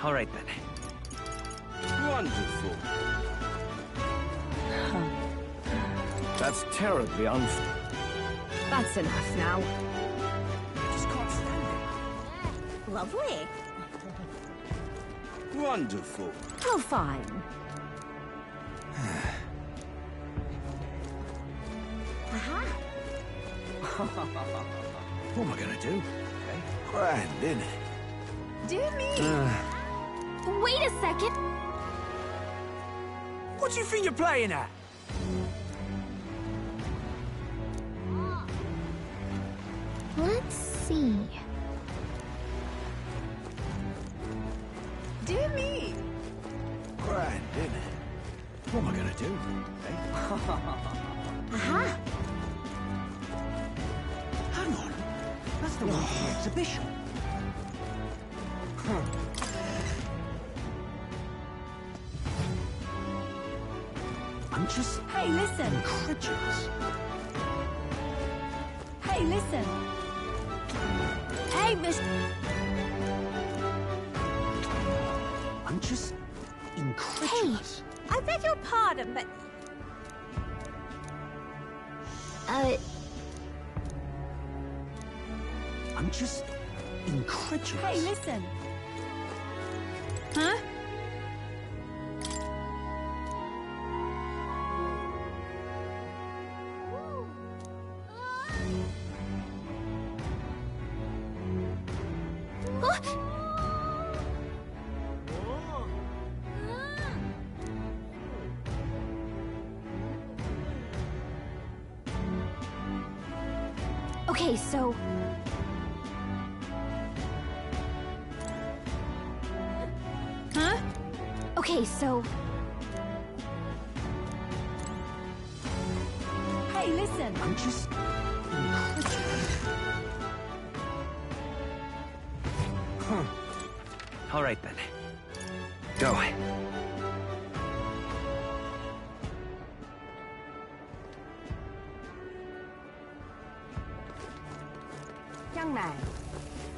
All right then. Wonderful. That's terribly unfair. That's enough now. I just can't stand it. Lovely. Wonderful. Oh, fine. Aha. What am I gonna do? Grand, innit? Do me. Wait a second. What do you think you're playing at? Let's see. Do me. Grand, innit? What am I gonna do? Aha. Hang on. That's the one from the exhibition. I'm just Hey, listen. incredulous. Hey, listen. Hey, Miss. I'm just incredulous. I beg your pardon, but... I'm just incredulous. Hey, listen. Huh? Okay, so... Huh? Okay, so... Hey, listen. I'm just incredulous. All right then. Go. Young man.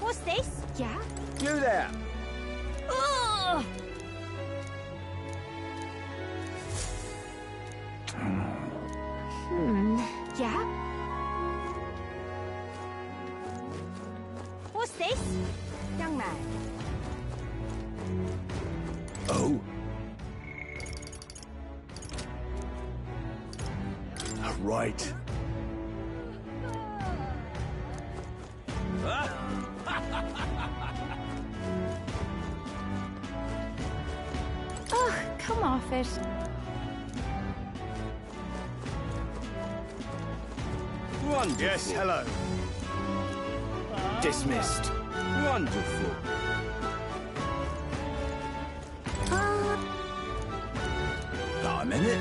What's this? Yeah? You there. Ugh! Yeah? What's this? Young man. Oh. Right. Ugh, come off it. Wonderful. Yes, hello. Dismissed. Wonderful. I'm in it.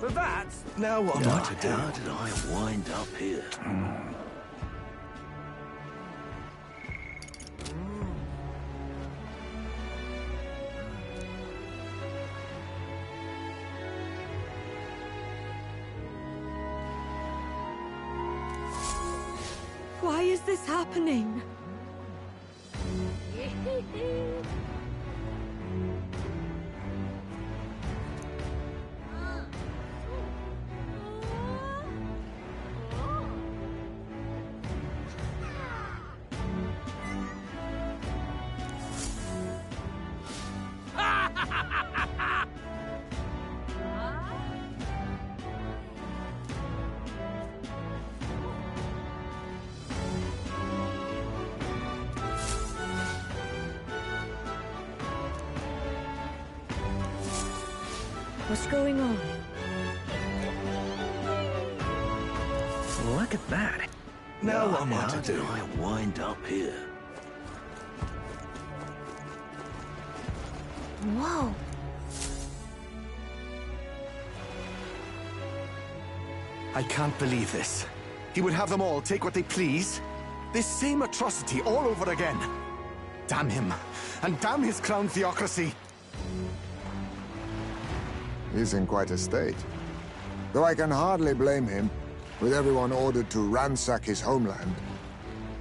But that's... Now what am I to do? How did I wind up here? Why is this happening? What's going on? Look at that. Now what am I How to did do? I wind up here? Whoa. I can't believe this. He would have them all take what they please. This same atrocity all over again. Damn him. And damn his crown theocracy. He's in quite a state. Though I can hardly blame him, with everyone ordered to ransack his homeland.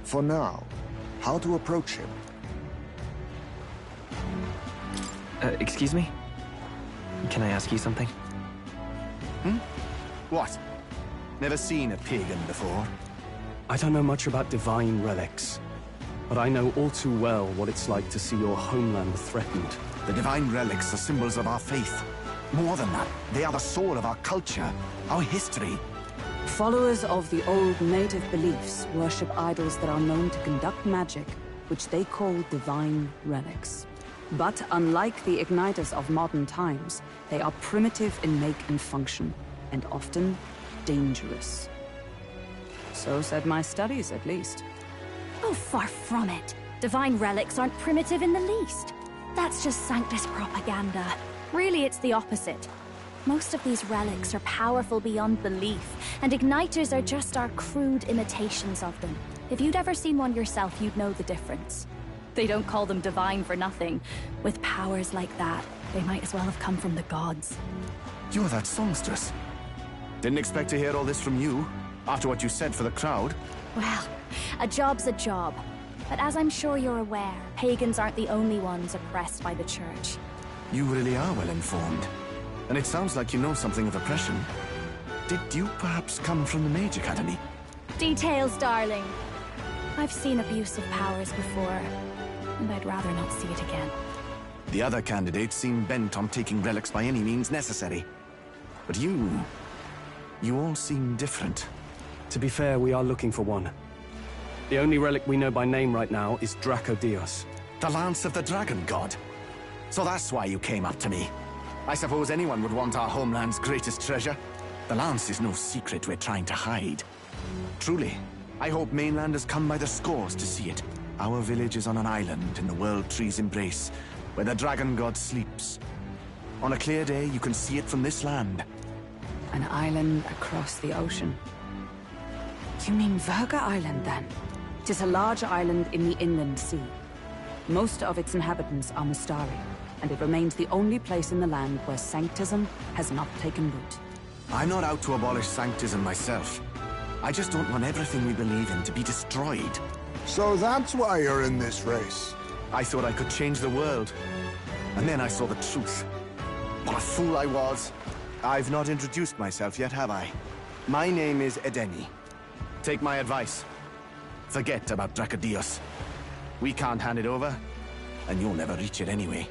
For now. how to approach him. Excuse me? Can I ask you something? What? Never seen a pagan before? I don't know much about divine relics, but I know all too well what it's like to see your homeland threatened. The divine relics are symbols of our faith. More than that, they are the soul of our culture, our history. Followers of the old native beliefs worship idols that are known to conduct magic, which they call divine relics. But unlike the igniters of modern times, they are primitive in make and function, and often dangerous. So said my studies, at least. Oh, far from it. Divine relics aren't primitive in the least. That's just Sanctus propaganda. Really, it's the opposite. Most of these relics are powerful beyond belief, and igniters are just our crude imitations of them. If you'd ever seen one yourself, you'd know the difference. They don't call them divine for nothing. With powers like that, they might as well have come from the gods. You're that songstress. Didn't expect to hear all this from you, after what you said for the crowd. Well, a job's a job. But as I'm sure you're aware, pagans aren't the only ones oppressed by the church. You really are well informed. And it sounds like you know something of oppression. Did you perhaps come from the Mage Academy? Details, darling. I've seen abuse of powers before, and I'd rather not see it again. The other candidates seem bent on taking relics by any means necessary. But you all seem different. To be fair, we are looking for one. The only relic we know by name right now is Draco Dios. The Lance of the Dragon God. So that's why you came up to me. I suppose anyone would want our homeland's greatest treasure. The Lance is no secret we're trying to hide. Truly, I hope mainlanders come by the scores to see it. Our village is on an island in the World Tree's embrace, where the Dragon God sleeps. On a clear day, you can see it from this land. An island across the ocean. You mean Verga Island, then? It is a large island in the inland sea. Most of its inhabitants are Mustari, and it remains the only place in the land where sanctism has not taken root. I'm not out to abolish sanctism myself. I just don't want everything we believe in to be destroyed. So that's why you're in this race. I thought I could change the world. And then I saw the truth. What a fool I was. I've not introduced myself yet, have I? My name is Edeni. Take my advice. Forget about Draco Dios. We can't hand it over, and you'll never reach it anyway.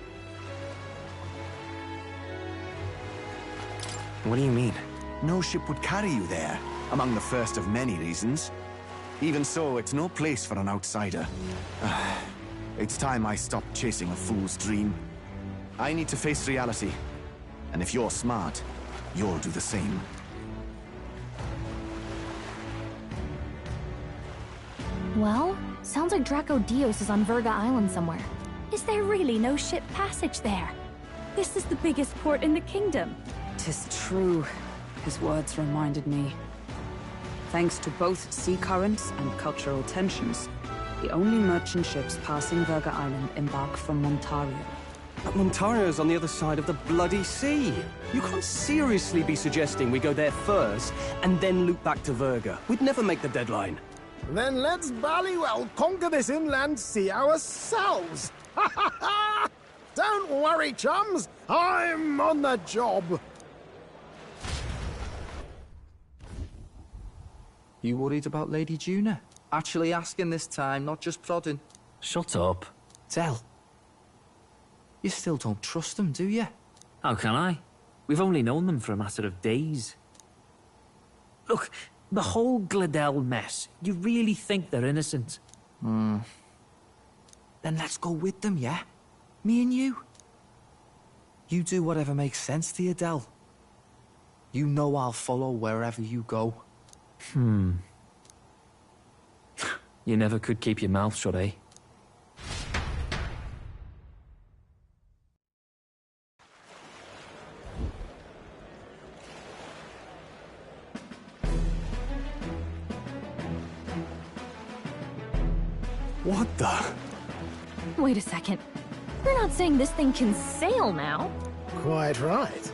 What do you mean? No ship would carry you there, among the first of many reasons. Even so, it's no place for an outsider. It's time I stopped chasing a fool's dream. I need to face reality. And if you're smart, you'll do the same. Well, sounds like Draco Dios is on Verga Island somewhere. Is there really no ship passage there? This is the biggest port in the kingdom. 'Tis true. His words reminded me. Thanks to both sea currents and cultural tensions, the only merchant ships passing Verga Island embark from Montario. But Montario's on the other side of the bloody sea. You can't seriously be suggesting we go there first and then loop back to Verga. We'd never make the deadline. Then let's ballywell conquer this inland sea ourselves! Ha ha ha! Don't worry, chums! I'm on the job! You worried about Lady Juna? Actually asking this time, not just prodding. Shut up. Tell. You still don't trust them, do you? How can I? We've only known them for a matter of days. Look, the whole Gladell mess, you really think they're innocent? Then let's go with them, yeah? Me and you. You do whatever makes sense to you, Del. You know I'll follow wherever you go. You never could keep your mouth shut, eh? What the? Wait a second. You're not saying this thing can sail now? Quite right.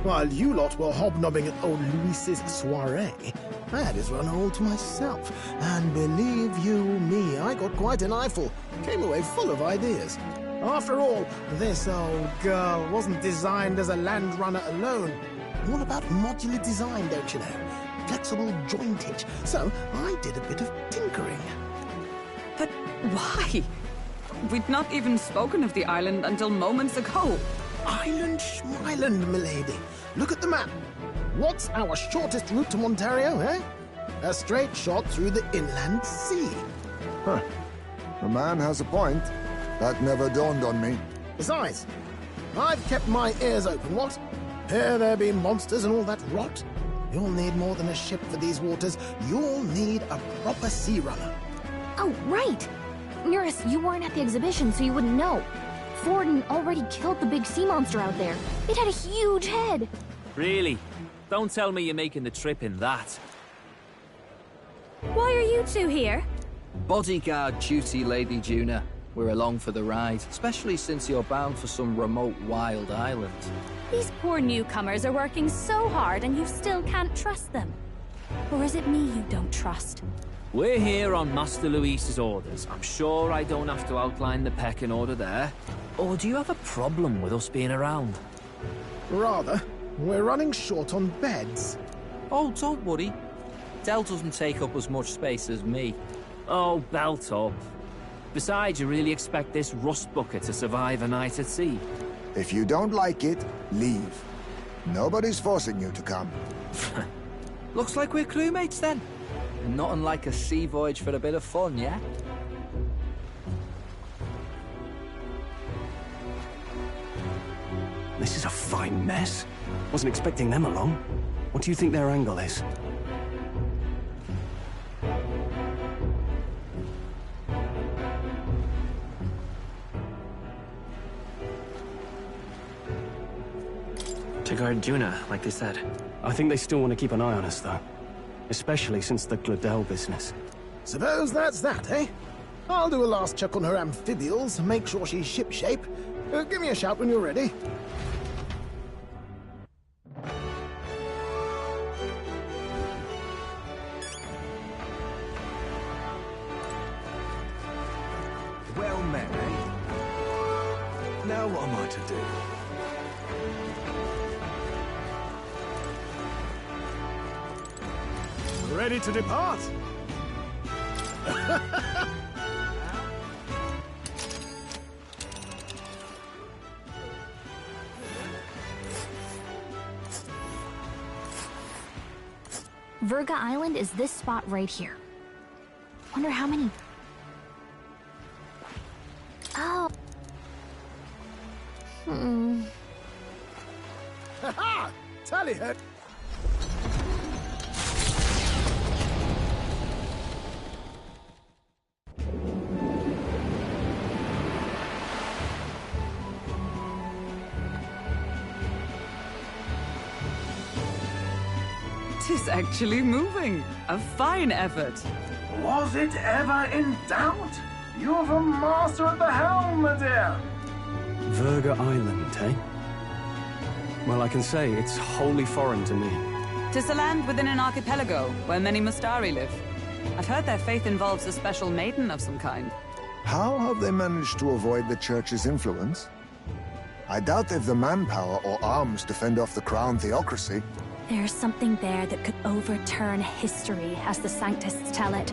While you lot were hobnobbing at old Luis's soiree, I had his run all to myself. And believe you me, I got took quite an eyeful. Came away full of ideas. After all, this old girl wasn't designed as a land runner alone. All about modular design, don't you know? Flexible jointage. So I did a bit of tinkering. But why? We'd not even spoken of the island until moments ago. Island Schmyland, milady. Look at the map. What's our shortest route to Ontario, eh? A straight shot through the inland sea. Huh. The man has a point. That never dawned on me. Besides, I've kept my ears open, what? Here there be monsters and all that rot. You'll need more than a ship for these waters. You'll need a proper sea runner. Oh, right! Eurus, you weren't at the exhibition, so you wouldn't know. Forden already killed the big sea monster out there. It had a huge head. Really? Don't tell me you're making the trip in that. Why are you two here? Bodyguard duty, Lady Juna. We're along for the ride, especially since you're bound for some remote wild island. These poor newcomers are working so hard and you still can't trust them. Or is it me you don't trust? We're here on Master Luis's orders. I'm sure I don't have to outline the pecking order there. Or do you have a problem with us being around? Rather, we're running short on beds. Oh, don't worry. Del doesn't take up as much space as me. Oh, belt up. Besides, you really expect this rust bucket to survive a night at sea? If you don't like it, leave. Nobody's forcing you to come. Looks like we're crewmates then. Not unlike a sea voyage for a bit of fun, yeah? This is a fine mess. Wasn't expecting them along. What do you think their angle is? To guard Juna, like they said. I think they still want to keep an eye on us, though. Especially since the Gladel business. Suppose that's that, eh? I'll do a last check on her amphibials, make sure she's shipshape. Give me a shout when you're ready. Well met, eh? Now what am I to do? Ready to depart? Virga Island is this spot right here. Wonder how many... Oh. Ha-ha! Tally her! Tis actually moving. A fine effort. Was it ever in doubt? You're the master at the helm, my dear. Virga Island, eh? Well, I can say it's wholly foreign to me. 'Tis a land within an archipelago where many Mustari live. I've heard their faith involves a special maiden of some kind. How have they managed to avoid the Church's influence? I doubt they've the manpower or arms to fend off the crown theocracy. There's something there that could overturn history, as the Sanctists tell it.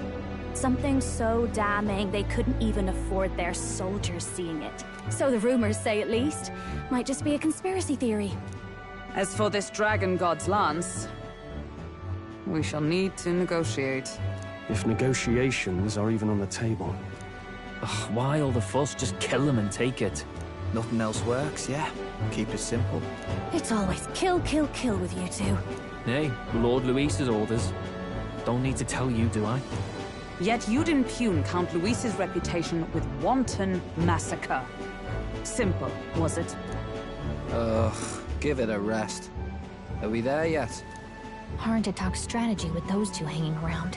Something so damning they couldn't even afford their soldiers seeing it. So the rumors say, at least. Might just be a conspiracy theory. As for this dragon god's lance, we shall need to negotiate. If negotiations are even on the table. Ugh, why all the fuss? Just kill them and take it. Nothing else works, yeah? Keep it simple. It's always kill, kill, kill with you two. Hey, Lord Luis's orders. Don't need to tell you, do I? Yet you'd impugn Count Luis's reputation with wanton massacre. Simple, was it? Ugh, give it a rest. Are we there yet? Hard to talk strategy with those two hanging around.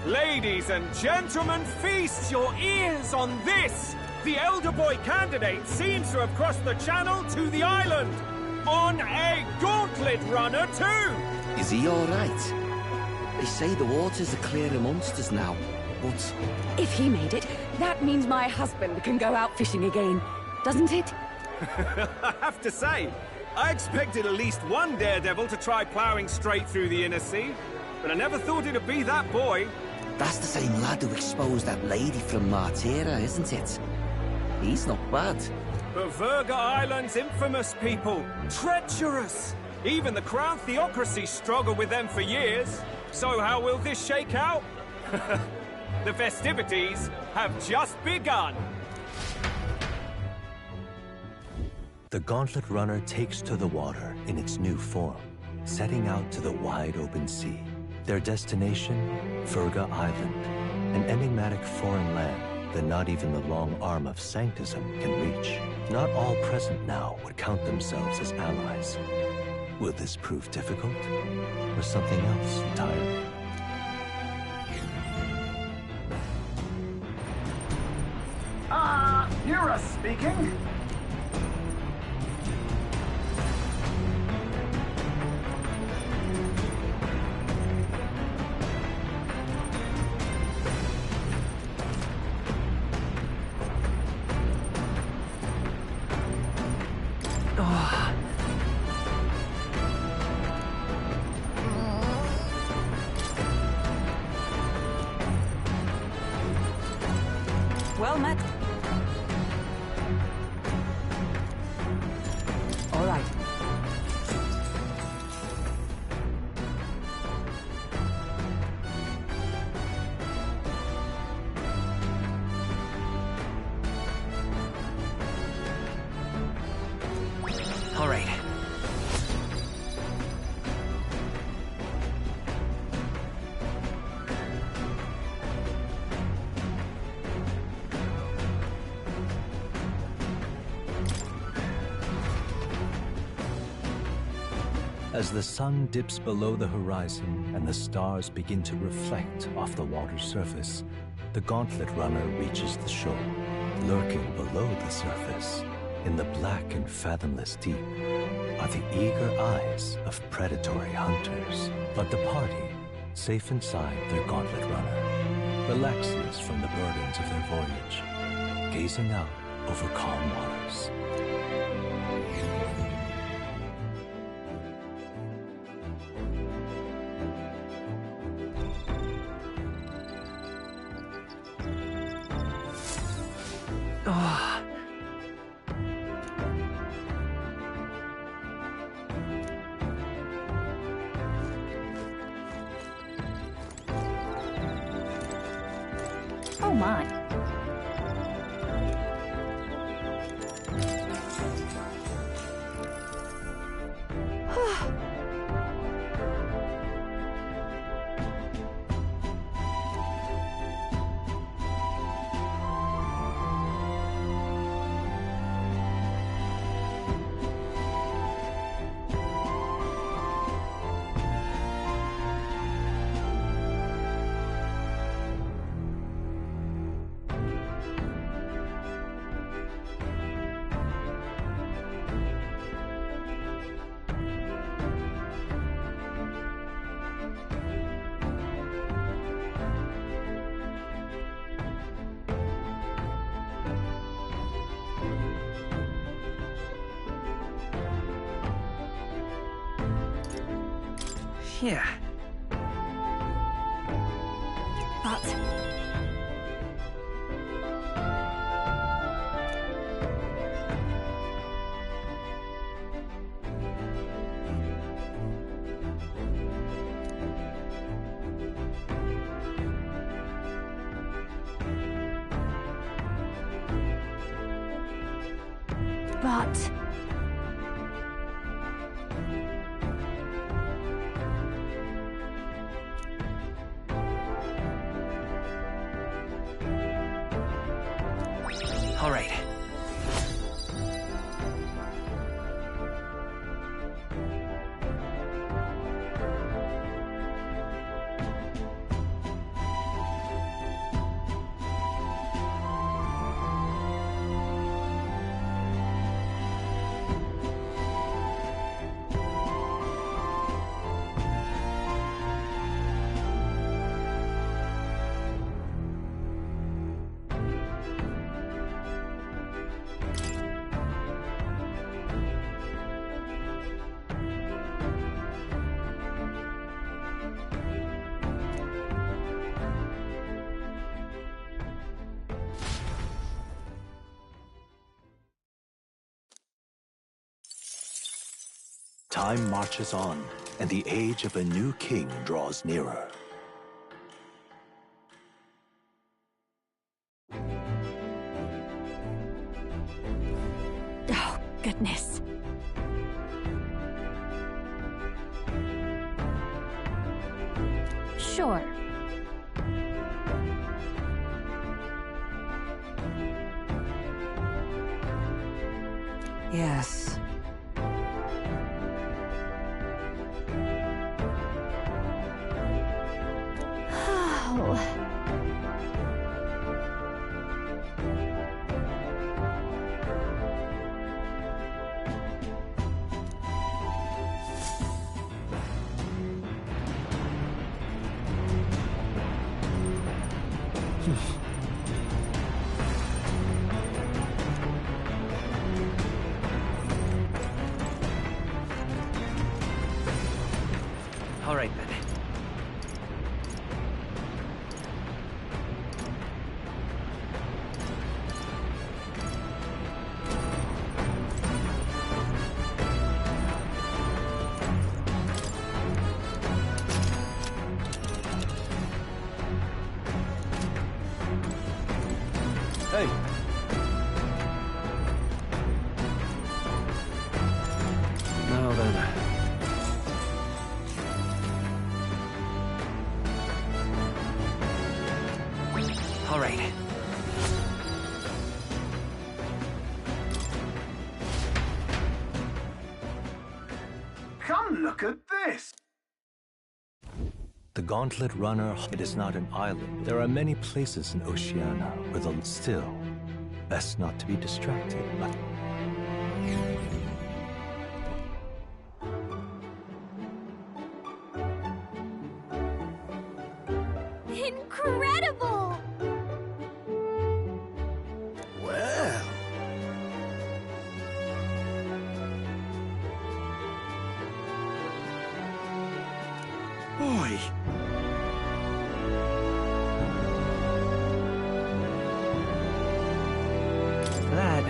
Ladies and gentlemen, feast your ears on this! The elder boy candidate seems to have crossed the channel to the island! On a gauntlet runner, too! Is he all right? They say the waters are clear amongst us now, but... If he made it, that means my husband can go out fishing again, doesn't it? I have to say, I expected at least one daredevil to try ploughing straight through the inner sea, but I never thought it'd be that boy. That's the same lad who exposed that lady from Martira, isn't it? He's not bad. But Verga Island's infamous people. Treacherous! Even the Crown Theocracy struggled with them for years. So how will this shake out? The festivities have just begun. The Gauntlet Runner takes to the water in its new form, setting out to the wide open sea. Their destination, Verga Island, an enigmatic foreign land that not even the long arm of Sanctism can reach. Not all present now would count themselves as allies. Will this prove difficult, or something else entirely? You're speaking? Well met. All right. All right. As the sun dips below the horizon and the stars begin to reflect off the water's surface, the Gauntlet Runner reaches the shore. Lurking below the surface, in the black and fathomless deep, are the eager eyes of predatory hunters. But the party, safe inside their Gauntlet Runner, relaxes from the burdens of their voyage, gazing out over calm waters. Oh my. Yeah. But... But... All right. Time marches on, and the age of a new king draws nearer. Oh, goodness. Sure. Yes. Oh. All right, then. Hey. Now then. All right. Come look at this! The Gauntlet Runner, it is not an island. There are many places in Oceania where the still, best not to be distracted, but... Incredible! Well, Boy! Lad.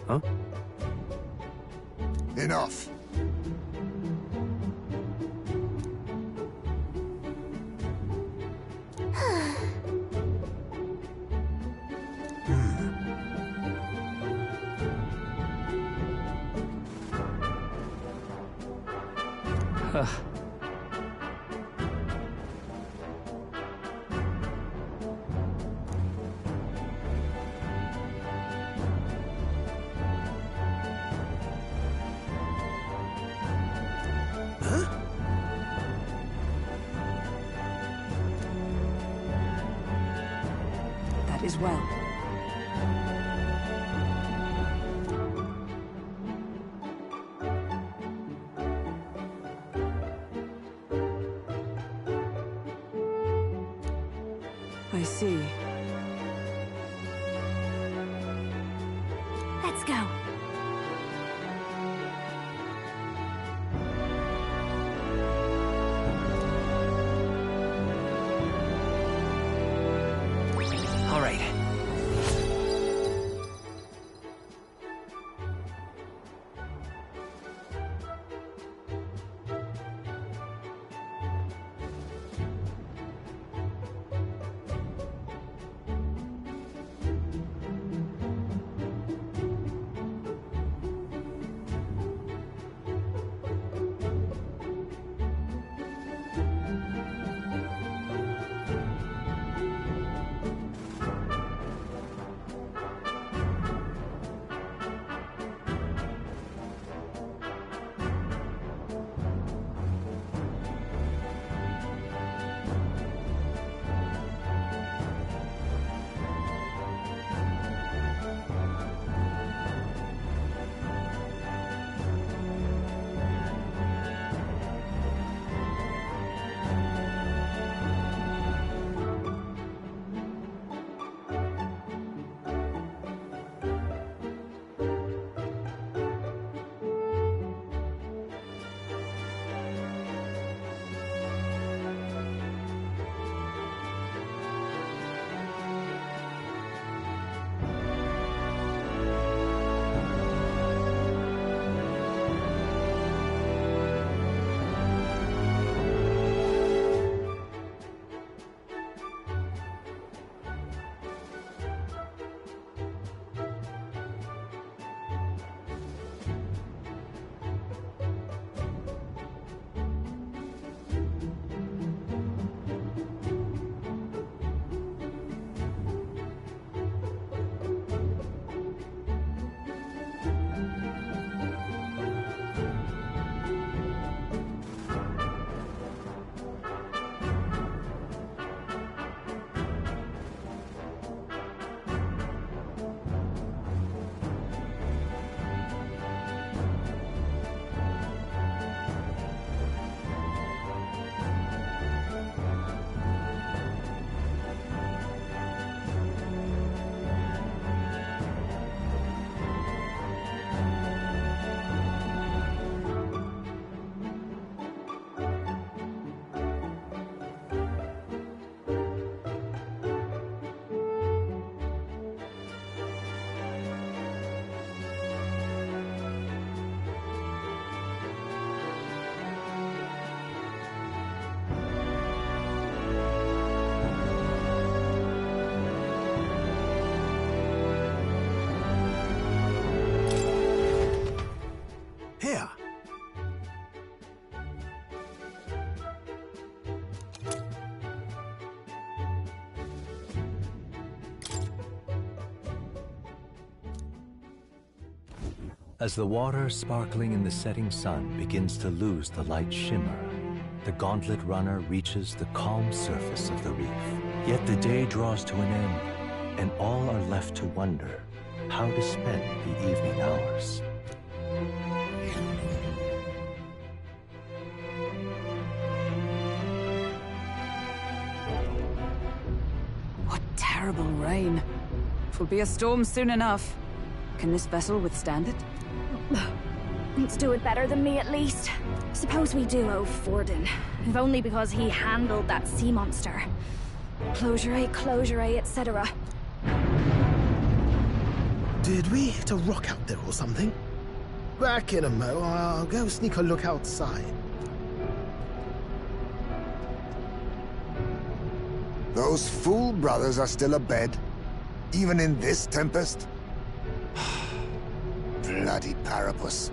Huh? Enough. That is well. I see. Let's go. All right. As the water sparkling in the setting sun begins to lose the light shimmer, the gauntlet runner reaches the calm surface of the reef. Yet the day draws to an end, and all are left to wonder how to spend the evening hours. What terrible rain. It will be a storm soon enough. Can this vessel withstand it? Needs to do it better than me, at least. Suppose we do owe Forden, if only because he handled that sea monster. Closure, etc. Did we hit a rock out there or something? Back in a mo, I'll go sneak a look outside. Those fool brothers are still abed, even in this tempest? Bloody Parapus.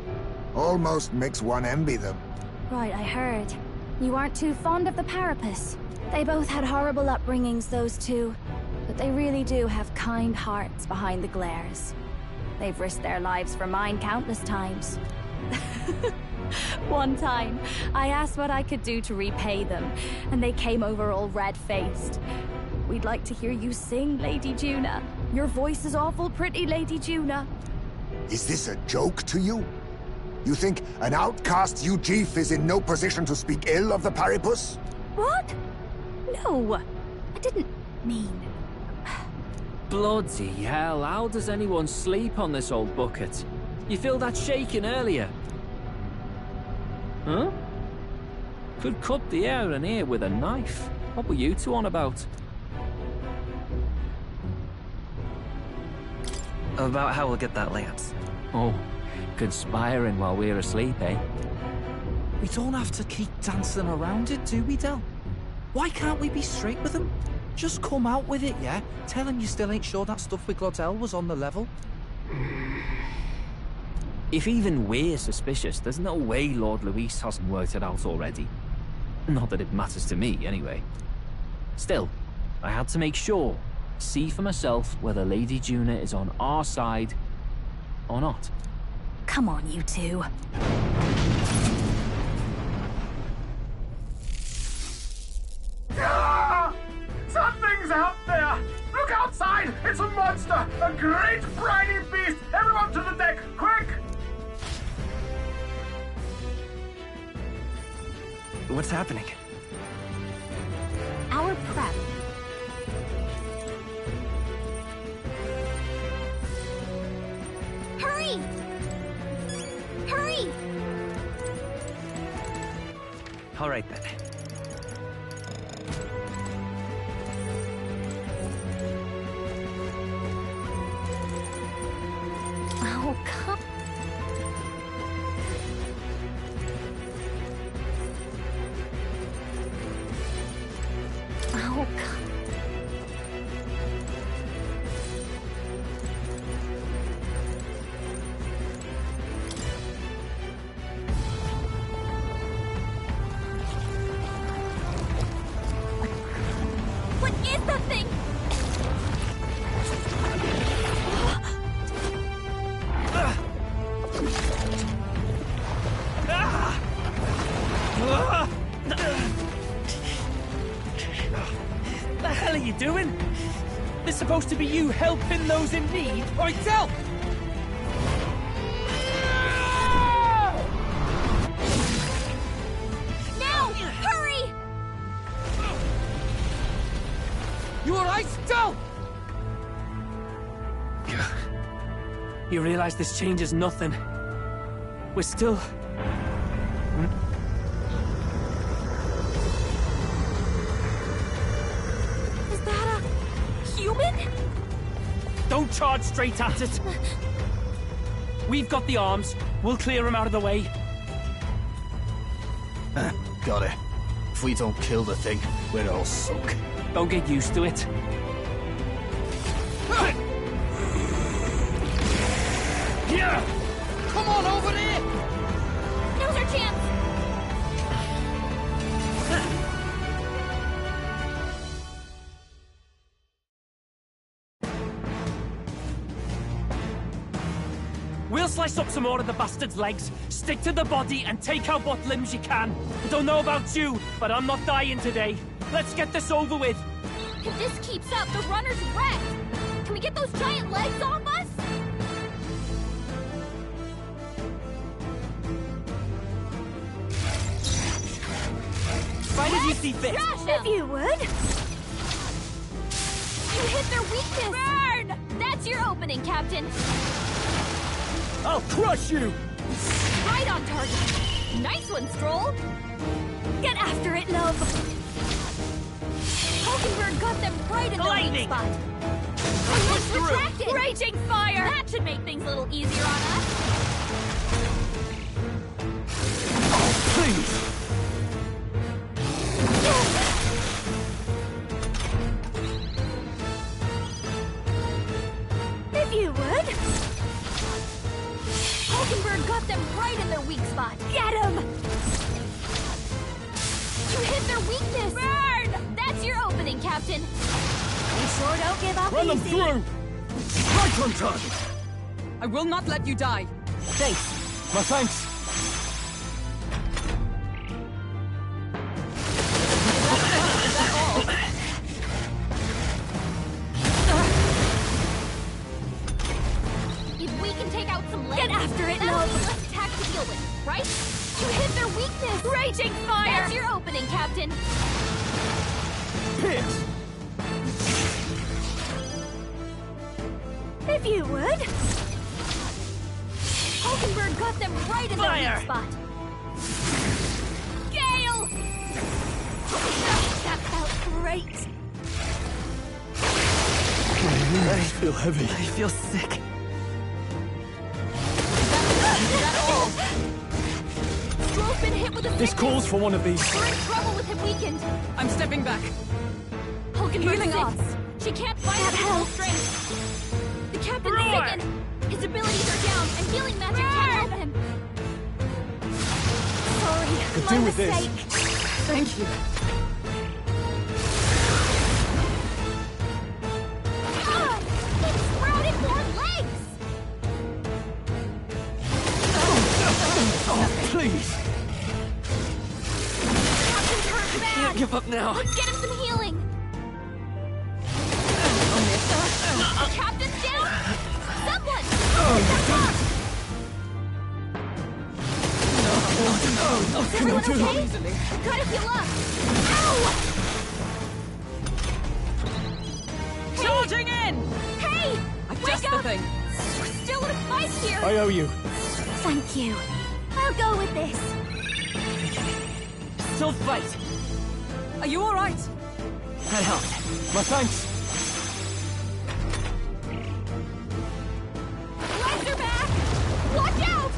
Almost makes one envy them. Right, I heard. You aren't too fond of the Parapus. They both had horrible upbringings, those two. But they really do have kind hearts behind the glares. They've risked their lives for mine countless times. One time, I asked what I could do to repay them, and they came over all red-faced. We'd like to hear you sing, Lady Juna. Your voice is awful pretty, Lady Juna. Is this a joke to you? You think an outcast Ujeef is in no position to speak ill of the Paripus? What? No, I didn't mean... Bloody hell, how does anyone sleep on this old bucket? You feel that shaking earlier? Huh? Could cut the air in here with a knife. What were you two on about? About how we'll get that lance. Oh, conspiring while we're asleep, eh? We don't have to keep dancing around it, do we, Del? Why can't we be straight with him? Just come out with it, yeah? Tell him you still ain't sure that stuff with Glottel was on the level. If even we're suspicious, there's no way Lord Luis hasn't worked it out already. Not that it matters to me, anyway. Still, I had to make sure, see for myself whether Lady Juna is on our side or not. Come on, you two. Ah! Something's out there! Look outside! It's a monster! A great briny beast! Everyone to the deck, quick! What's happening? Our prep. Hurry! Hurry! All right, then. Oh, come... Oh, come... What is that thing? The hell are you doing? This is supposed to be you helping those in need. Oi, Del! Now! Hurry! You alright, Del? You realize this changes nothing. We're still... Is that a... human? Don't charge straight at it. We've got the arms. We'll clear him out of the way. Got it. If we don't kill the thing, we're all sunk. Don't get used to it. Here! Come on over there! Now's our chance! We'll slice up some more of the bastard's legs, stick to the body, and take out what limbs you can. I don't know about you, but I'm not dying today. Let's get this over with. If this keeps up, the runner's wrecked. Can we get those giant legs off us? Fight as you see fit. If you would. You hit their weakness. Burn! That's your opening, Captain. I'll crush you! Right on target. Nice one, Stroll. Get after it, love. Hulkenberg got them right in the weak spot. Let's retract it. Raging fire. That should make things a little easier on us. Please! If you would. Hulkenberg got them right in their weak spot. Get him! You hit their weakness. Burn! That's your opening, Captain. We sure don't give up Run them easy. through! Right on target! I will not let you die. Thanks. My thanks. If we can take out some legs, get after it, that'll be less attack to deal with, right? You hit their weakness. Raging fire. That's your opening, Captain. Pierce! If you would. Hulkenberg got them right in their weak spot. Gale! That felt great. I feel heavy. I feel sick. Stroll's been hit with a This sickness. calls for one of these. We're in trouble with him weakened. I'm stepping back. Hulkenberg's Healing sick. arts. She can't fight at full strength. The captain's sickened. His abilities are down, and healing magic can't help him. Sorry, Could my do with this. mistake. Thank you. Ah, it sprouted more legs. Oh, please! Captain's hurt bad. Can't give up now. Let's get him some healing. The captain's down. Someone! What can I Everyone do? okay? I gotta heal up. Ow! Charging in! Hey! Adjust Wake the up! thing. We're still in a fight here. I owe you. Thank you. I'll go with this. Still fight. Are you all right? That helped. My thanks. Legs are back! Watch out!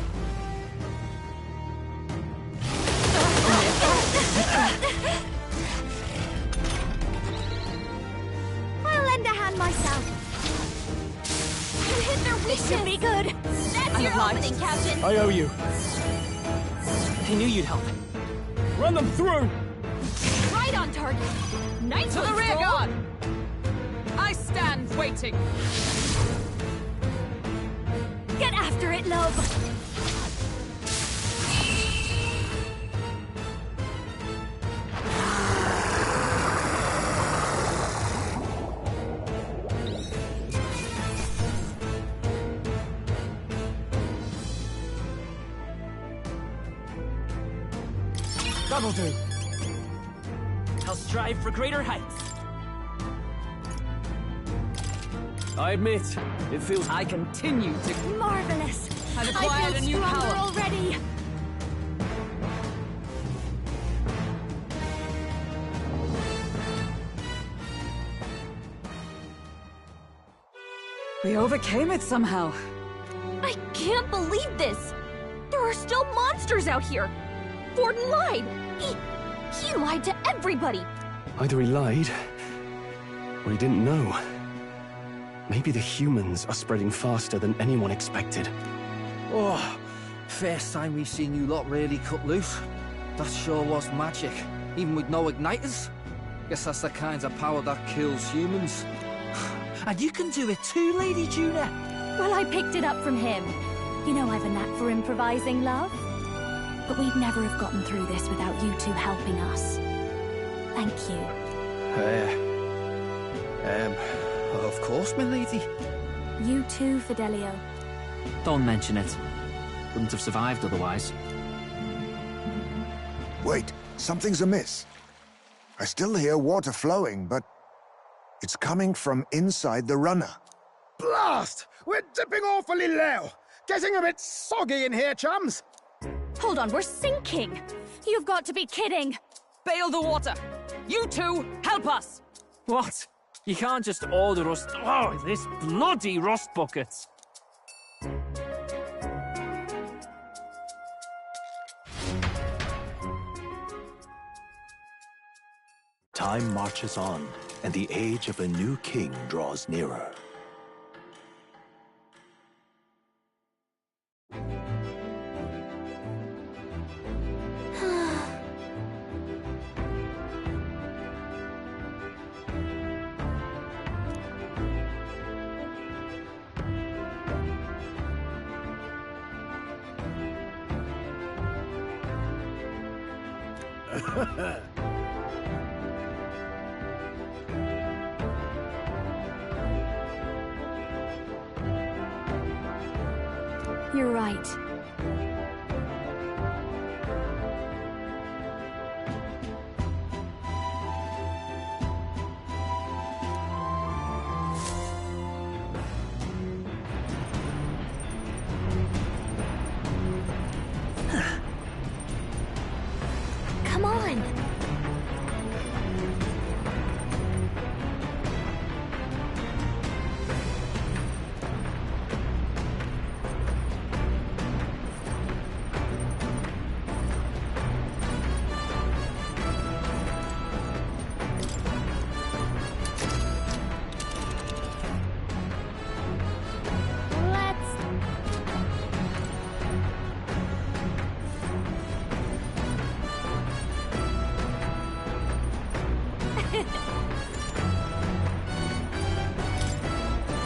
I'll lend a hand myself. You hit their weakness. Should be good. That's your opening, Captain. I owe you. I knew you'd help. Run them through! Right on target. Nice To one, the rear Stroll. guard! I stand waiting. Get after it, love. That'll do. I'll strive for greater heights. I admit, it feels... I continue to... Marvelous. I've I acquired feel a new stronger power. already. We overcame it somehow. I can't believe this. There are still monsters out here. Forden lied. He lied to everybody. Either he lied, or he didn't know. Maybe the humans are spreading faster than anyone expected. Oh, first time we've seen you lot really cut loose. That sure was magic, even with no igniters. Guess that's the kind of power that kills humans. And you can do it too, Lady Juna. Well, I picked it up from him. You know I've a knack for improvising, love. But we'd never have gotten through this without you two helping us. Thank you. Of course, milady. You too, Fidelio. Don't mention it. Wouldn't have survived otherwise. Wait, something's amiss. I still hear water flowing, but it's coming from inside the runner. Blast! We're dipping awfully low. Getting a bit soggy in here, chums. Hold on, we're sinking! You've got to be kidding! Bail the water! You two, help us! What? You can't just order us... Oh, this bloody rust bucket! Time marches on, and the age of a new king draws nearer. You're right. Come on!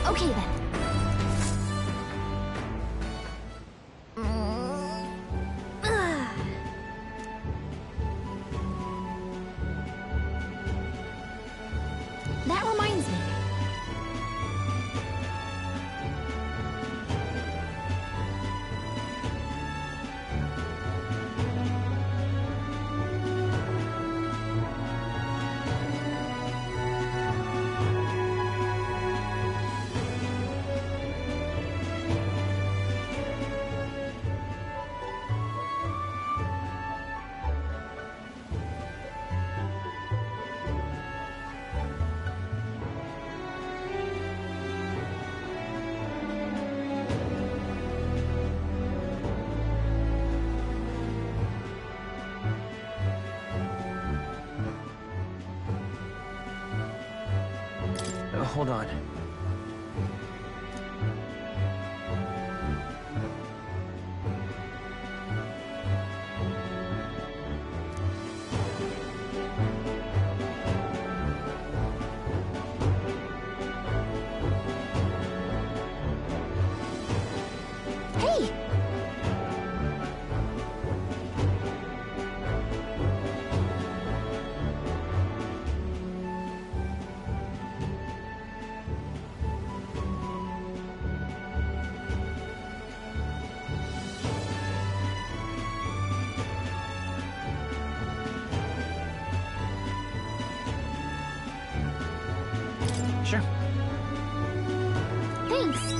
Okay then. That reminds me. Hold on. Hey! Sure. Thanks!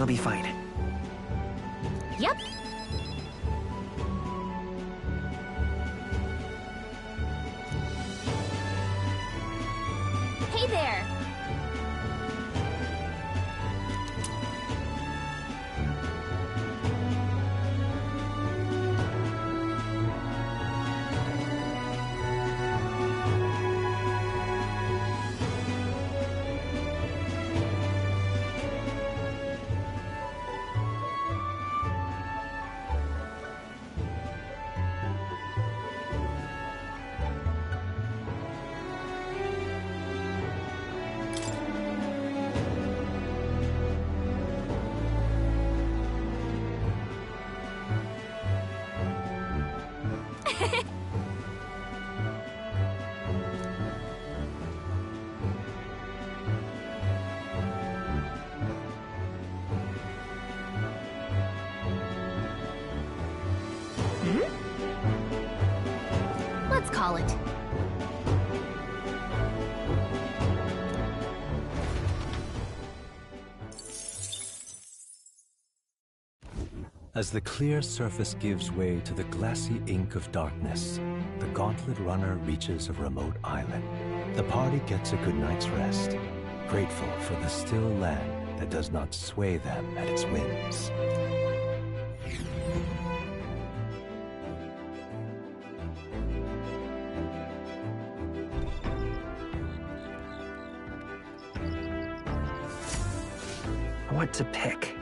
It'll be fine. Yep. Hey there! Let's call it. As the clear surface gives way to the glassy ink of darkness, the Gauntlet Runner reaches a remote island. The party gets a good night's rest, grateful for the still land that does not sway them at its whims. What to pick?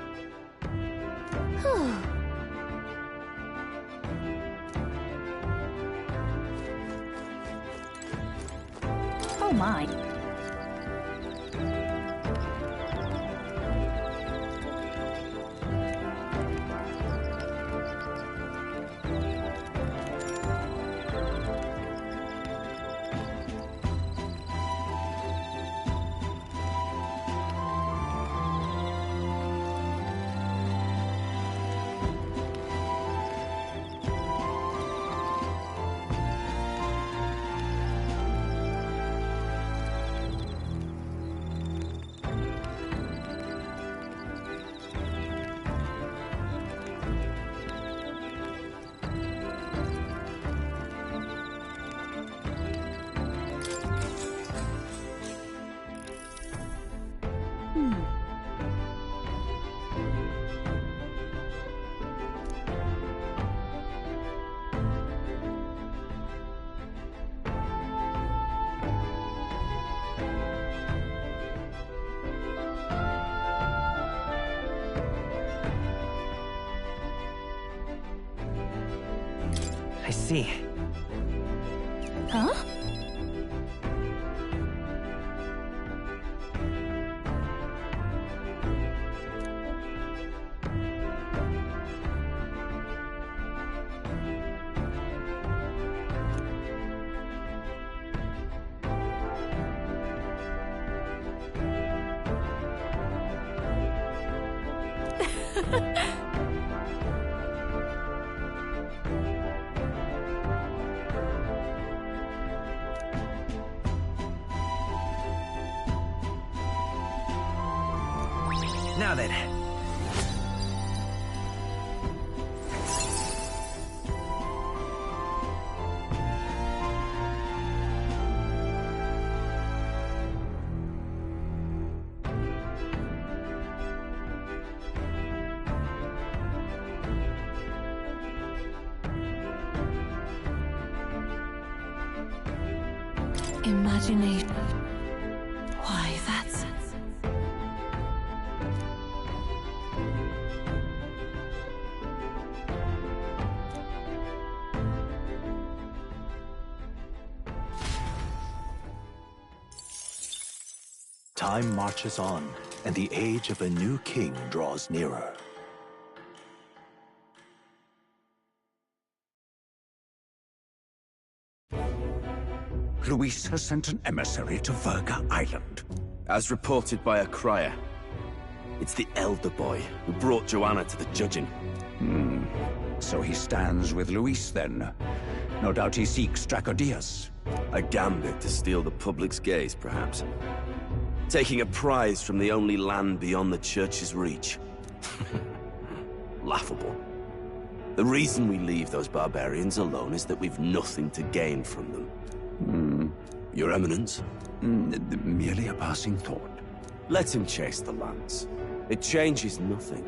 Oh my. I see. Huh? Now then. Imagination. Why, that's... Time marches on, and the age of a new king draws nearer. Luis has sent an emissary to Verga Island. As reported by a crier. It's the elder boy who brought Joanna to the judging. So he stands with Luis, then. No doubt he seeks Dracodius. A gambit to steal the public's gaze, perhaps. Taking a prize from the only land beyond the church's reach. Laughable. The reason we leave those barbarians alone is that we've nothing to gain from them. Your Eminence? Merely a passing thought. Let him chase the lance. It changes nothing.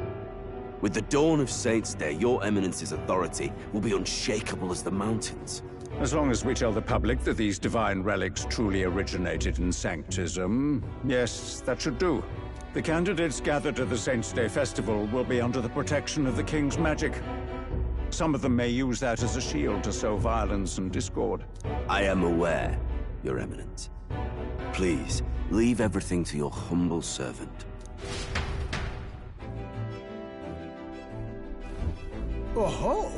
With the dawn of Saints' Day, your Eminence's authority will be unshakable as the mountains. As long as we tell the public that these divine relics truly originated in Sanctism, yes, that should do. The candidates gathered at the Saints' Day Festival will be under the protection of the King's magic. Some of them may use that as a shield to sow violence and discord. I am aware, Your Eminence. Please, leave everything to your humble servant. Oh-ho!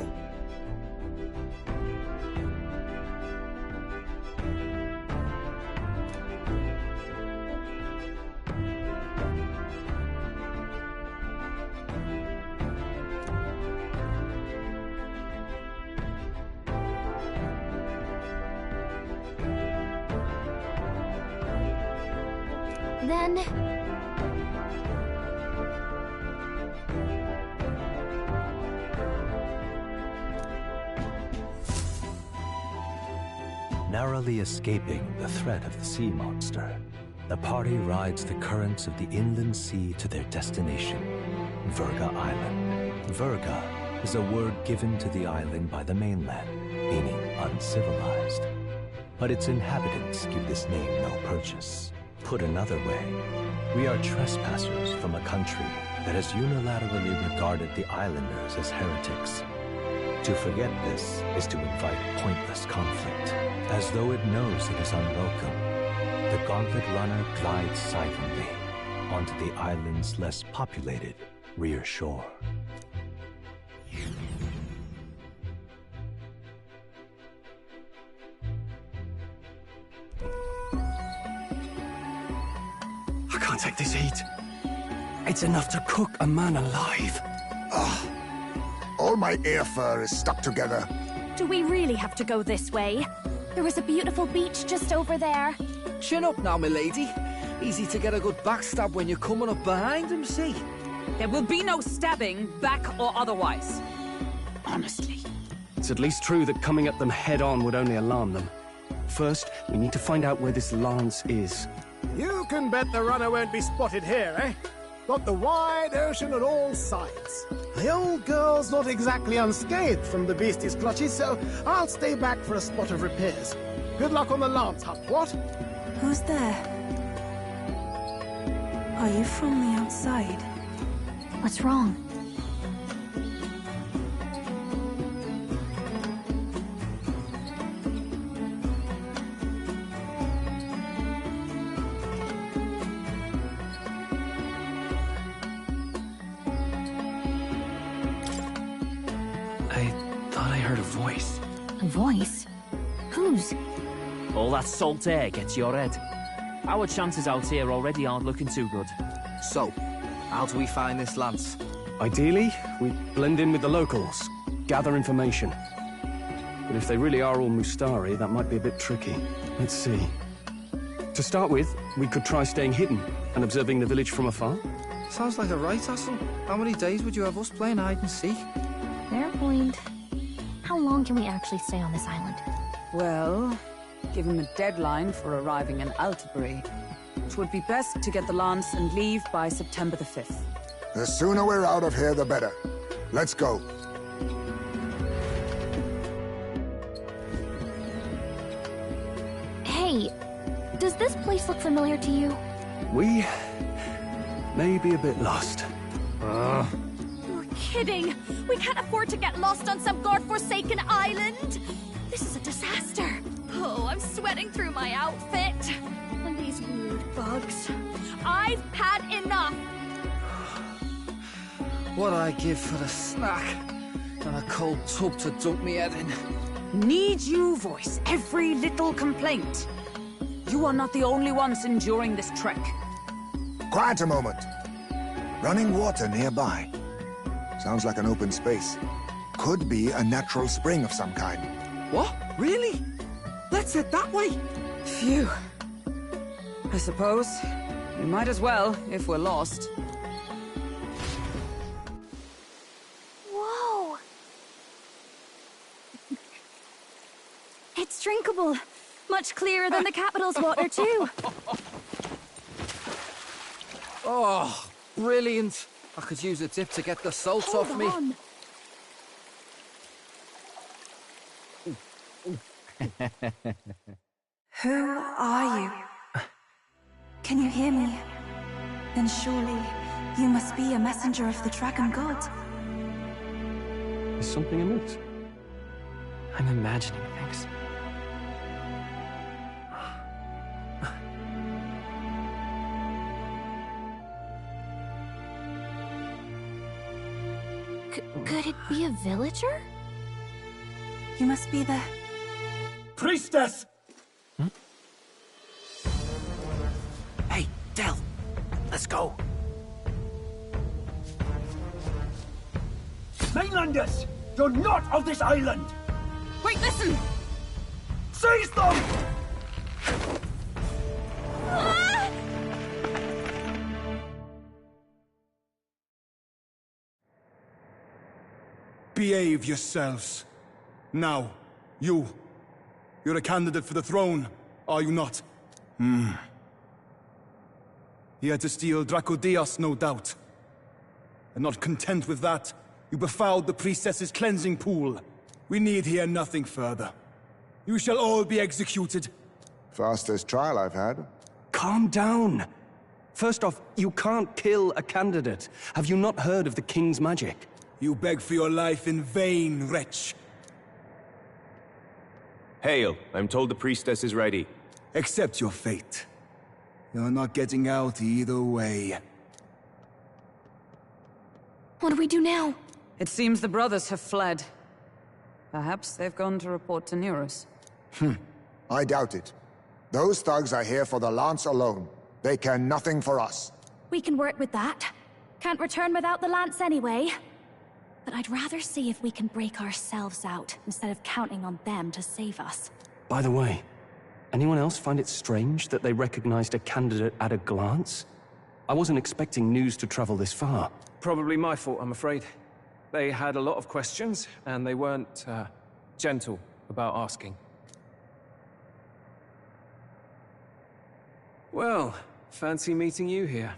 Then... Narrowly escaping the threat of the sea monster, the party rides the currents of the inland sea to their destination, Verga Island. Verga is a word given to the island by the mainland, meaning uncivilized. But its inhabitants give this name no purchase. Put another way, we are trespassers from a country that has unilaterally regarded the islanders as heretics. To forget this is to invite pointless conflict, as though it knows it is unwelcome. The Gauntlet Runner glides silently onto the island's less populated rear shore. I can't take this heat. It's enough to cook a man alive. Ugh. All my ear fur is stuck together. Do we really have to go this way? There is a beautiful beach just over there. Chin up now, milady. Easy to get a good backstab when you're coming up behind him, see? There will be no stabbing, back or otherwise. Honestly. It's at least true that coming at them head-on would only alarm them. First, we need to find out where this lance is. You can bet the runner won't be spotted here, eh? Got the wide ocean on all sides. The old girl's not exactly unscathed from the beastie's clutches, so I'll stay back for a spot of repairs. Good luck on the lance hunt, what? Who's there? Are you from the outside? What's wrong? Voice. A voice? Whose? All that salt air gets your head. Our chances out here already aren't looking too good. So, how do we find this lance? Ideally, we blend in with the locals, gather information. But if they really are all Mustari, that might be a bit tricky. Let's see. To start with, we could try staying hidden and observing the village from afar. Sounds like a right hustle. How many days would you have us playing hide and seek? Fair point. How long can we actually stay on this island? Well, give him a deadline for arriving in Altabury. It would be best to get the lance and leave by September the 5th. The sooner we're out of here, the better. Let's go. Hey, does this place look familiar to you? We may be a bit lost. You're kidding! We can't afford to get lost on some godforsaken island! This is a disaster! Oh, I'm sweating through my outfit. And these weird bugs. I've had enough! What I give for a snack and a cold tub to dunk me head in. Need you voice every little complaint. You are not the only ones enduring this trek. Quiet a moment. Running water nearby. Sounds like an open space. Could be a natural spring of some kind. What? Really? Let's head that way. Phew. I suppose we might as well if we're lost. Cool. Much clearer than the capital's water, too. Oh, brilliant. I could use a dip to get the salt Hold off me. on. Who are you? Can you hear me? Then surely you must be a messenger of the dragon god. Is something amiss? I'm imagining things. Could it be a villager? You must be the... Priestess! Hey, Del, let's go. Mainlanders! You're not of this island! Wait, listen! Seize them! Behave yourselves. Now, you're a candidate for the throne, are you not? Here to steal Dracodias, no doubt. And not content with that, you befouled the priestess's cleansing pool. We need hear nothing further. You shall all be executed. Fastest trial I've had. Calm down. First off, you can't kill a candidate. Have you not heard of the king's magic? You beg for your life in vain, wretch. Hail, I'm told the priestess is ready. Accept your fate. You're not getting out either way. What do we do now? It seems the brothers have fled. Perhaps they've gone to report to Neurus. I doubt it. Those thugs are here for the lance alone. They care nothing for us. We can work with that. Can't return without the lance anyway. But I'd rather see if we can break ourselves out, instead of counting on them to save us. By the way, anyone else find it strange that they recognized a candidate at a glance? I wasn't expecting news to travel this far. Probably my fault, I'm afraid. They had a lot of questions, and they weren't, gentle about asking. Well, fancy meeting you here.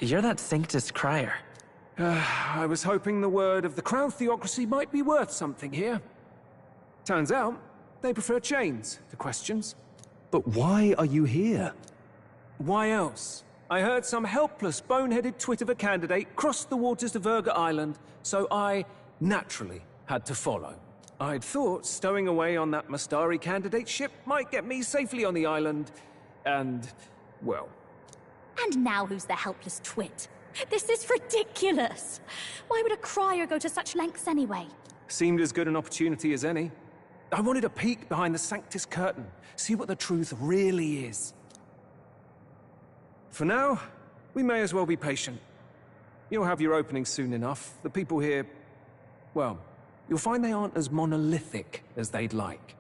You're that Sanctus crier. I was hoping the word of the Crown Theocracy might be worth something here. Turns out, they prefer chains to questions. But why are you here? Why else? I heard some helpless, boneheaded twit of a candidate crossed the waters to Verga Island, so I naturally had to follow. I'd thought stowing away on that Mustari candidate ship might get me safely on the island, and, well... And now who's the helpless twit? This is ridiculous! Why would a crier go to such lengths anyway? Seemed as good an opportunity as any. I wanted a peek behind the Sanctus curtain, see what the truth really is. For now, we may as well be patient. You'll have your opening soon enough. The people here, well, you'll find they aren't as monolithic as they'd like.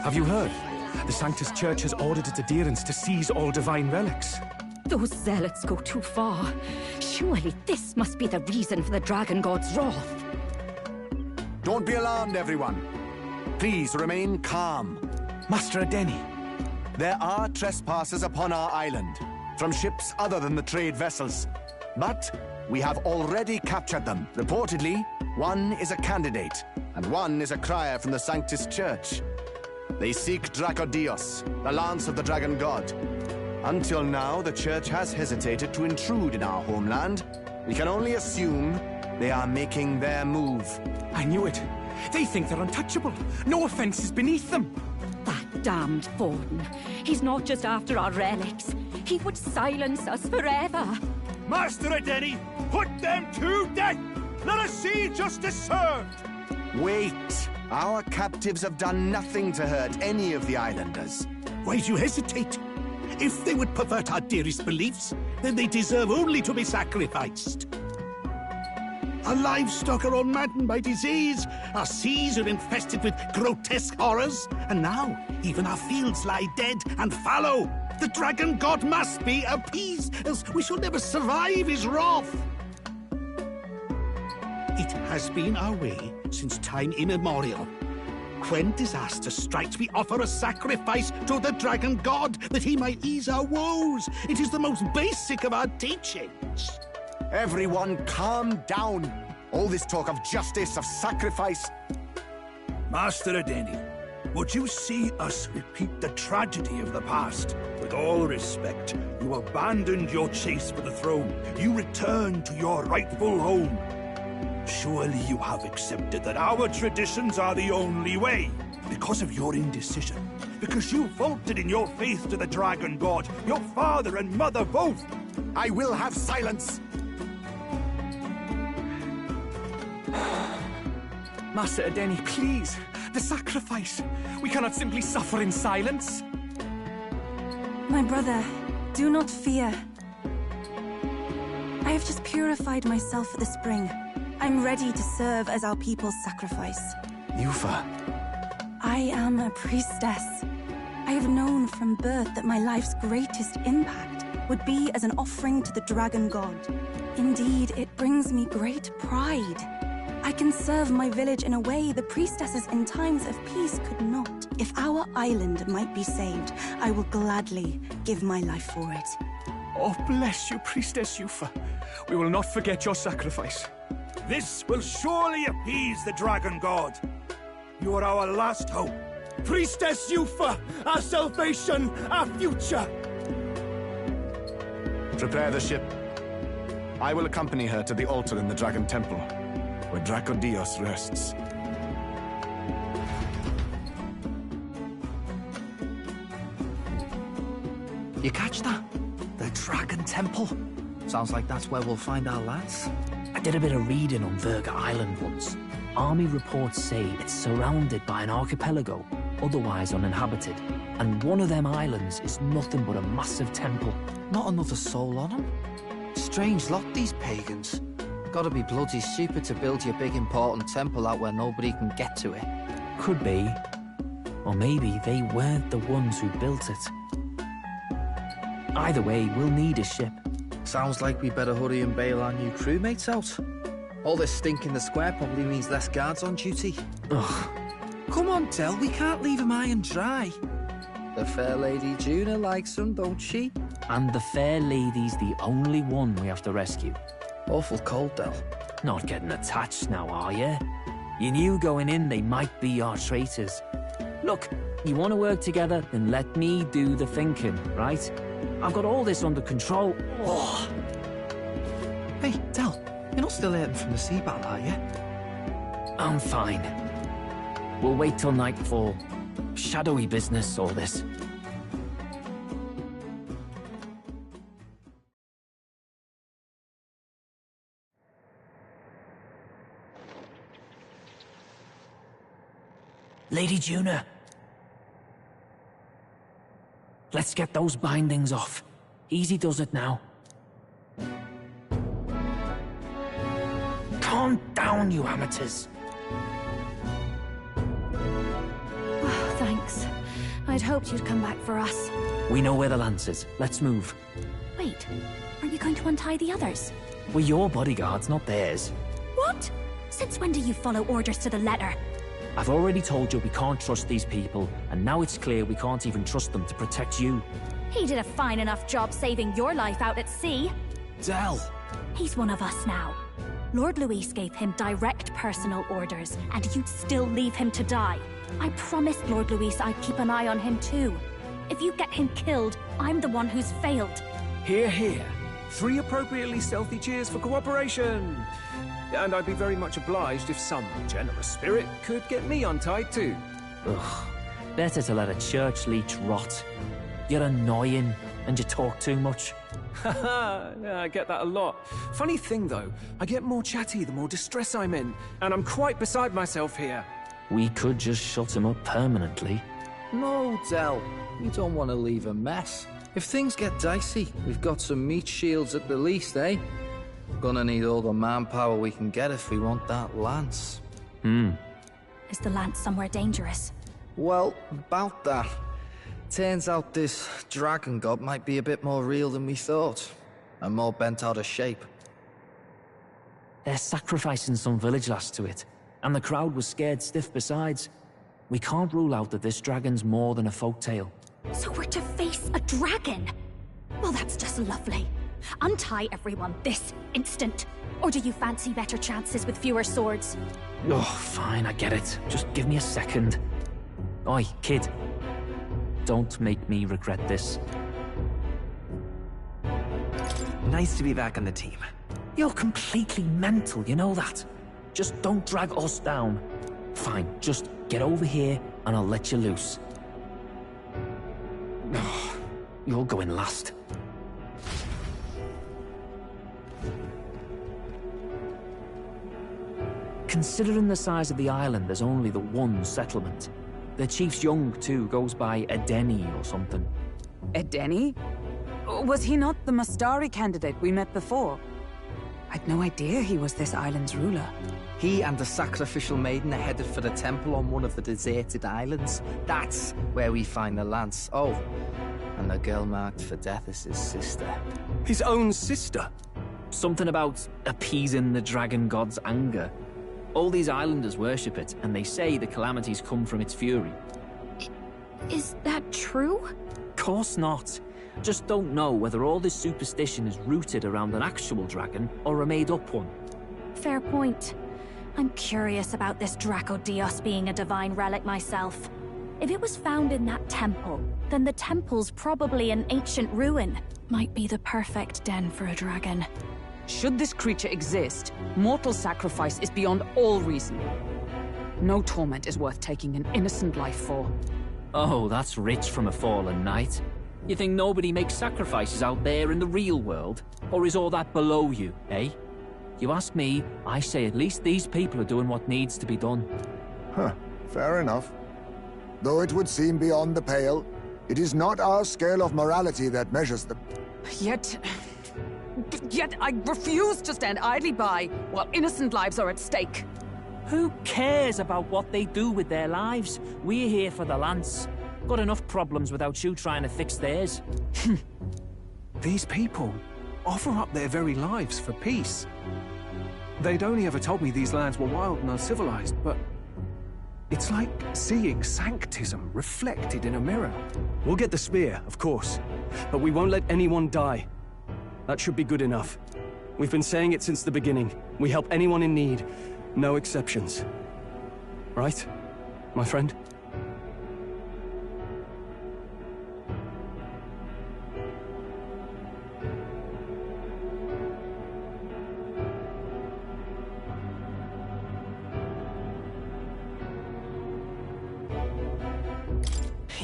Have you heard? The Sanctus Church has ordered its adherents to seize all divine relics. Those zealots go too far. Surely this must be the reason for the Dragon God's wrath. Don't be alarmed, everyone. Please remain calm. Master Adeni. There are trespassers upon our island, from ships other than the trade vessels. But we have already captured them. Reportedly, one is a candidate, and one is a crier from the Sanctus Church. They seek Dracodios, the lance of the Dragon God. Until now, the Church has hesitated to intrude in our homeland. We can only assume they are making their move. I knew it. They think they're untouchable. No offense is beneath them. That damned Thornton. He's not just after our relics. He would silence us forever. Master Adeni, put them to death! Let us see justice served! Wait! Our captives have done nothing to hurt any of the islanders. Why do you hesitate? If they would pervert our dearest beliefs, then they deserve only to be sacrificed. Our livestock are all maddened by disease, our seas are infested with grotesque horrors, and now even our fields lie dead and fallow. The Dragon God must be appeased, else we shall never survive his wrath. It has been our way since time immemorial. When disaster strikes, we offer a sacrifice to the Dragon God that he might ease our woes. It is the most basic of our teachings. Everyone calm down. All this talk of justice, of sacrifice... Master Adeni, would you see us repeat the tragedy of the past? With all respect, you abandoned your chase for the throne. You returned to your rightful home. Surely you have accepted that our traditions are the only way. Because of your indecision. Because you faltered in your faith to the Dragon God. Your father and mother both. I will have silence. Master Adeni, please. The sacrifice. We cannot simply suffer in silence. My brother, do not fear. I have just purified myself for the spring. I'm ready to serve as our people's sacrifice. Yufa. I am a priestess. I have known from birth that my life's greatest impact would be as an offering to the Dragon God. Indeed, it brings me great pride. I can serve my village in a way the priestesses in times of peace could not. If our island might be saved, I will gladly give my life for it. Oh, bless you, Priestess Yufa. We will not forget your sacrifice. This will surely appease the Dragon God. You are our last hope. Priestess Yufa, our salvation, our future. Prepare the ship. I will accompany her to the altar in the Dragon Temple, where Dracodios rests. You catch that? The Dragon Temple. Sounds like that's where we'll find our lads. I did a bit of reading on Virga Island once. Army reports say it's surrounded by an archipelago, otherwise uninhabited. And one of them islands is nothing but a massive temple. Not another soul on them. Strange lot, these pagans. Gotta be bloody stupid to build your big important temple out where nobody can get to it. Could be. Or maybe they weren't the ones who built it. Either way, we'll need a ship. Sounds like we better hurry and bail our new crewmates out. All this stink in the square probably means less guards on duty. Ugh. Come on, Del, we can't leave them high and dry. The fair lady Juna likes them, don't she? And the fair lady's the only one we have to rescue. Awful cold, Del. Not getting attached now, are you? You knew going in they might be our traitors. Look, you want to work together, then let me do the thinking, right? I've got all this under control. Oh. Hey, Del, you're not still hurting from the sea battle, are you? I'm fine. We'll wait till nightfall. Shadowy business, all this. Lady Juna. Let's get those bindings off. Easy does it now. Calm down, you amateurs. Oh, thanks. I'd hoped you'd come back for us. We know where the lance is. Let's move. Wait, aren't you going to untie the others? We're your bodyguards, not theirs. What? Since when do you follow orders to the letter? I've already told you we can't trust these people, and now it's clear we can't even trust them to protect you. He did a fine enough job saving your life out at sea. Del! He's one of us now. Lord Luis gave him direct personal orders, and you'd still leave him to die. I promised Lord Luis I'd keep an eye on him too. If you get him killed, I'm the one who's failed. Hear, hear. 3 appropriately stealthy cheers for cooperation. And I'd be very much obliged if some generous spirit could get me untied too. Ugh. Better to let a church leech rot. You're annoying, and you talk too much. Haha, yeah, I get that a lot. Funny thing though, I get more chatty the more distress I'm in, and I'm quite beside myself here. We could just shut him up permanently. No, Del. You don't want to leave a mess. If things get dicey, we've got some meat shields at the least, eh? Gonna need all the manpower we can get if we want that lance. Is the lance somewhere dangerous? Well, about that. Turns out this dragon god might be a bit more real than we thought. And more bent out of shape. They're sacrificing some village lass to it, and the crowd was scared stiff besides. We can't rule out that this dragon's more than a folktale. So we're to face a dragon? Well, that's just lovely. Untie everyone this instant. Or do you fancy better chances with fewer swords? Oh, fine, I get it. Just give me a second. Oi, kid. Don't make me regret this. Nice to be back on the team. You're completely mental, you know that? Just don't drag us down. Fine, just get over here and I'll let you loose. Oh, you're going last. Considering the size of the island, there's only the one settlement. The chief's young, too, goes by Edeni or something. Edeni? Was he not the Mastari candidate we met before? I'd no idea he was this island's ruler. He and the sacrificial maiden are headed for the temple on one of the deserted islands. That's where we find the lance. Oh, and the girl marked for death is his sister. His own sister? Something about appeasing the dragon god's anger. All these islanders worship it, and they say the calamities come from its fury. Is that true? Course not. Just don't know whether all this superstition is rooted around an actual dragon or a made-up one. Fair point. I'm curious about this Draco Dios being a divine relic myself. If it was found in that temple, then the temple's probably an ancient ruin. Might be the perfect den for a dragon. Should this creature exist, mortal sacrifice is beyond all reason. No torment is worth taking an innocent life for. Oh, that's rich from a fallen knight. You think nobody makes sacrifices out there in the real world? Or is all that below you, eh? You ask me, I say at least these people are doing what needs to be done. Huh, fair enough. Though it would seem beyond the pale, it is not our scale of morality that measures them. Yet I refuse to stand idly by while innocent lives are at stake. Who cares about what they do with their lives? We're here for the lance. Got enough problems without you trying to fix theirs. These people offer up their very lives for peace. They'd only ever told me these lands were wild and uncivilized, but it's like seeing sanctism reflected in a mirror. We'll get the spear, of course, but we won't let anyone die. That should be good enough. We've been saying it since the beginning. We help anyone in need. No exceptions. Right, my friend?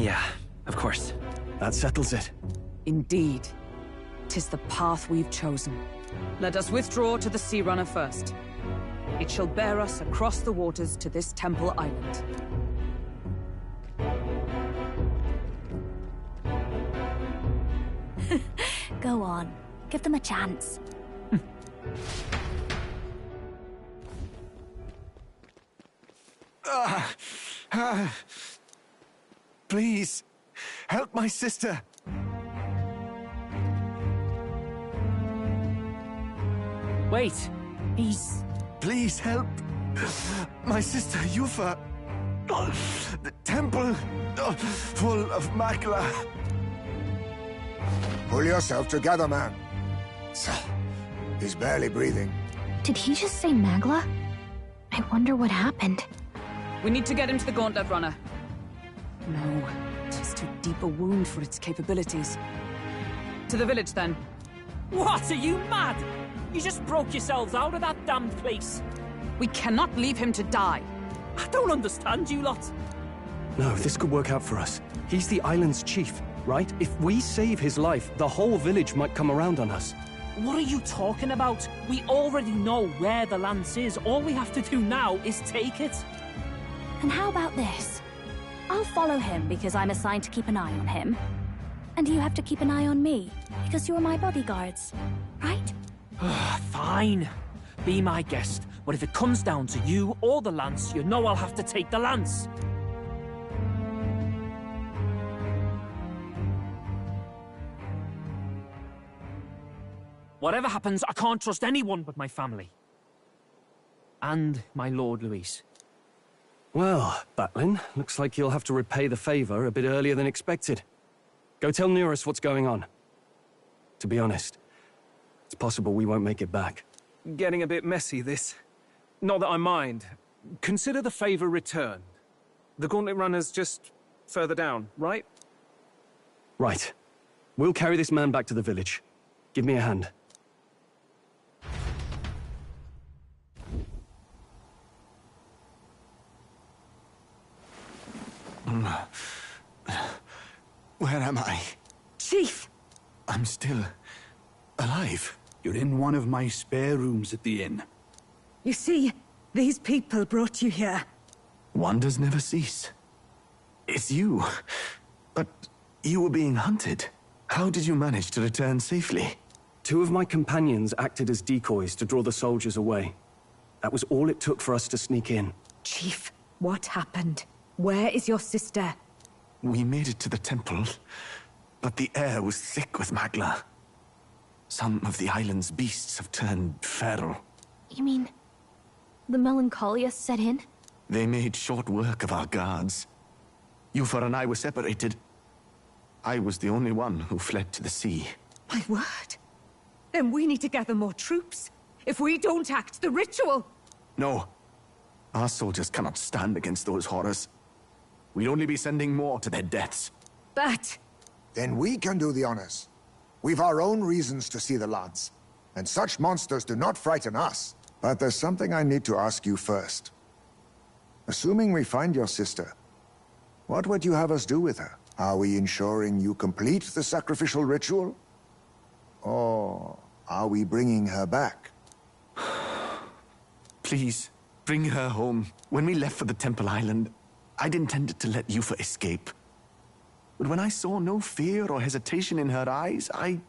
Yeah, of course. That settles it. Indeed. 'Tis the path we've chosen. Let us withdraw to the Sea Runner first. It shall bear us across the waters to this temple island. Go on. Give them a chance. Please, help my sister. Wait. Please help my sister Yufa. The temple full of Magla. Pull yourself together, man. He's barely breathing. Did he just say Magla? I wonder what happened. We need to get him to the Gauntlet Runner. No, it is too deep a wound for its capabilities. To the village, then. What? Are you mad? You just broke yourselves out of that damned place. We cannot leave him to die. I don't understand you lot. No, this could work out for us. He's the island's chief, right? If we save his life, the whole village might come around on us. What are you talking about? We already know where the lance is. All we have to do now is take it. And how about this? I'll follow him because I'm assigned to keep an eye on him. And you have to keep an eye on me because you're my bodyguards, right? Fine. Be my guest. But if it comes down to you or the lance, you know I'll have to take the lance. Whatever happens, I can't trust anyone but my family. And my Lord Luis. Well, Batlin, looks like you'll have to repay the favor a bit earlier than expected. Go tell Neurus what's going on. To be honest, it's possible we won't make it back. Getting a bit messy, this. Not that I mind. Consider the favor returned. The Gauntlet Runner's just further down, right? Right. We'll carry this man back to the village. Give me a hand. Where am I? Chief! I'm still alive. You're in one of my spare rooms at the inn. You see, these people brought you here. Wonders never cease. It's you. But you were being hunted. How did you manage to return safely? 2 of my companions acted as decoys to draw the soldiers away. That was all it took for us to sneak in. Chief, what happened? Where is your sister? We made it to the temple, but the air was thick with Magla. Some of the island's beasts have turned feral. You mean the melancholia set in? They made short work of our guards. Yufa and I were separated. I was the only one who fled to the sea. My word. Then we need to gather more troops. If we don't act, the ritual... No. Our soldiers cannot stand against those horrors. We'd only be sending more to their deaths. But... Then we can do the honors. We've our own reasons to see the lads. And such monsters do not frighten us. But there's something I need to ask you first. Assuming we find your sister, what would you have us do with her? Are we ensuring you complete the sacrificial ritual? Or are we bringing her back? Please, bring her home. When we left for the Temple Island, I'd intended to let Yufa escape. But when I saw no fear or hesitation in her eyes, I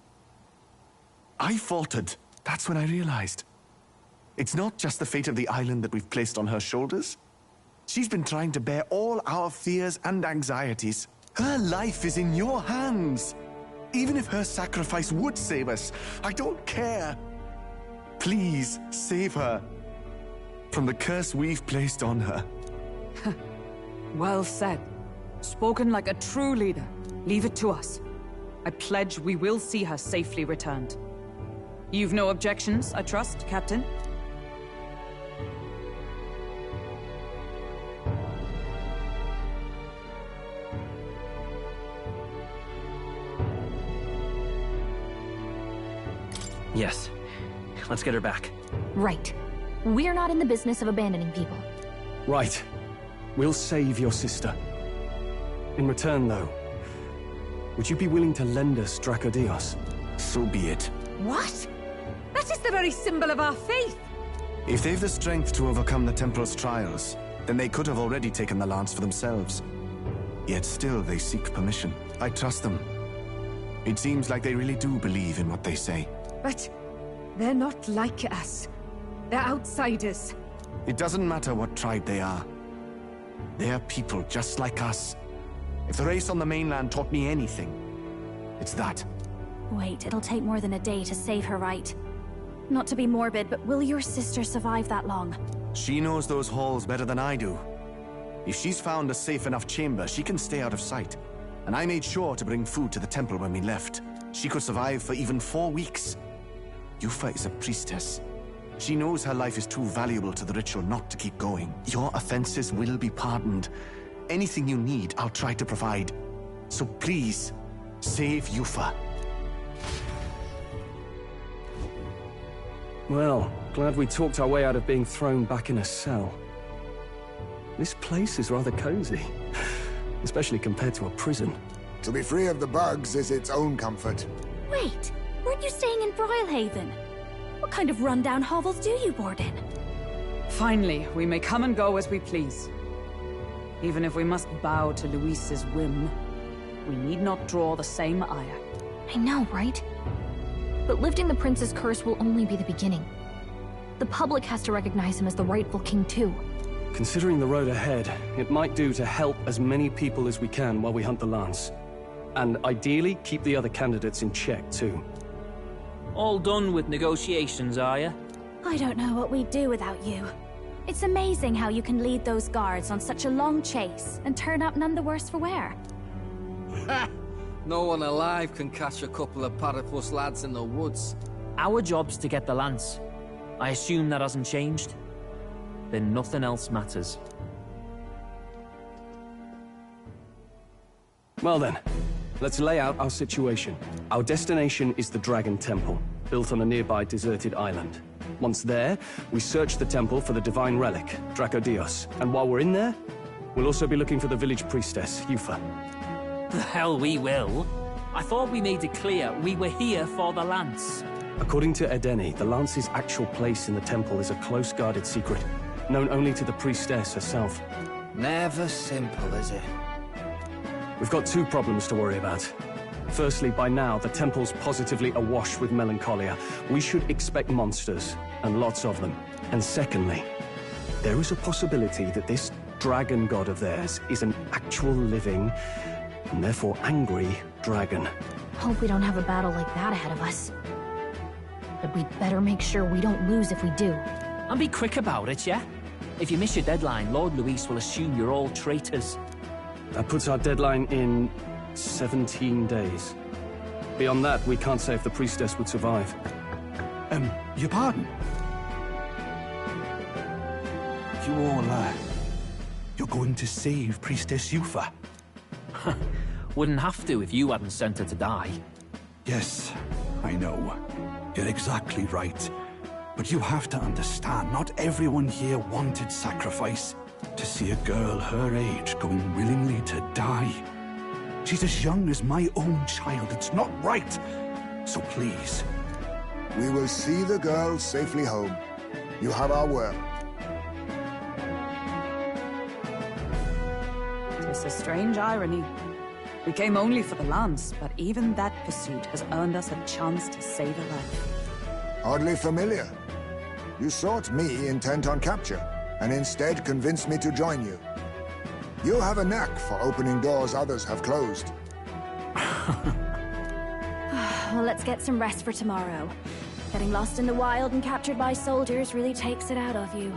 faltered. That's when I realized. It's not just the fate of the island that we've placed on her shoulders. She's been trying to bear all our fears and anxieties. Her life is in your hands. Even if her sacrifice would save us, I don't care. Please, save her from the curse we've placed on her. Well said. Spoken like a true leader. Leave it to us. I pledge we will see her safely returned. You've no objections, I trust, Captain? Yes. Let's get her back. Right. We're not in the business of abandoning people. Right. We'll save your sister. In return, though, would you be willing to lend us Dracodios? So be it. What? That is the very symbol of our faith! If they've the strength to overcome the Templar's trials, then they could have already taken the lance for themselves. Yet still they seek permission. I trust them. It seems like they really do believe in what they say. But they're not like us. They're outsiders. It doesn't matter what tribe they are. They're people just like us. If the race on the mainland taught me anything, it's that. Wait, it'll take more than a day to save her, right? Not to be morbid, but will your sister survive that long? She knows those halls better than I do. If she's found a safe enough chamber, she can stay out of sight. And I made sure to bring food to the temple when we left. She could survive for even 4 weeks. Yufa is a priestess. She knows her life is too valuable to the ritual not to keep going. Your offenses will be pardoned. Anything you need, I'll try to provide. So please, save Yufa. Well, glad we talked our way out of being thrown back in a cell. This place is rather cozy, especially compared to a prison. To be free of the bugs is its own comfort. Wait, weren't you staying in Brilhaven? What kind of rundown hovels do you board in? Finally, we may come and go as we please. Even if we must bow to Luis's whim, we need not draw the same ire. I know, right? But lifting the prince's curse will only be the beginning. The public has to recognize him as the rightful king too. Considering the road ahead, it might do to help as many people as we can while we hunt the lance. And ideally, keep the other candidates in check too. All done with negotiations, are you? I don't know what we'd do without you. It's amazing how you can lead those guards on such a long chase and turn up none the worse for wear. Ha! No one alive can catch a couple of platypus lads in the woods. Our job's to get the lance. I assume that hasn't changed? Then nothing else matters. Well then, let's lay out our situation. Our destination is the Dragon Temple, built on a nearby deserted island. Once there, we search the temple for the divine relic, Dracodios. And while we're in there, we'll also be looking for the village priestess, Yufa. The hell we will. I thought we made it clear we were here for the lance. According to Edeni, the lance's actual place in the temple is a close-guarded secret, known only to the priestess herself. Never simple, is it? We've got 2 problems to worry about. Firstly, by now, the temple's positively awash with melancholia. We should expect monsters, and lots of them. And secondly, there is a possibility that this dragon god of theirs is an actual living, and therefore angry, dragon. Hope we don't have a battle like that ahead of us. But we'd better make sure we don't lose if we do. And be quick about it, yeah? If you miss your deadline, Lord Luis will assume you're all traitors. That puts our deadline in 17 days. Beyond that, we can't say if the priestess would survive. Your pardon? You all, you're going to save Priestess Yufa? Wouldn't have to if you hadn't sent her to die. Yes, I know. You're exactly right. But you have to understand, not everyone here wanted sacrifice. To see a girl her age going willingly to die. She's as young as my own child. It's not right. So please. We will see the girl safely home. You have our word. It's a strange irony. We came only for the lance, but even that pursuit has earned us a chance to save a life. Oddly familiar. You sought me intent on capture, and instead convinced me to join you. You have a knack for opening doors others have closed. Well, let's get some rest for tomorrow. Getting lost in the wild and captured by soldiers really takes it out of you.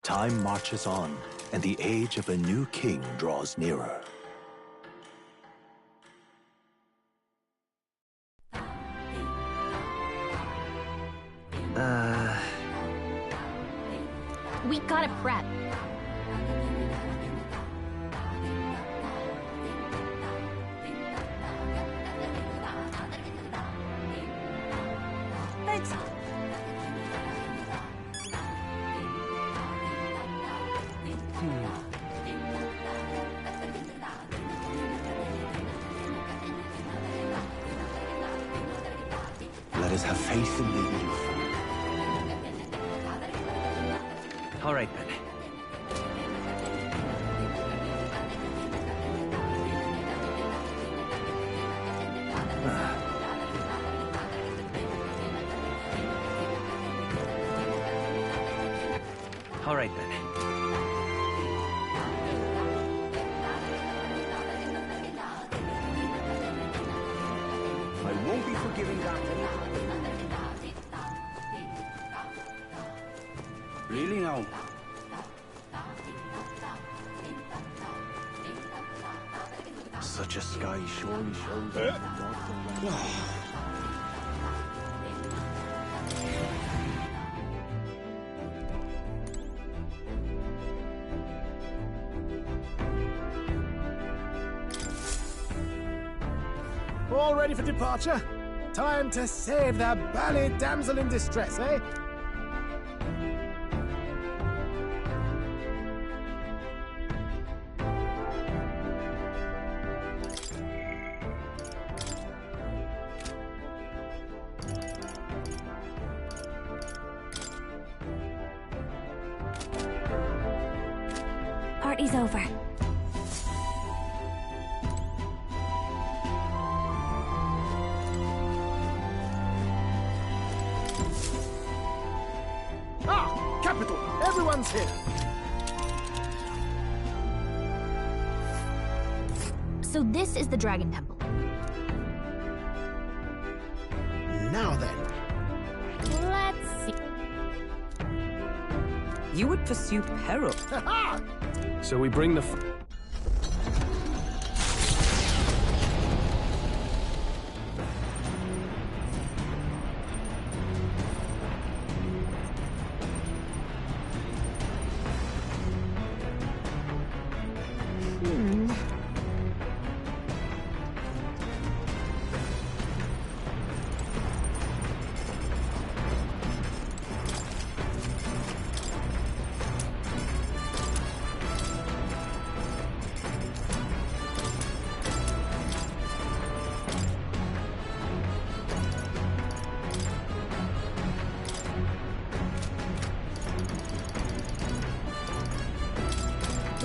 Time marches on, and the age of a new king draws nearer. We gotta prep. Thanks. us have faith in the youth. All right, then. All right, then. I won't be forgiving that. Really now? Such a sky surely shows the gods around. All ready for departure? Time to save the bally damsel in distress, eh? Party's over. Ah! Capital! Everyone's here! So this is the Dragon Temple. Now then. Let's see. You would pursue peril. So we bring the...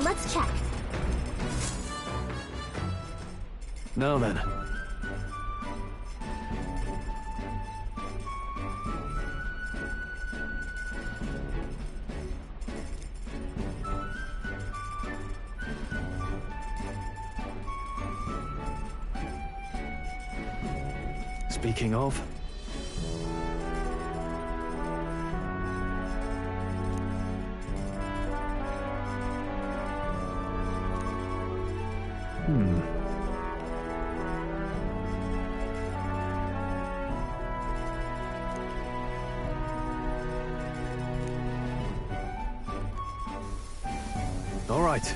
Let's check. Now then. Speaking of... All right.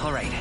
All right.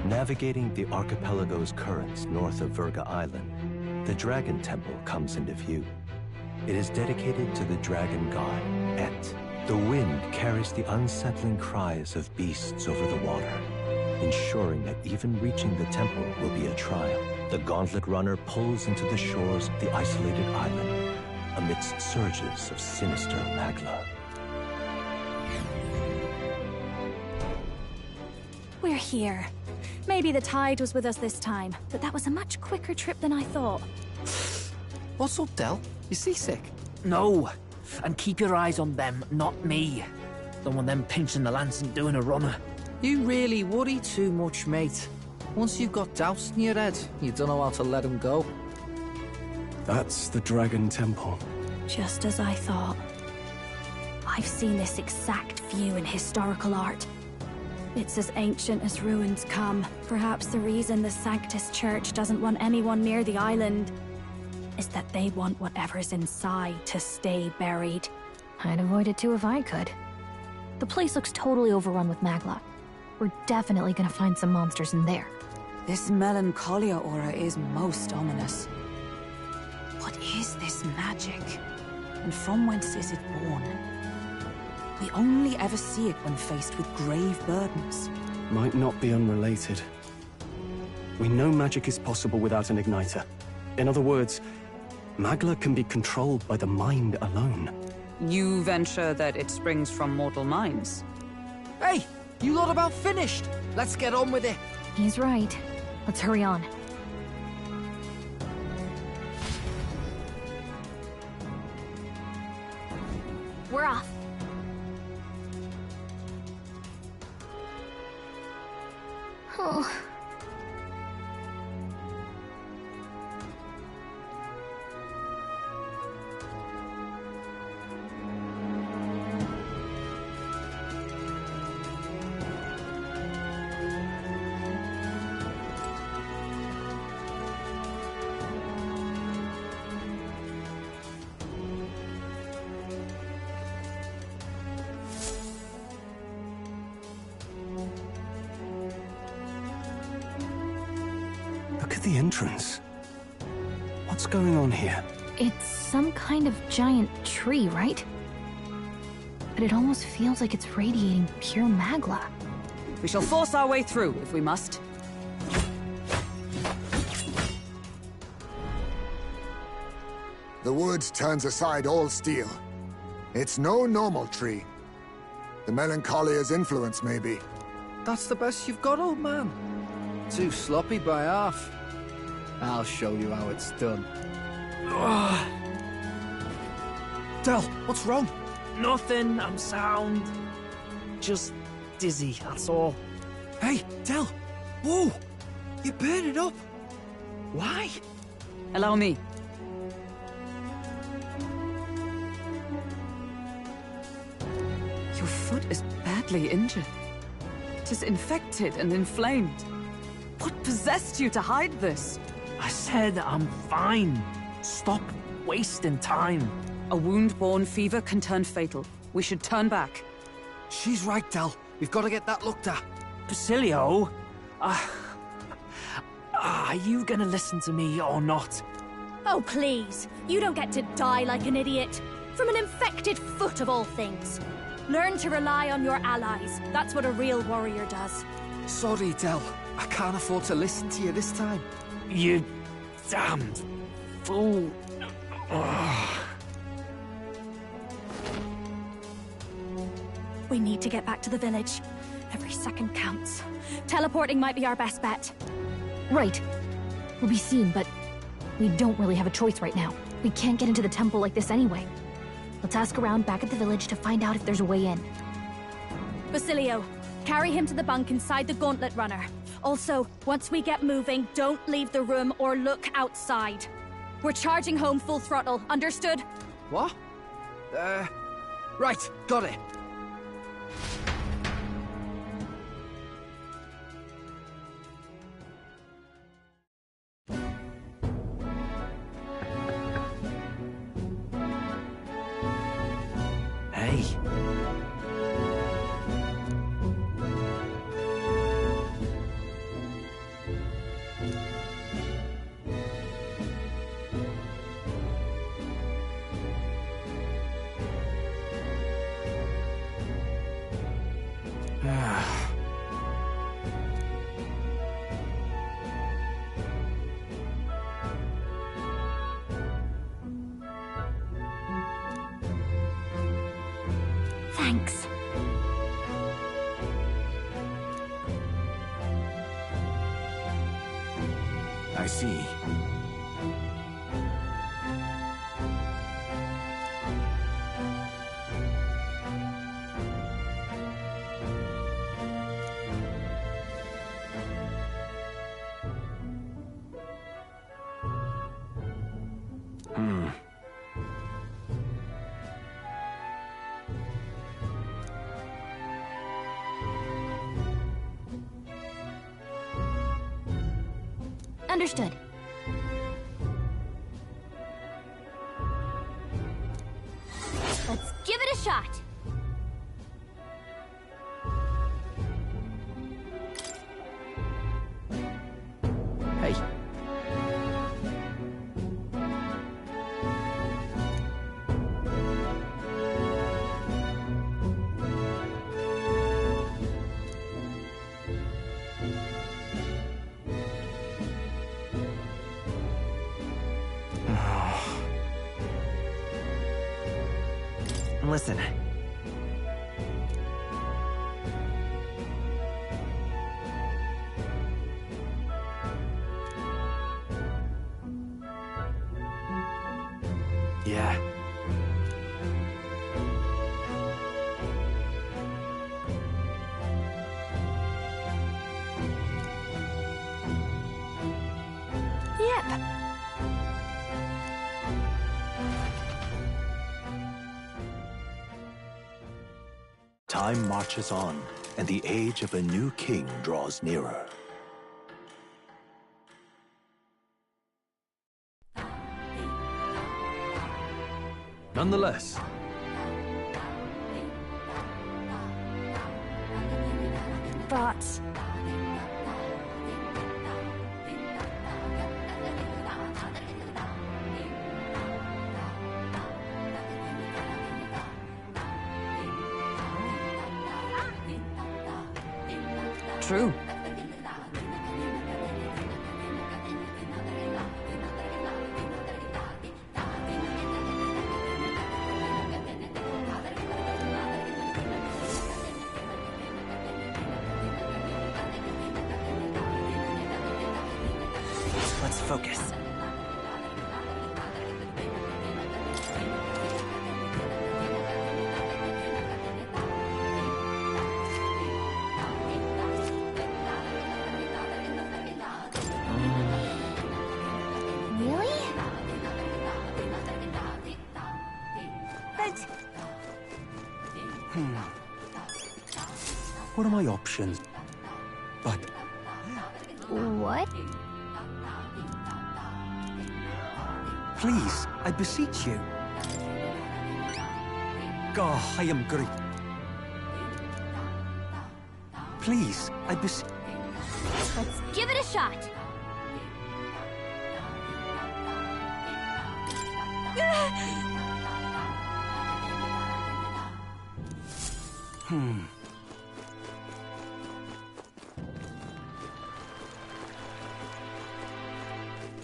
Navigating the archipelago's currents north of Virga Island, the Dragon Temple comes into view. It is dedicated to the dragon god, Et. The wind carries the unsettling cries of beasts over the water, ensuring that even reaching the temple will be a trial. The Gauntlet Runner pulls into the shores of the isolated island, amidst surges of sinister magla. We're here. Maybe the tide was with us this time, but that was a much quicker trip than I thought. What's up, Del? You seasick? No. And keep your eyes on them, not me. Don't want them pinching the lance and doing a runner. You really worry too much, mate. Once you've got doubts in your head, you don't know how to let them go. That's the Dragon Temple. Just as I thought. I've seen this exact view in historical art. It's as ancient as ruins come. Perhaps the reason the Sanctus Church doesn't want anyone near the island is that they want whatever's inside to stay buried. I'd avoid it too if I could. The place looks totally overrun with magla. We're definitely gonna find some monsters in there. This melancholia aura is most ominous. What is this magic? And from whence is it born? We only ever see it when faced with grave burdens. Might not be unrelated. We know magic is possible without an igniter. In other words, magla can be controlled by the mind alone. You venture that it springs from mortal minds? Hey, you lot about finished. Let's get on with it. He's right. Let's hurry on. We're off. Oh. Look at the entrance. What's going on here? It's some kind of giant tree, right? But it almost feels like it's radiating pure magla. We shall force our way through, if we must. The wood turns aside all steel. It's no normal tree. The Melancholia's influence, maybe. That's the best you've got, old man. Too sloppy by half. I'll show you how it's done. Del, what's wrong? Nothing, I'm sound. Just dizzy, that's all. Hey, Del! Whoa! You're burning up! Why? Allow me. Your foot is badly injured. It is infected and inflamed. What possessed you to hide this? I said I'm fine. Stop wasting time. A wound-borne fever can turn fatal. We should turn back. She's right, Del. We've got to get that looked at. Basilio? Are you gonna listen to me or not? Oh, please. You don't get to die like an idiot. From an infected foot of all things. Learn to rely on your allies. That's what a real warrior does. Sorry, Del. I can't afford to listen to you this time. You damned fool. We need to get back to the village. Every second counts. Teleporting might be our best bet. Right. We'll be seen, but we don't really have a choice right now. We can't get into the temple like this anyway. Let's ask around back at the village to find out if there's a way in. Basilio, carry him to the bunk inside the Gauntlet Runner. Also, once we get moving, don't leave the room or look outside. We're charging home full throttle, understood? What? Right, got it. Hey. Thanks. I see. Understood. Let's give it a shot. Hey. Listen. Yeah. Yep. Time marches on, and the age of a new king draws nearer. Nonetheless, But... True. Let's focus. Really? But... what are my options? But What? please, I beseech you. God, I am great. Please, I beseech. Let's give it a shot.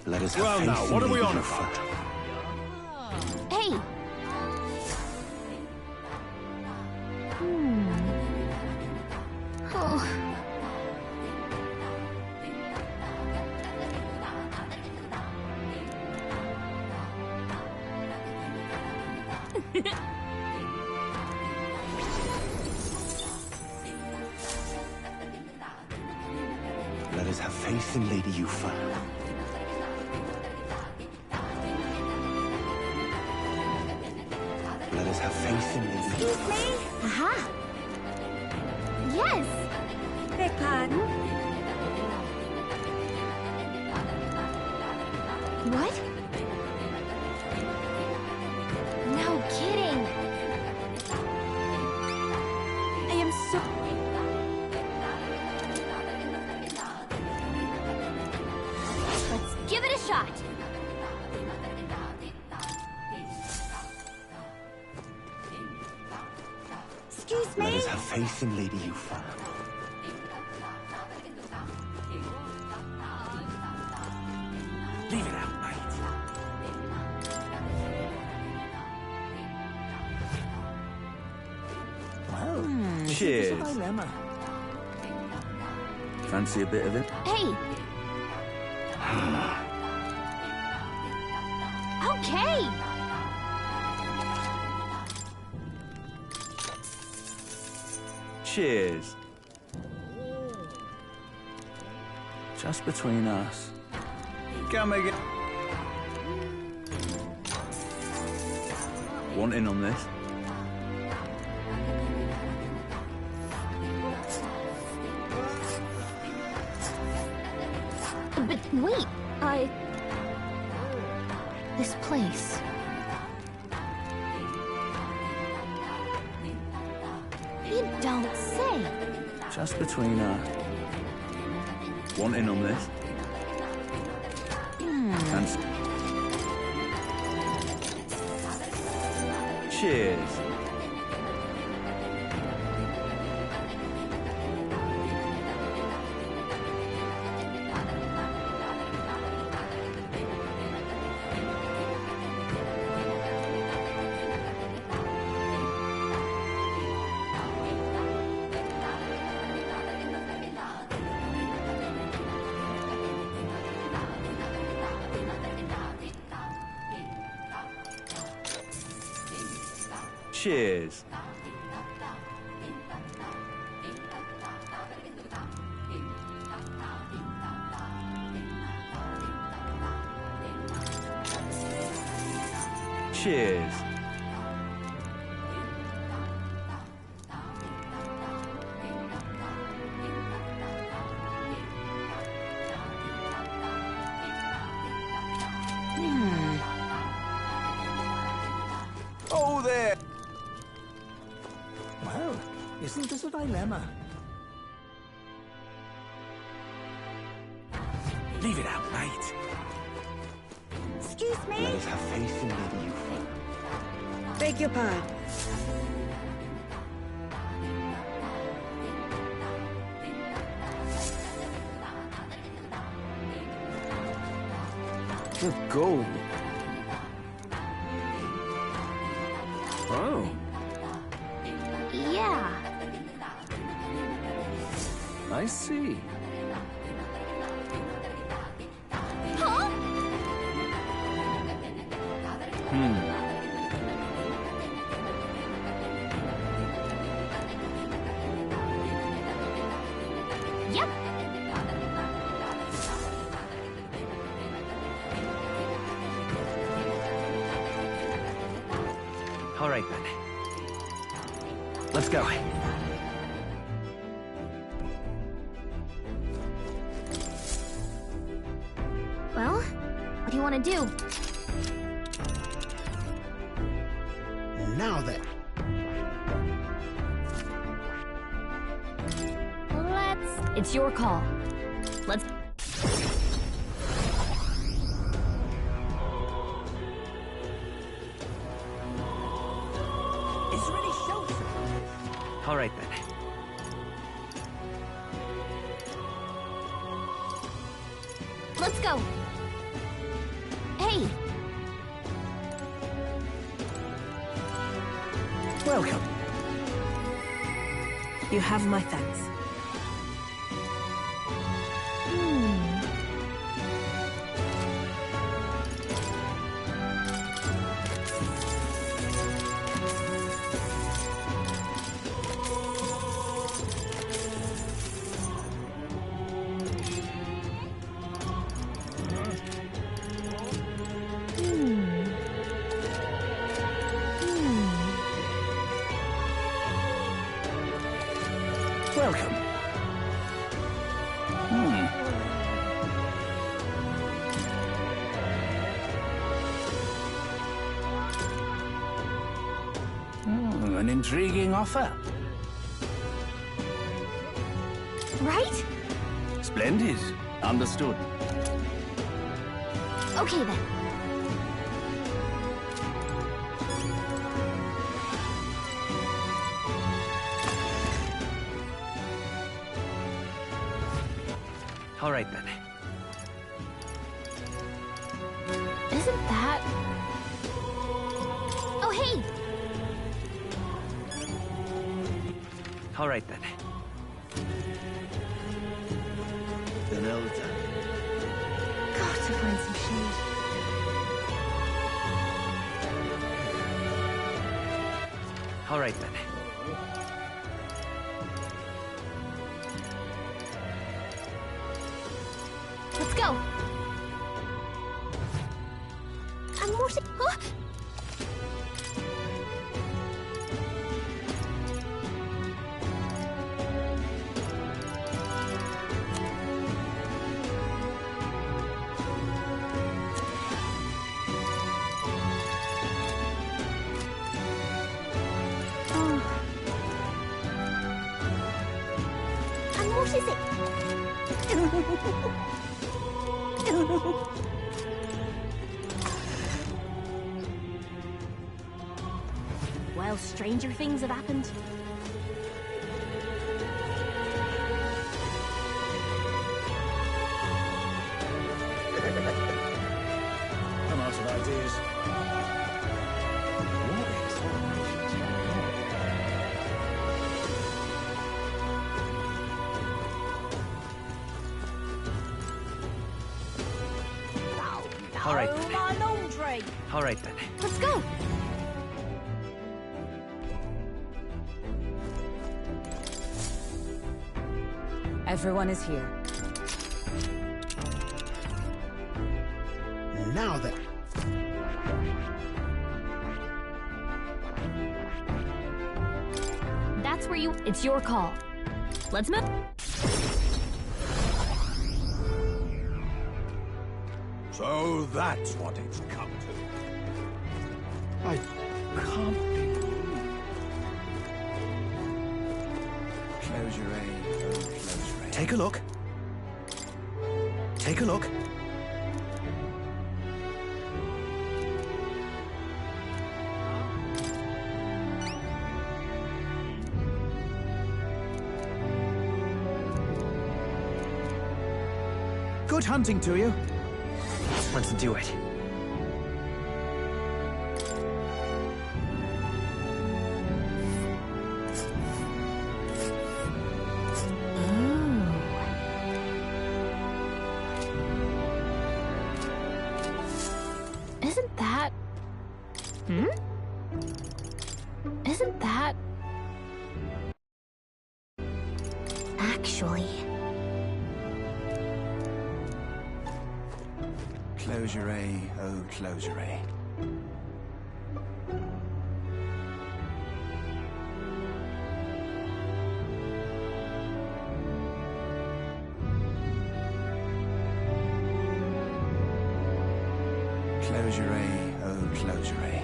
Let us Well, have now, faith what in are we the on evil about? foot. Hey! Oh. us have faith in Lady Yufa. Let us have faith in Lady Yufa. Excuse me? Aha! Yes! Beg pardon? What? No kidding! I am so... Let's give it a shot! Excuse me? Let us have faith in Lady Yufa. Leave it out, mate. Well, cheers. It's a dilemma. Fancy a bit of it? Hey! Okay! Cheers. Just between us. Come again. Want in on this? But wait, This place... You don't say! Just between us. Want in on this? And... Cheers. Cheers. Cheers. Oh, there! Well, isn't this a dilemma? Leave it out, mate. Excuse me? Let us have faith in Lady Yufa. Beg your pardon. The gold. Oh. Yeah. I see. Huh? Yep. All right, then. Let's go. Well, what do you want to do? Now then. It's your call. Let's... Is there any shelter? All right, then. Let's go. Hey. Welcome. You have my thanks. intriguing offer. Right? Splendid. Understood. Okay then. All right then. Isn't that... Oh, hey! All right then. An elder. Got to find some shade. All right then. Let's go. I'm more... Huh? And what is it? Well, stranger things have happened. I'm out of ideas. All right then. my laundry. All right then. Let's go. Everyone is here. Now then. That's where you... It's your call. Let's move. So that's what it's come to. I can't believe. Close your eye. Close your eye. Take a look. Take a look. Good hunting to you. Let's do it. Isn't that... Hmm? Isn't that... Actually... Close your eye. Oh, close your eye. Close your eye. Oh, close your eye.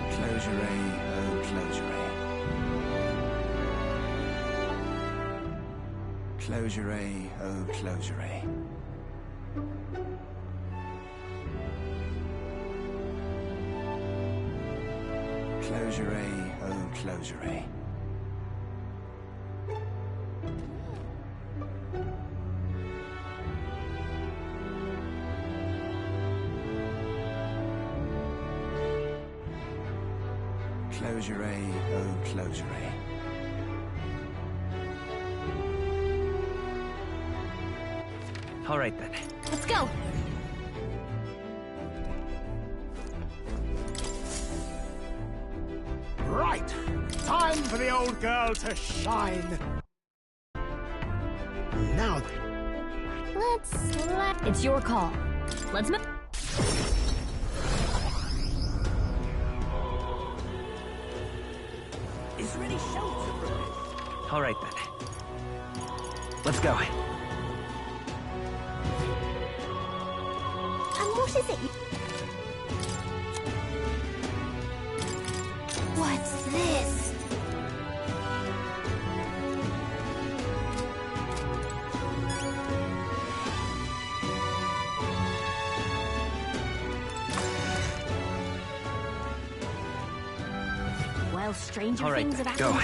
Close your eye. Oh, close your eye. Close your eye. Oh, close your eye. Close your eye. Oh, close your eye. Close your eye. Oh, close your eye. All right then. Let's go. Right. Time for the old girl to shine. Now then. It's your call. Let's move. Is there any shelter from this? All right then. Let's go. And what is it? What's this? Well, stranger things have happened. Go.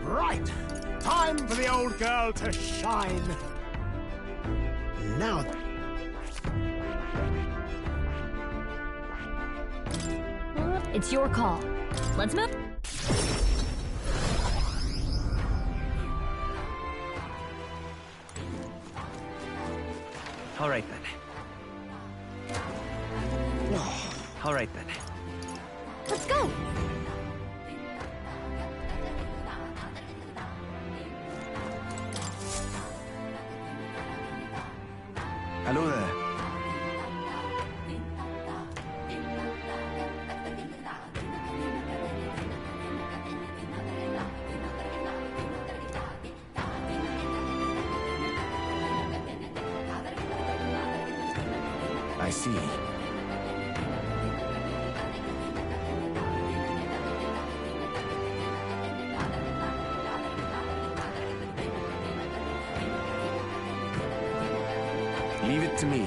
Right! Time for the old girl to shine. Now... It's your call. Let's move. All right, then. All right, then. Let's go. Hello there. I see. Leave it to me.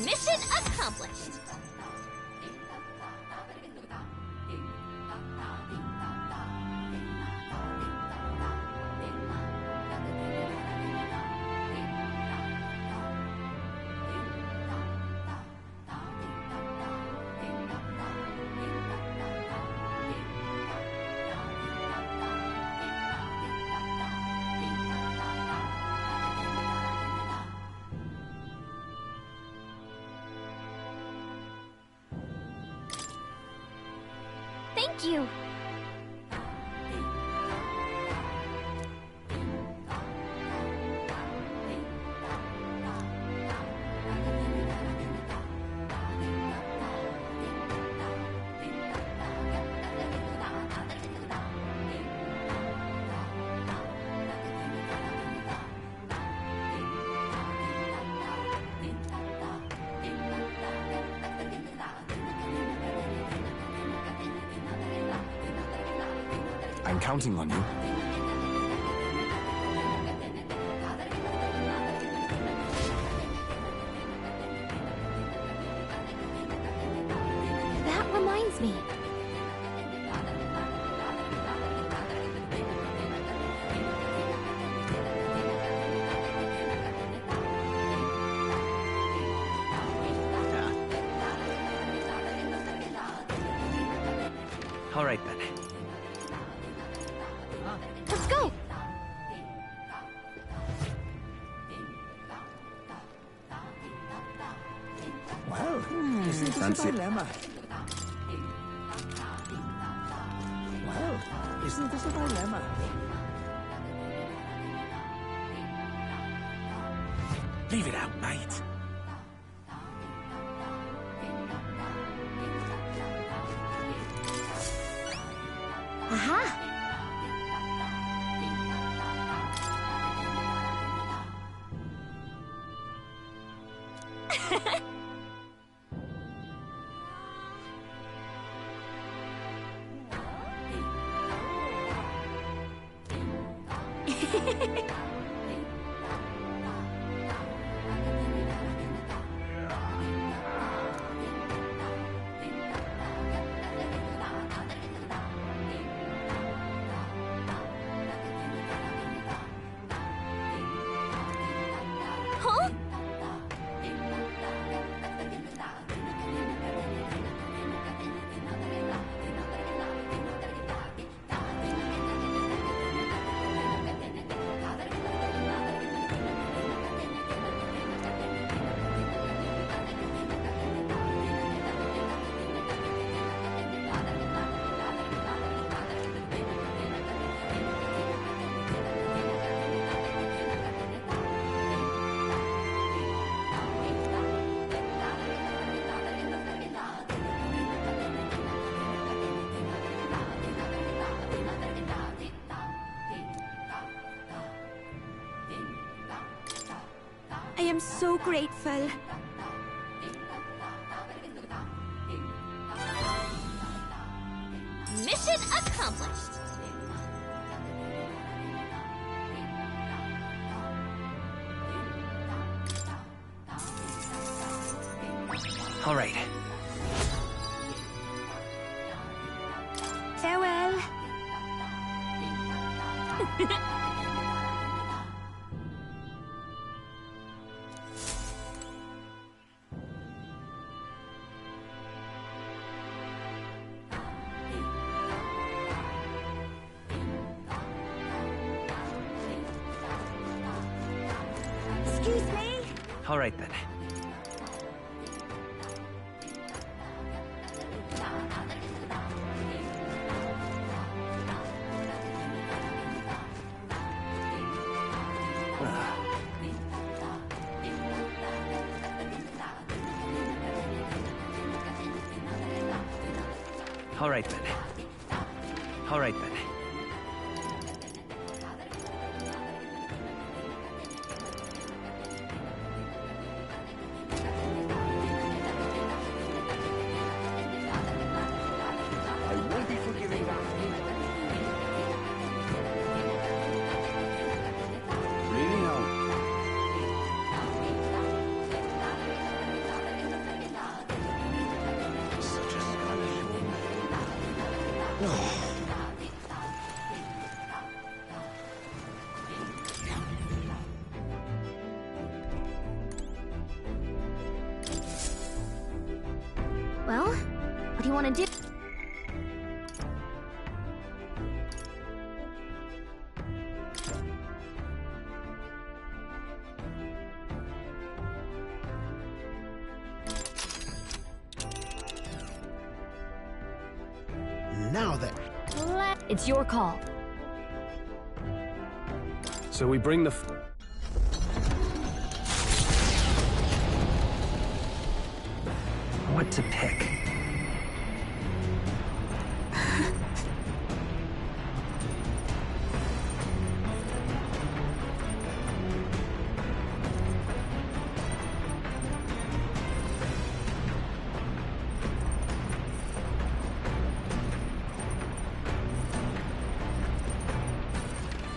Mission accomplished. Thank you. I'm counting on you. That reminds me. All right, then. Let's go. Well, isn't this Fancy. a dilemma? Well, isn't this a dilemma? Leave it out, mate. Aha! Huh? I am so grateful. Mission accomplished. All right. Farewell. Excuse me? All right then. All right then. All right then. I won't be forgiving that. Really now? Such a stylish woman. Well, what do you want to do? Now then. It's your call. So we bring the... What to pick?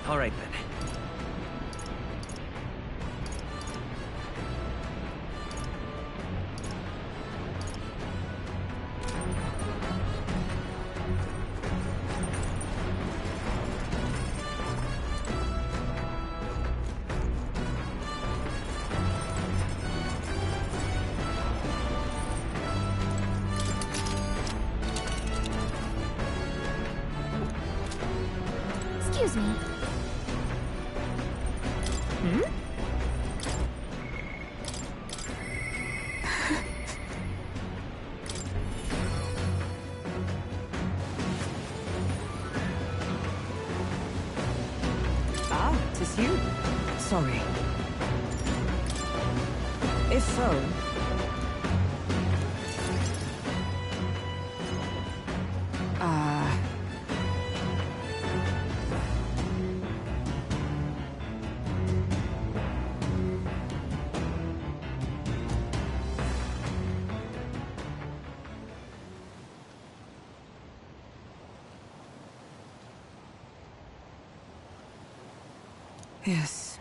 All right then. Excuse me. Ah, 'tis you. Sorry. If so... Yes.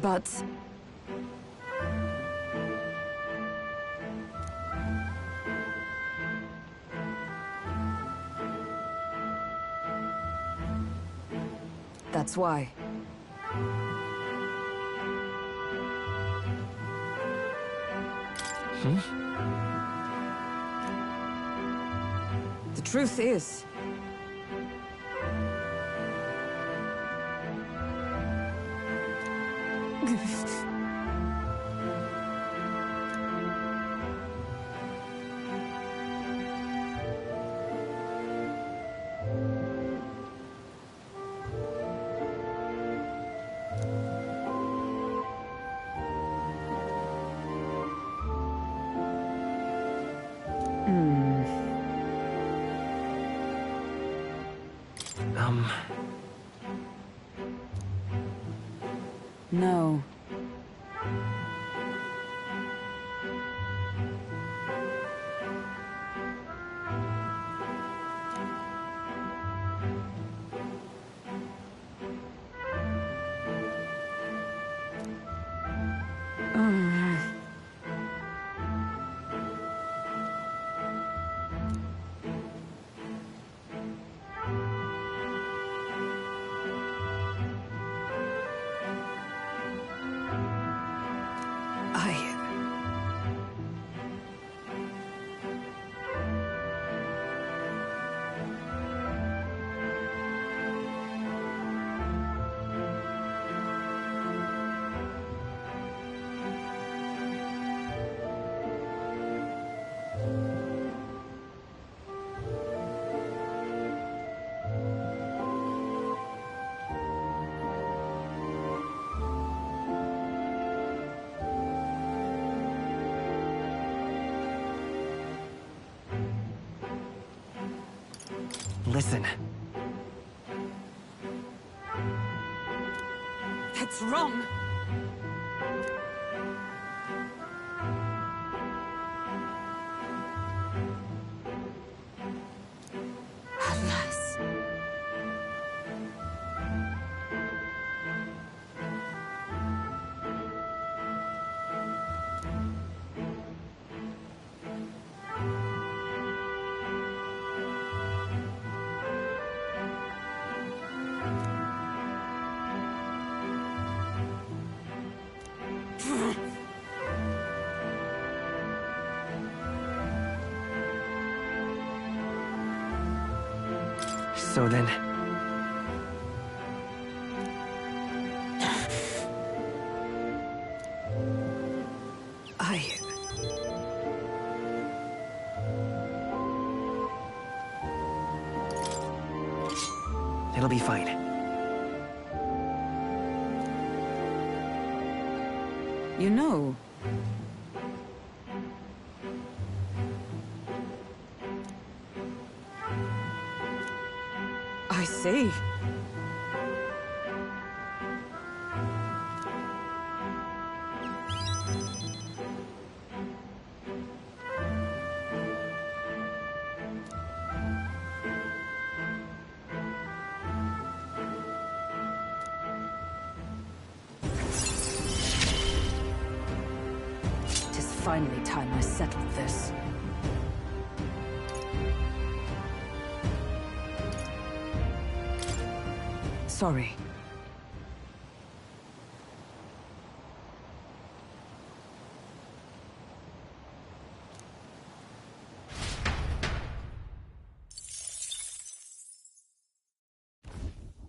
But... That's why. The truth is... No. Listen. That's wrong. Alas. So then... It'll be fine. You know... I see. It is finally time I settled this. Sorry.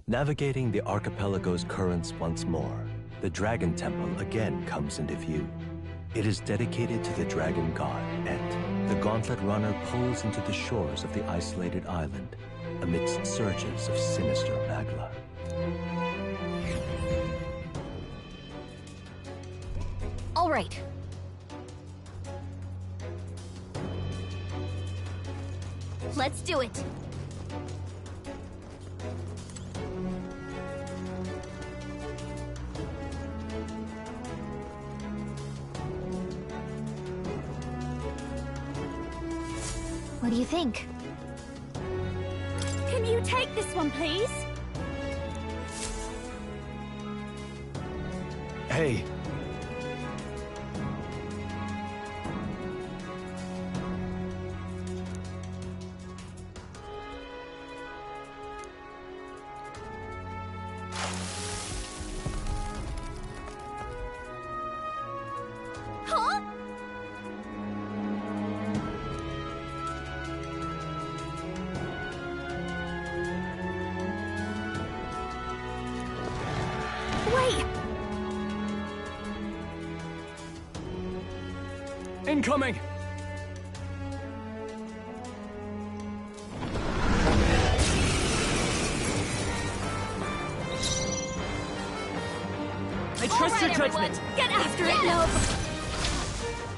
Navigating the archipelago's currents once more, the Dragon Temple again comes into view. It is dedicated to the Dragon God, and the Gauntlet Runner pulls into the shores of the isolated island amidst surges of sinister magla. All right. Let's do it. What do you think? Can you take this one, please? Hey. Huh? Wait! Incoming! I trust your judgment. Get after it, Nope.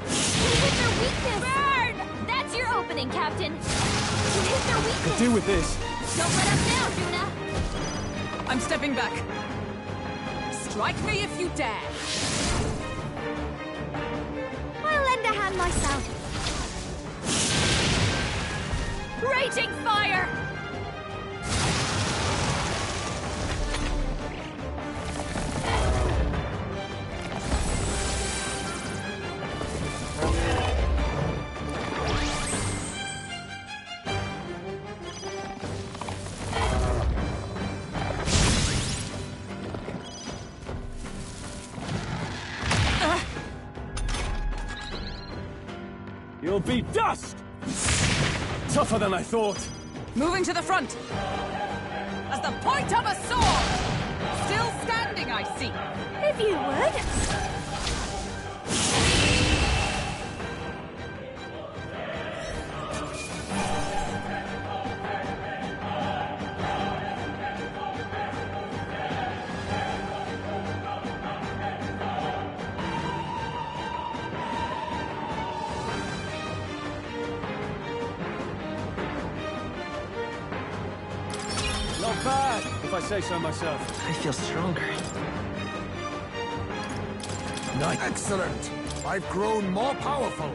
You hit their weakness! Burn! That's your opening, Captain. You hit their weakness. Could do with this. Don't let us down, Juna! I'm stepping back. Strike me if you dare. I'll lend a hand myself. Raging fire! You'll be dust! Tougher than I thought. Moving to the front. As the point of a sword! Still standing, I see. If you would. Not bad, if I say so myself. I feel stronger. Excellent! I've grown more powerful.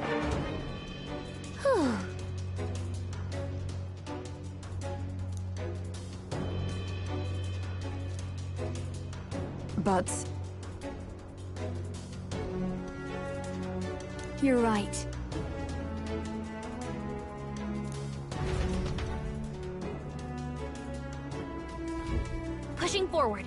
But... you're right. Pushing forward.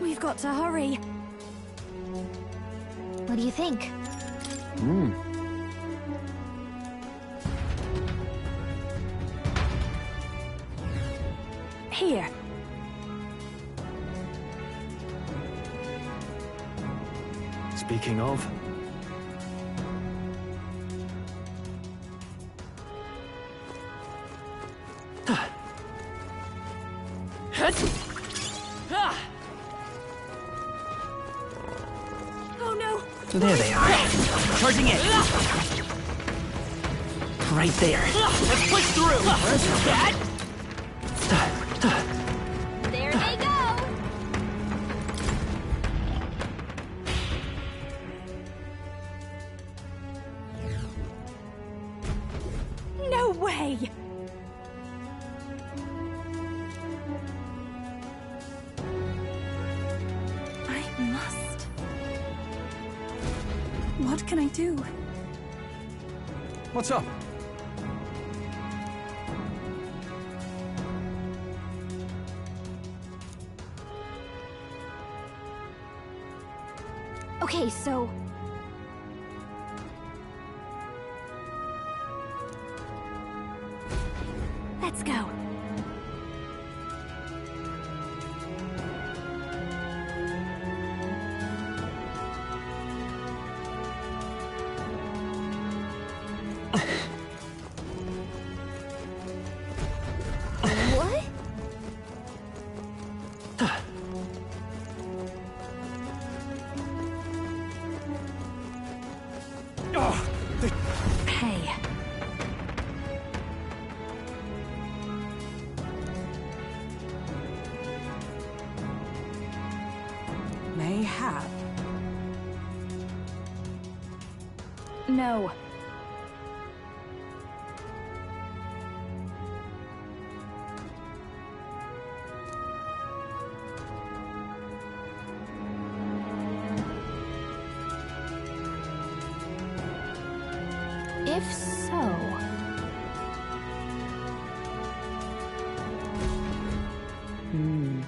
We've got to hurry. What do you think? Here. Speaking of... Oh no! There they are. Charging in. Right there. Let's push through! That? There they go! No way! I must. What can I do? What's up? Okay, so... Let's go. What? Hey. Mayhap. No. If so... Hmm.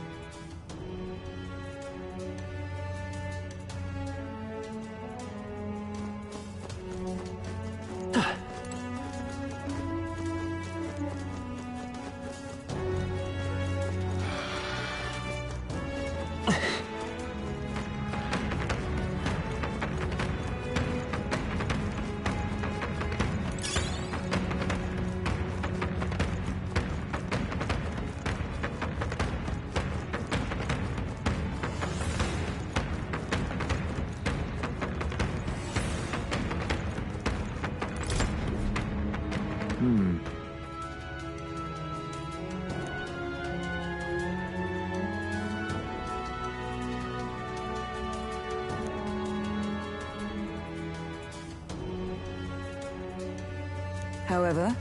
However,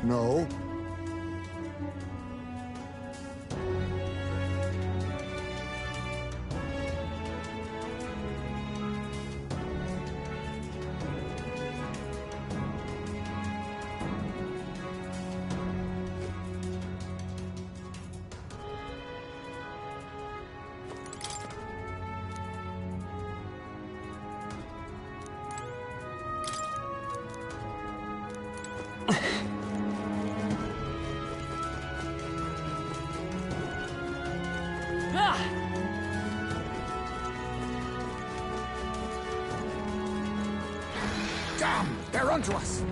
no. Damn! They're onto us!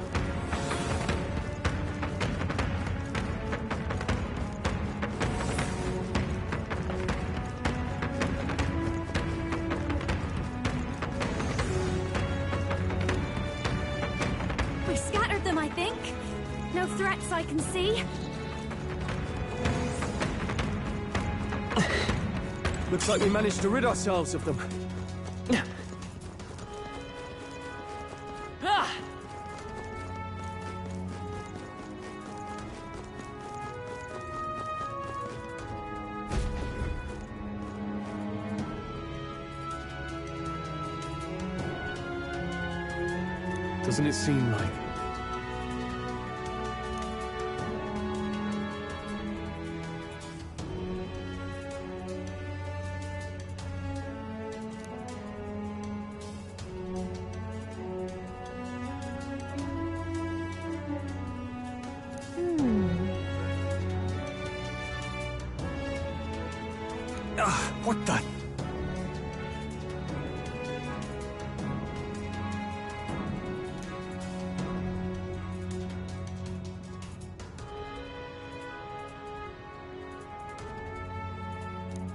We scattered them, I think. No threats I can see. Looks like we managed to rid ourselves of them. Doesn't it seem like... What the...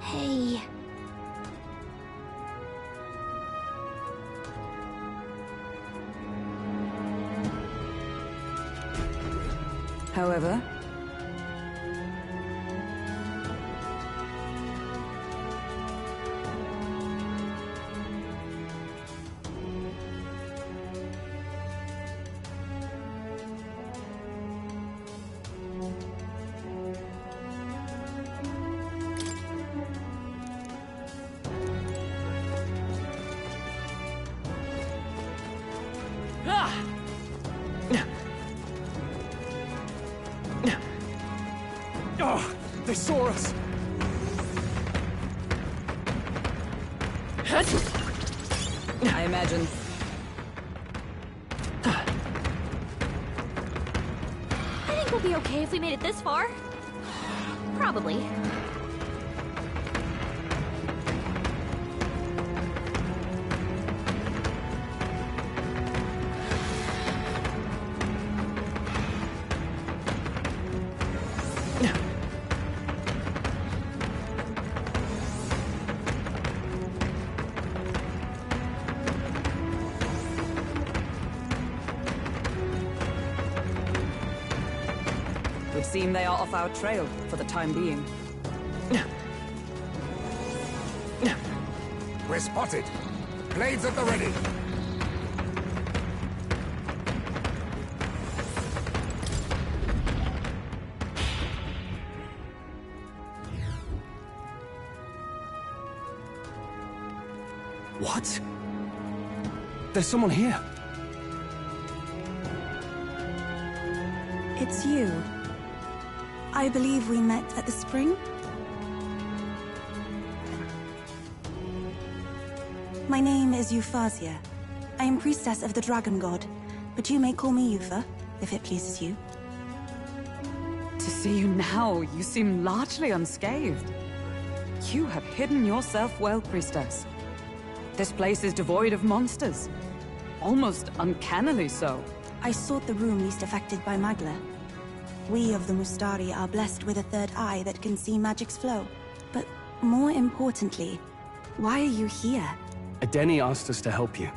Hey. however, Oh, they saw us! I imagine. I think we'll be okay if we made it this far. Probably. Would seem they are off our trail for the time being. We're spotted. Blades at the ready. What? There's someone here. It's you. I believe we met at the spring? My name is Euphazia. I am priestess of the dragon god, but you may call me Eupha, if it pleases you. To see you now, you seem largely unscathed. You have hidden yourself well, priestess. This place is devoid of monsters. Almost uncannily so. I sought the room least affected by Magla. We of the Mustari are blessed with a third eye that can see magic's flow. But more importantly, why are you here? Adeni asked us to help you.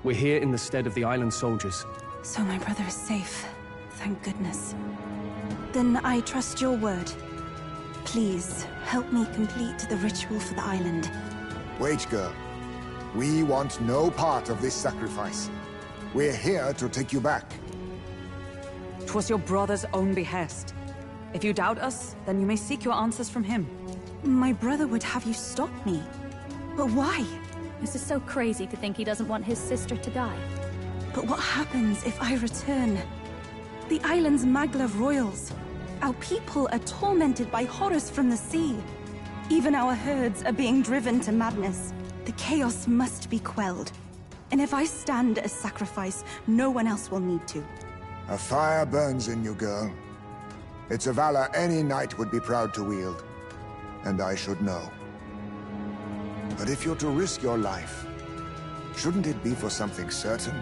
We're here in the stead of the island soldiers. So my brother is safe. Thank goodness. Then I trust your word. Please, help me complete the ritual for the island. Wait, girl. We want no part of this sacrifice. We're here to take you back. 'Twas your brother's own behest. If you doubt us, then you may seek your answers from him. My brother would have you stop me. But why? This is so crazy to think he doesn't want his sister to die. But what happens if I return? The island's Magla royals. Our people are tormented by horrors from the sea. Even our herds are being driven to madness. The chaos must be quelled. And if I stand as sacrifice, no one else will need to. A fire burns in you, girl. It's a valor any knight would be proud to wield. And I should know. But if you're to risk your life, shouldn't it be for something certain?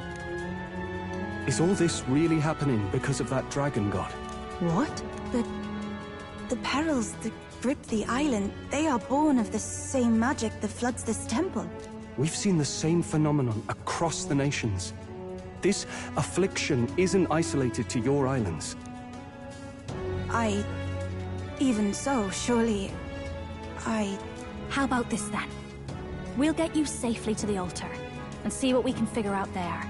Is all this really happening because of that dragon god? What? The perils that grip the island, they are born of the same magic that floods this temple. We've seen the same phenomenon across the nations. This affliction isn't isolated to your islands. Even so, surely... How about this then? We'll get you safely to the altar, and see what we can figure out there.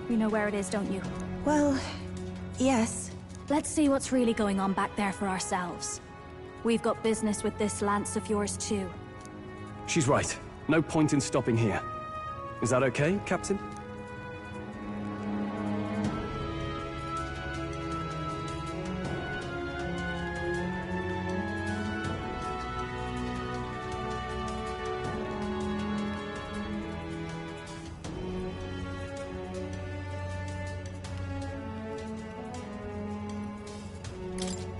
You know where it is, don't you? Well, yes. Let's see what's really going on back there for ourselves. We've got business with this lance of yours too. She's right. No point in stopping here. Is that okay, Captain?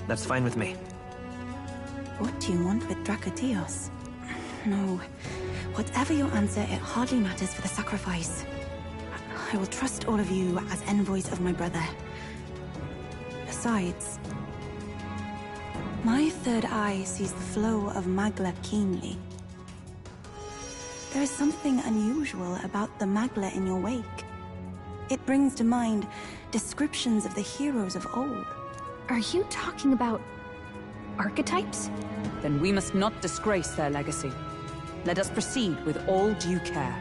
That's fine with me. What do you want with Dracatios? No. Whatever your answer, it hardly matters for the sacrifice. I will trust all of you as envoys of my brother. Besides, my third eye sees the flow of Magla keenly. There is something unusual about the Magla in your wake. It brings to mind descriptions of the heroes of old. Are you talking about archetypes? Then we must not disgrace their legacy. Let us proceed with all due care.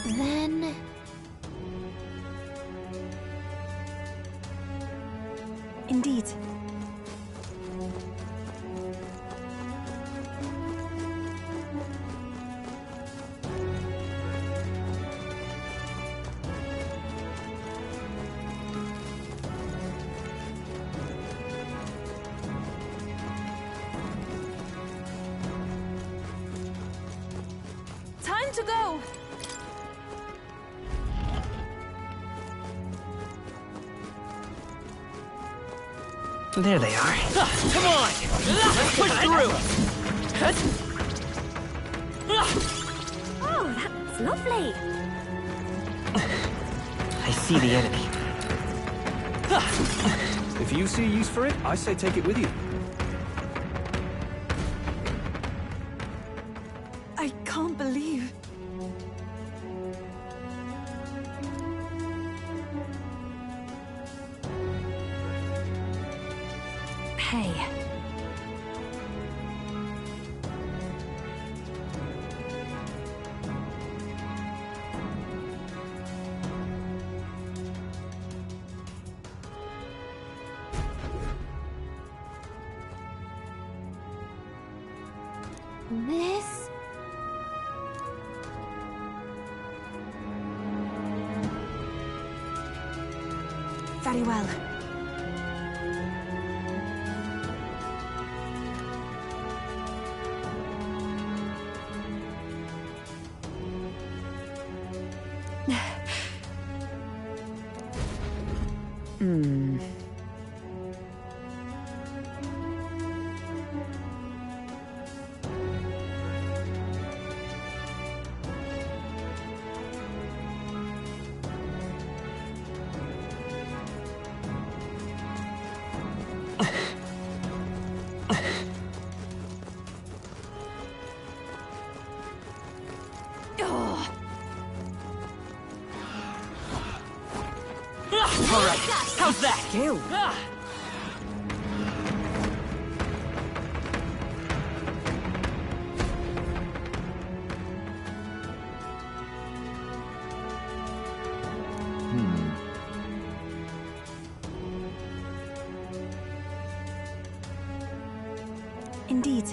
Then... Indeed. Time to go! There they are. Come on! Let's push through! Oh, that's lovely. I see the enemy. If you see use for it, I say take it with you. I can't believe... Hey. This... Very well. already. How's that? Gil. Indeed.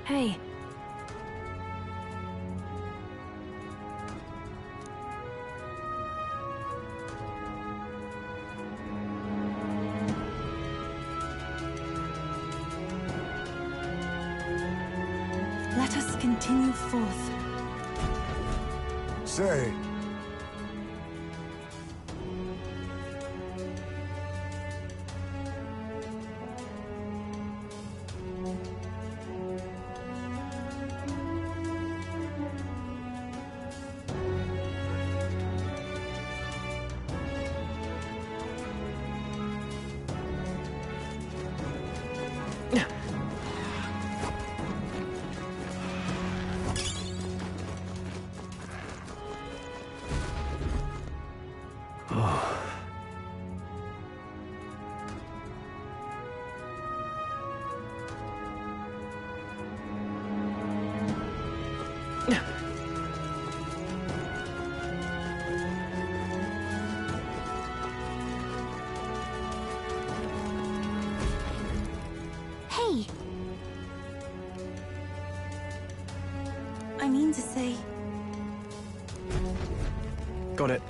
Hey. Let us continue forth. Say. Hey! I mean to say... Got it.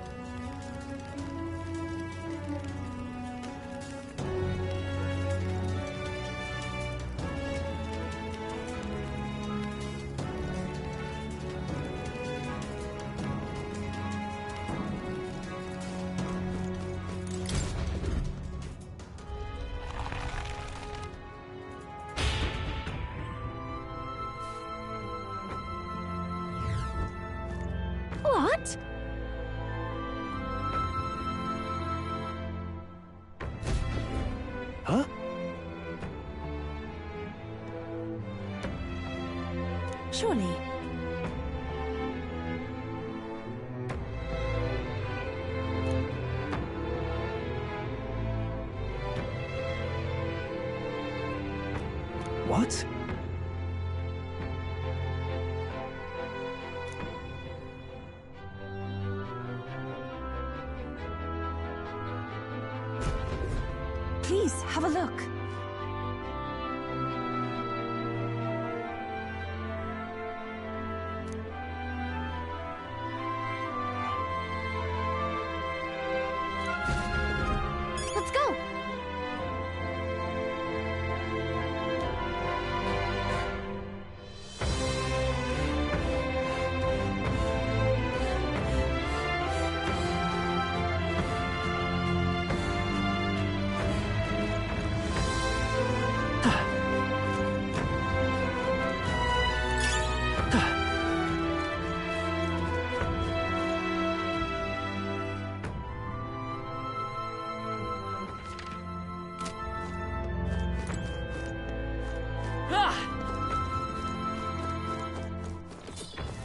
What? Huh? Surely. What? Please, have a look. Let's go!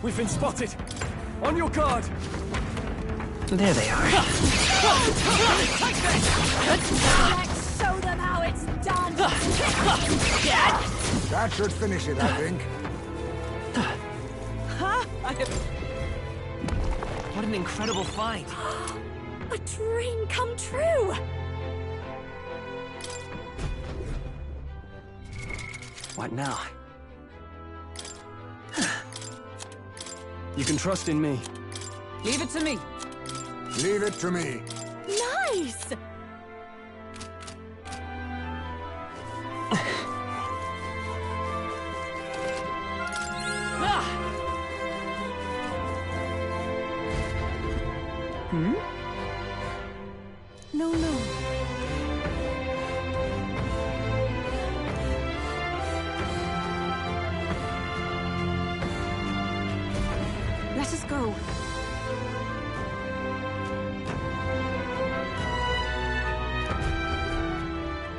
We've been spotted! On your guard! There they are. Let's show them how it's done! That should finish it, I think. Huh? What an incredible find. A dream come true! What now? You can trust in me. Leave it to me. Leave it to me. Nice! Hmm? No, no.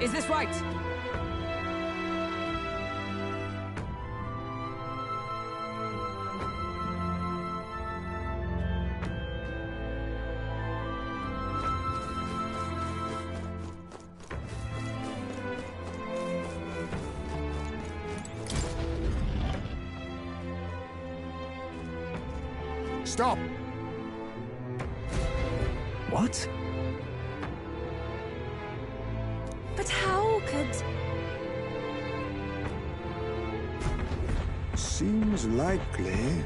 Is this right? Stop! What? But how could... Seems likely.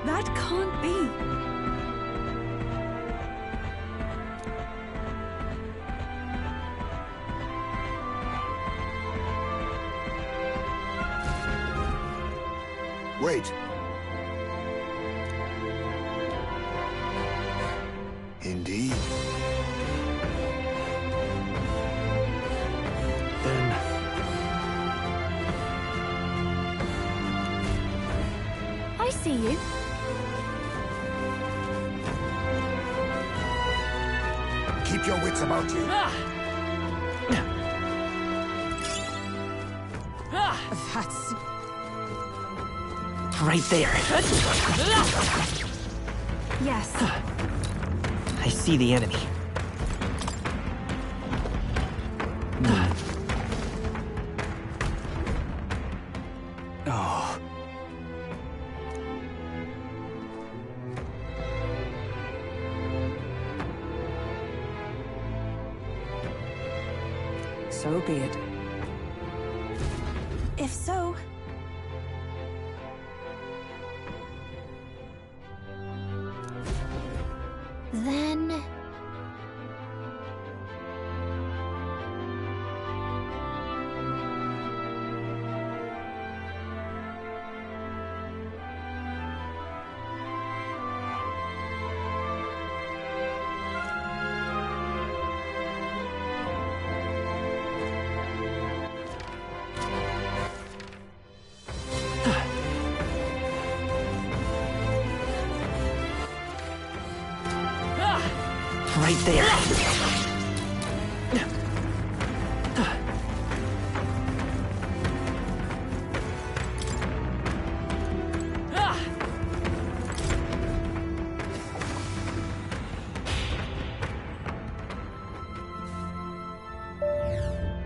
That can't be. Wait. Indeed. Then... I see you. Keep your wits about you. That's... right there. Yes. I see the enemy. Oh. So be it. If so... Then... Right there.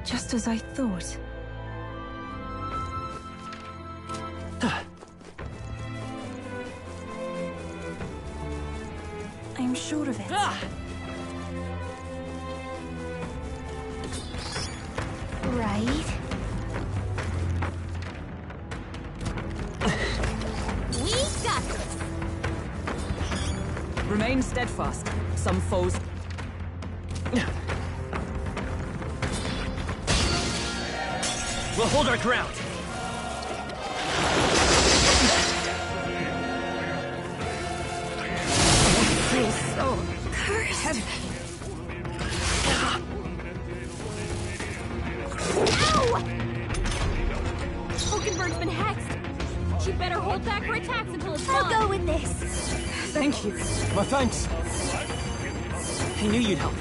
Just as I thought. I'm sure of it. Right. We got this. Remain steadfast. Some foes... We'll hold our ground. Feel so cursed. Hulkenberg's been hexed. She better hold back her attacks until it's I'll gone. go with this. Thank you. My thanks. I knew you'd help.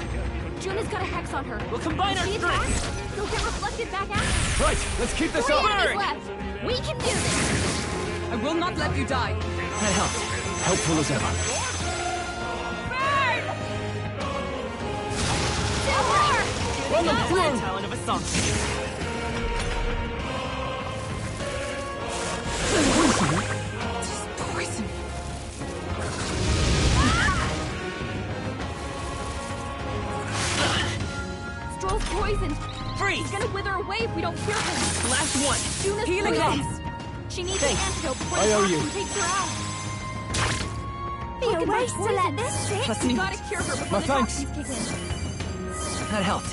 Juna's got a hex on her. We'll combine our If she strength. attacks, they'll get reflected back at her. Right, let's keep this 3 up. enemies left. We can do this. I will not let you die. That helped. Helpful as ever. Run them through! Talent of a song. Poison. Stroll's poisoned. Freeze! He's gonna wither away if we don't cure him. Last one. Juna's Healing poisoned. comes. She needs Thanks. an antidote before I the owe you. toxin takes her out. Be a Hulkenberg's waste to let poisoned. this sit. Let's We meet. gotta cure her before My the thanks. toxins kick in. That helped.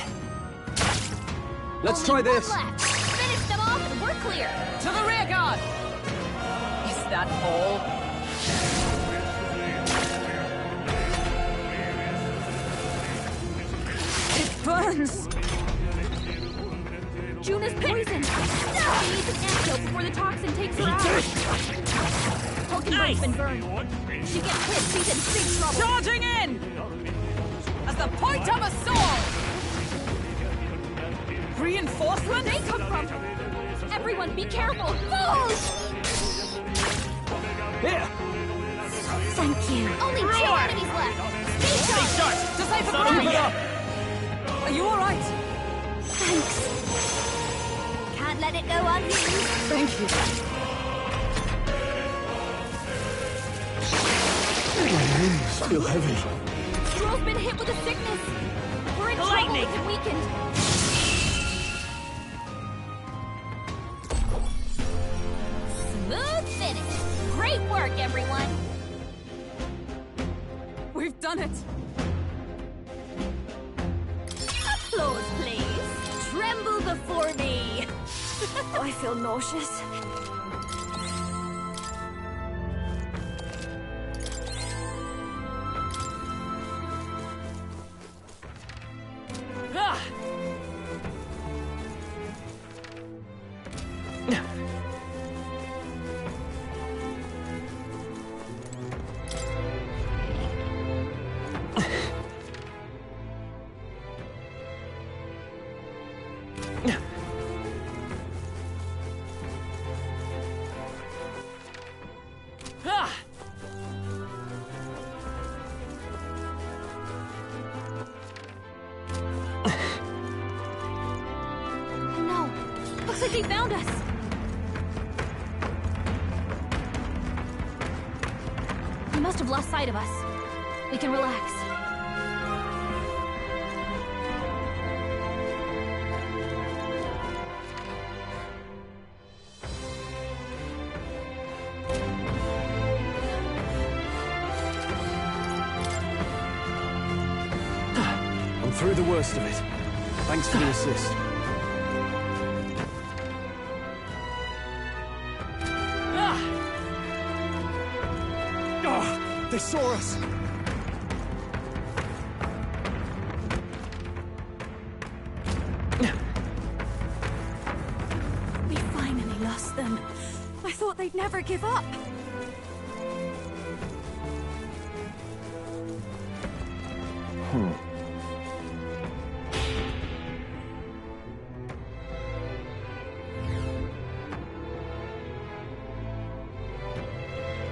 Let's Only try one this. left. Finish them off and we're clear. To the rear guard! Is that all? It burns! Juna's poisoned! She needs an antidote before the toxin takes her out! Hulkenberg's been burned. She gets hit, she's in big trouble! Charging in! As the point of a sword! Reinforcements? They come from... Everyone, be careful! Fools! Here! Thank you. Only 2 enemies left! Stay sharp! To save the Keep it ground! up! Are you alright? Thanks. Can't let it go unused! Thank you. My knees feel heavy. Stroll's been hit with a sickness! We're in trouble with him weakened! Smooth finish! Great work, everyone! We've done it! Applause, please! Tremble before me! I feel nauseous. Ah! No! Looks like they found us! He must have lost sight of us. We can relax. I'm through the worst of it. Thanks for the assist. Oh, they saw us! We finally lost them. I thought they'd never give up.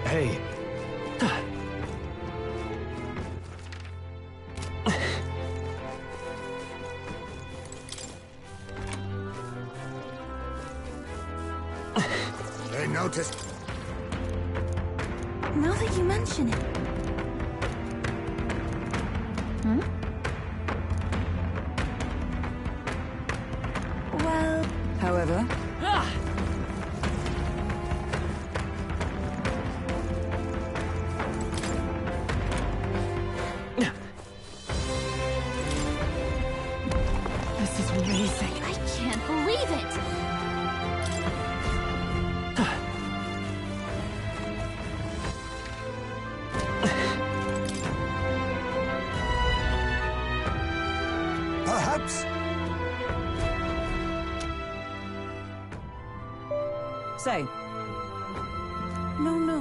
Hey. They noticed. Now that you mention it. Hmm? Well... However... This is amazing. I can't believe it! Perhaps. Say. No.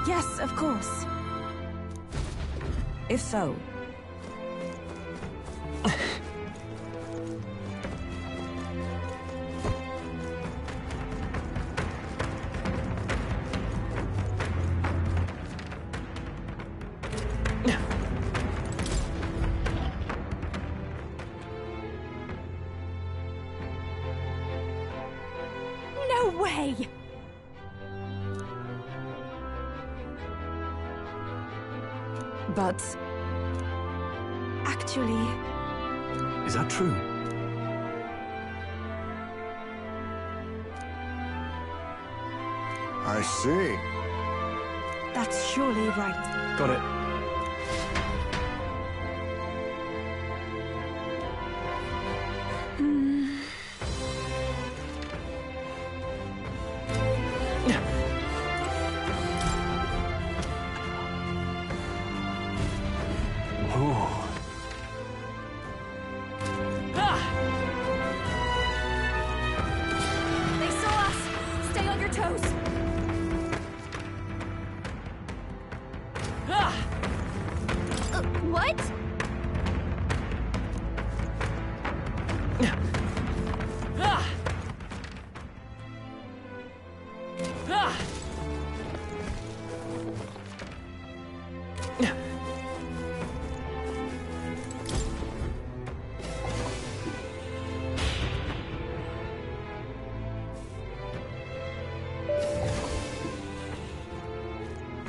Yes, of course. If so... No way! But... Actually... Is that true? I see. That's surely right. Got it.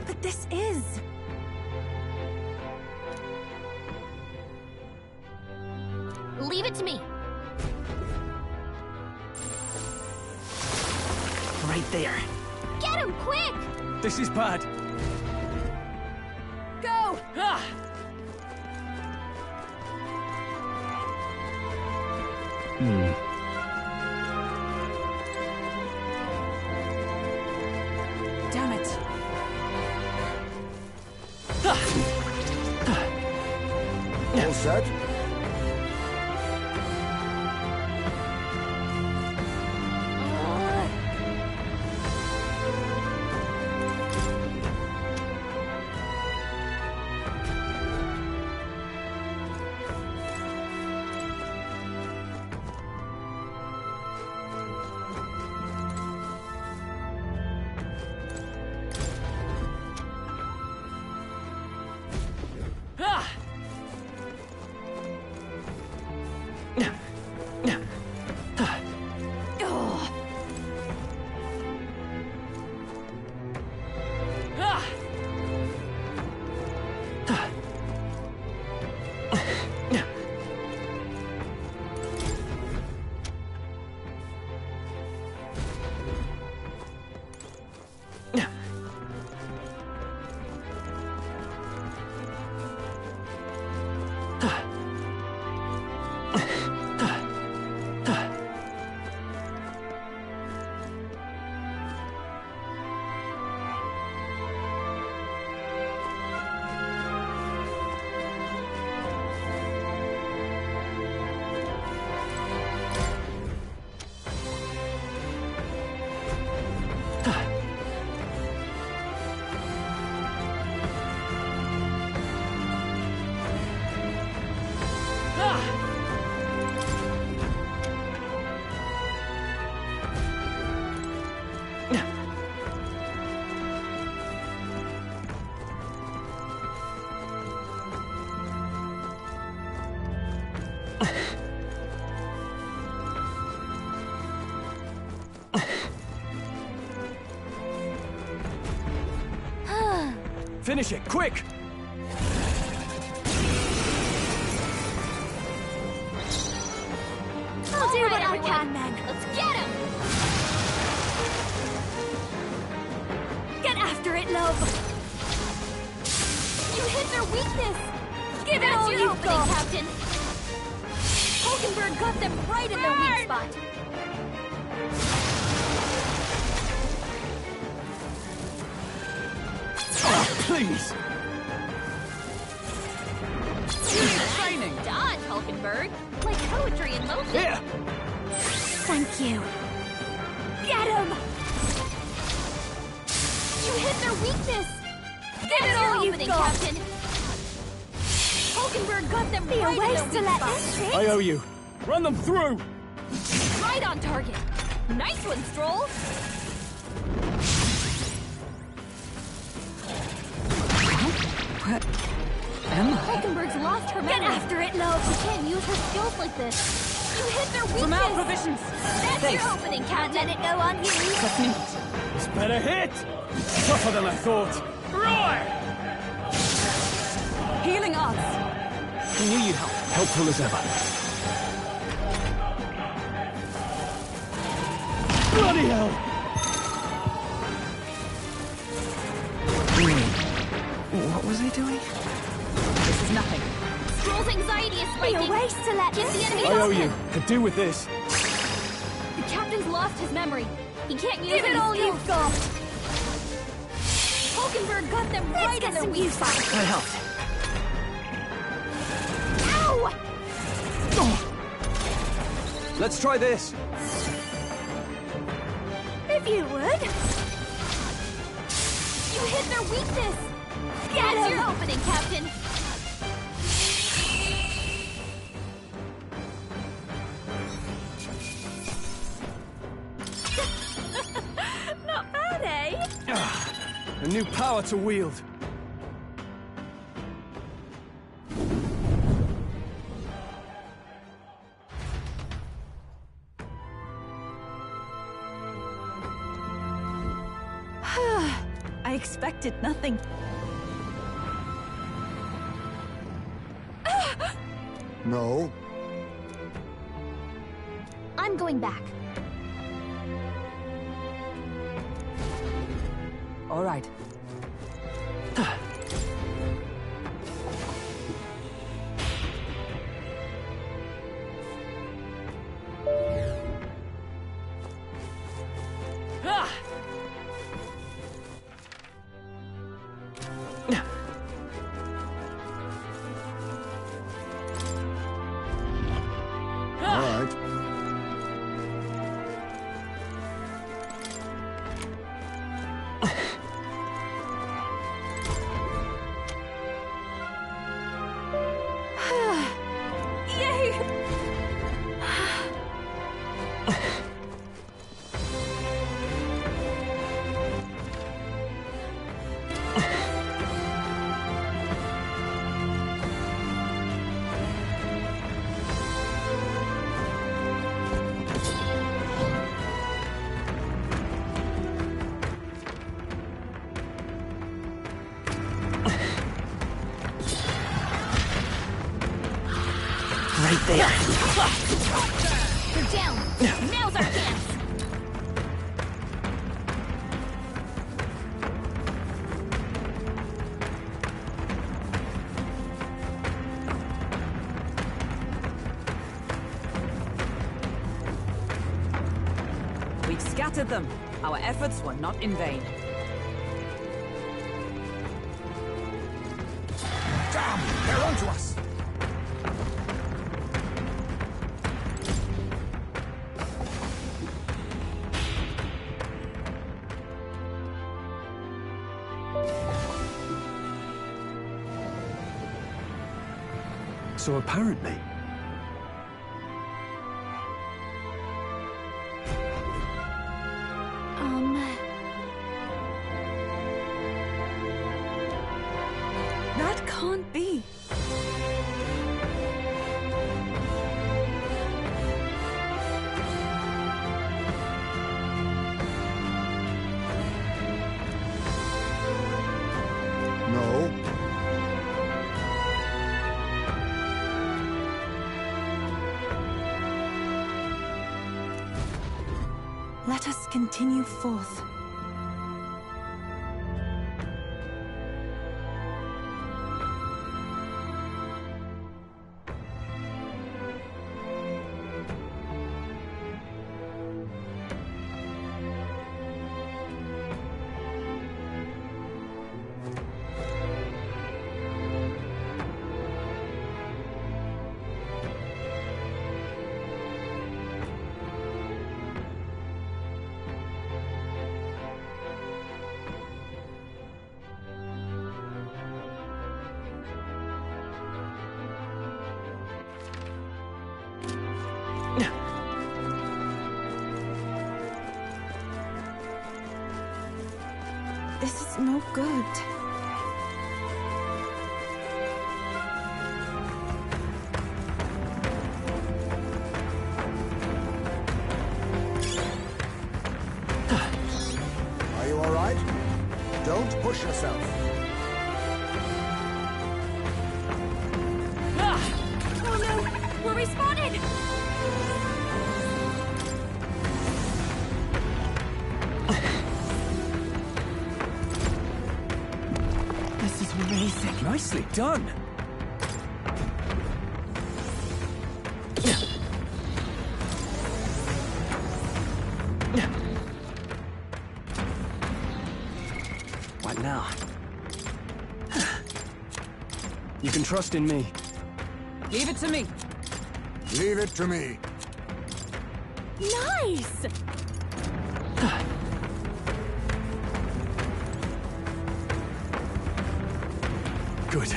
But this is... Leave it to me. Right there. Get him, quick! This is bad. Go! Damn it. All set? Finish it, quick! I'll do what I can then. Let's get him! Get after it, love! You hit their weakness! Give it That's all your you've opening, got. Captain! Hulkenberg got them right in their weak spot! Please! Training! Dodge, Hulkenberg! Like poetry in motion! Here! Thank you. Get him! You hit their weakness! Give it all you've opening, got. Captain! Hulkenberg got them Be a right in waste to their let weak this spot! sit. I owe you. Run them through! Right on target! Nice one, Stroll! Where am I? Hulkenberg's lost her Get memory. after it, love! She can't use her skills like this. You hit their weakness! From our provisions! That's Thanks. your opening, Can't Captain! let it go unused. Technique. It's better hit! Tougher than I thought. Right! Healing arts. I knew you'd help. Helpful as ever. Bloody hell! What was I doing? This is nothing. Stroll's anxiety is Be spiking! a waste to let Get this the enemy I owe off you. him. Could do with this. The captain's lost his memory. He can't use Give it any all skills. you've got. Hulkenberg got them Let's right get in their some weak use spot. I helped. Ow! Let's try this. If you would. You hit their weakness! Get That's him! your opening, Captain! A new power to wield. I expected nothing. No. I'm going back. All right. Right there. You're down. Now's our chance. We've scattered them. Our efforts were not in vain. Damn! They're onto us! So apparently... That can't be. No. Let us continue forth. This is no good. Are you all right? Don't push yourself. Oh no! We're respawning! This is amazing. Nicely done. What now? You can trust in me. Leave it to me. Leave it to me. Nice! Good.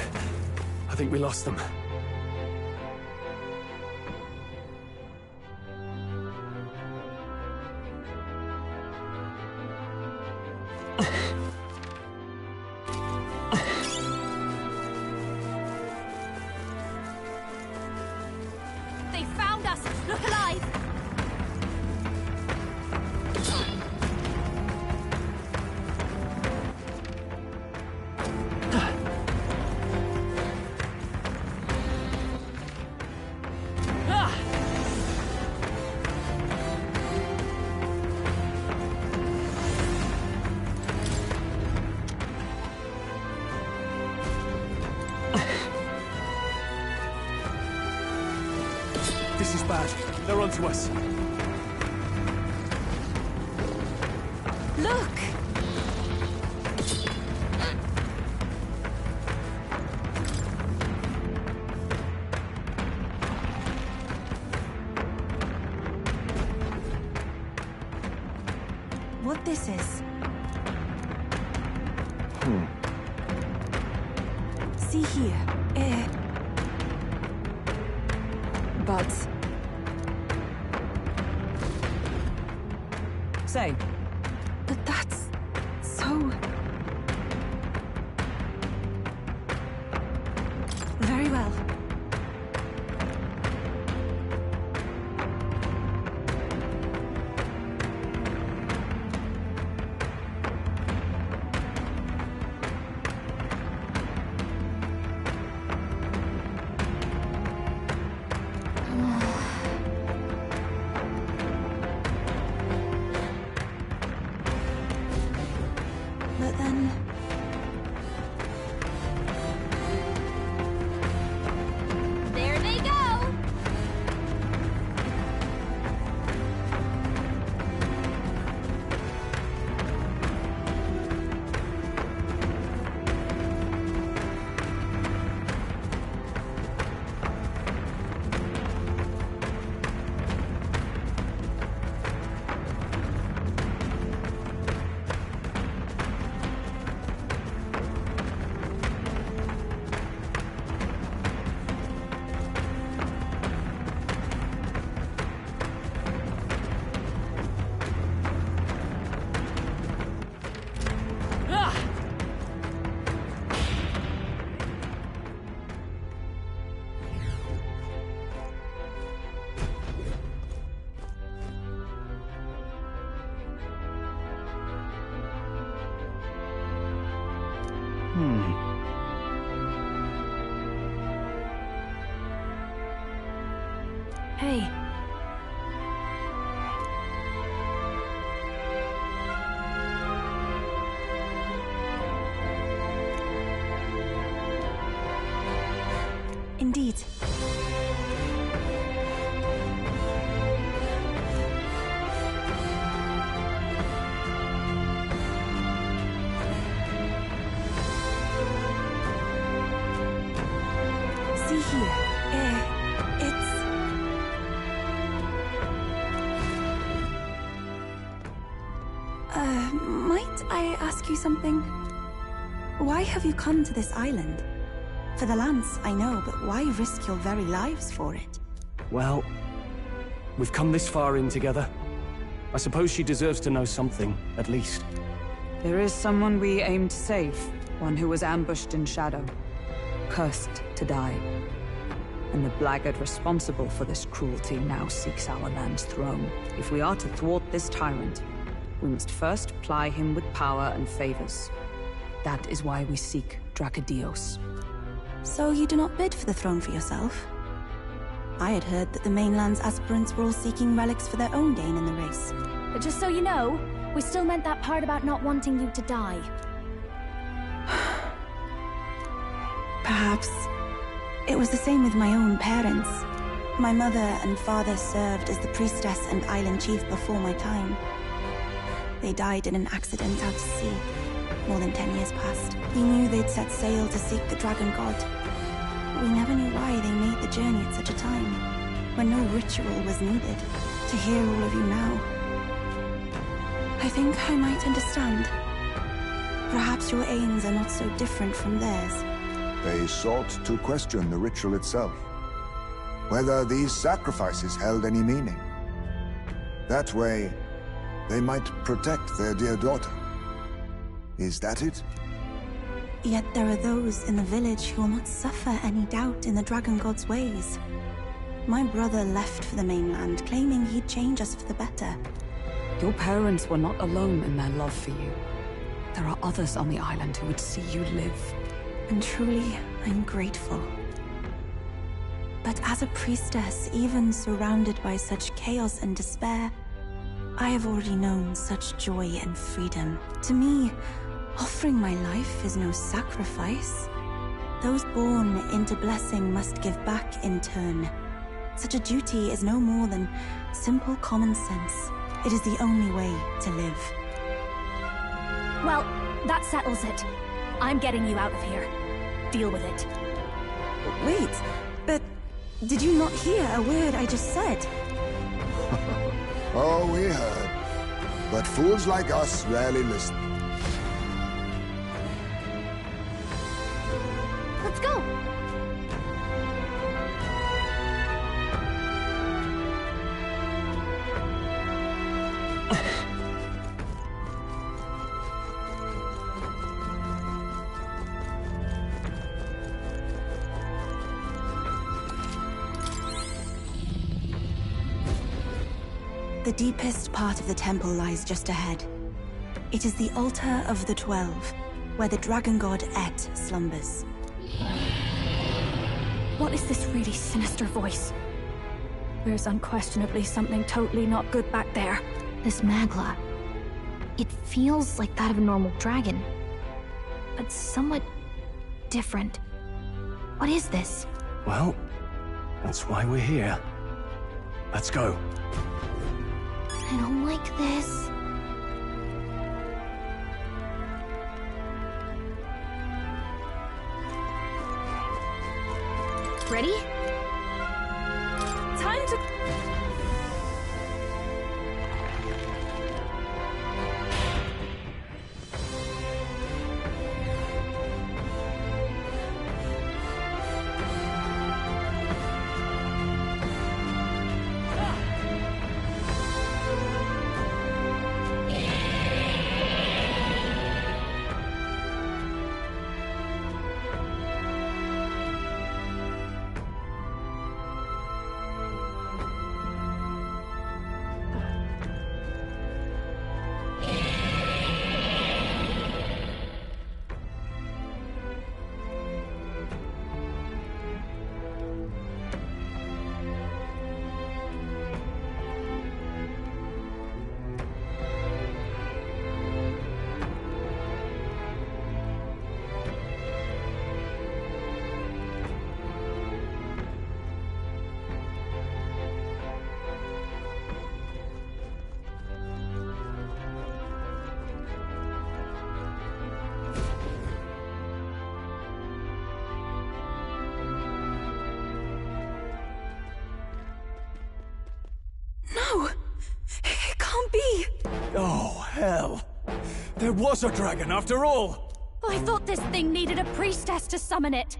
I think we lost them. Look alive! This is bad. They're onto us. Look! What this is? See here. But... Say. But that's... so... Very well. But then... There they go! Hey. Indeed. See here. It's... might I ask you something? Why have you come to this island? For the Lance, I know, but why risk your very lives for it? Well, we've come this far in together. I suppose she deserves to know something, at least. There is someone we aim to save. One who was ambushed in shadow. Cursed to die. And the blackguard responsible for this cruelty now seeks our land's throne. If we are to thwart this tyrant, we must first ply him with power and favors. That is why we seek Dracodios. So you do not bid for the throne for yourself? I had heard that the mainland's aspirants were all seeking relics for their own gain in the race. But just so you know, we still meant that part about not wanting you to die. Perhaps. It was the same with my own parents. My mother and father served as the priestess and island chief before my time. They died in an accident out to sea. More than 10 years past. We knew they'd set sail to seek the dragon god. We never knew why they made the journey at such a time, when no ritual was needed. To hear all of you now, I think I might understand. Perhaps your aims are not so different from theirs. They sought to question the ritual itself. Whether these sacrifices held any meaning. That way, they might protect their dear daughter. Is that it? Yet there are those in the village who will not suffer any doubt in the dragon god's ways. My brother left for the mainland, claiming he'd change us for the better. Your parents were not alone in their love for you. There are others on the island who would see you live. And truly, I'm grateful. But as a priestess, even surrounded by such chaos and despair, I have already known such joy and freedom. To me, offering my life is no sacrifice. Those born into blessing must give back in turn. Such a duty is no more than simple common sense. It is the only way to live. Well, that settles it. I'm getting you out of here. Deal with it. Wait, but did you not hear a word I just said? Oh, we heard. But fools like us rarely listen. Let's go! The deepest part of the temple lies just ahead. It is the altar of the 12, where the dragon god Et slumbers. What is this really sinister voice? There's unquestionably something totally not good back there. This Magla. It feels like that of a normal dragon, but somewhat different. What is this? Well, that's why we're here. Let's go. I don't like this. Ready? Time to... No! It can't be! Oh, hell. There was a dragon after all! I thought this thing needed a priestess to summon it.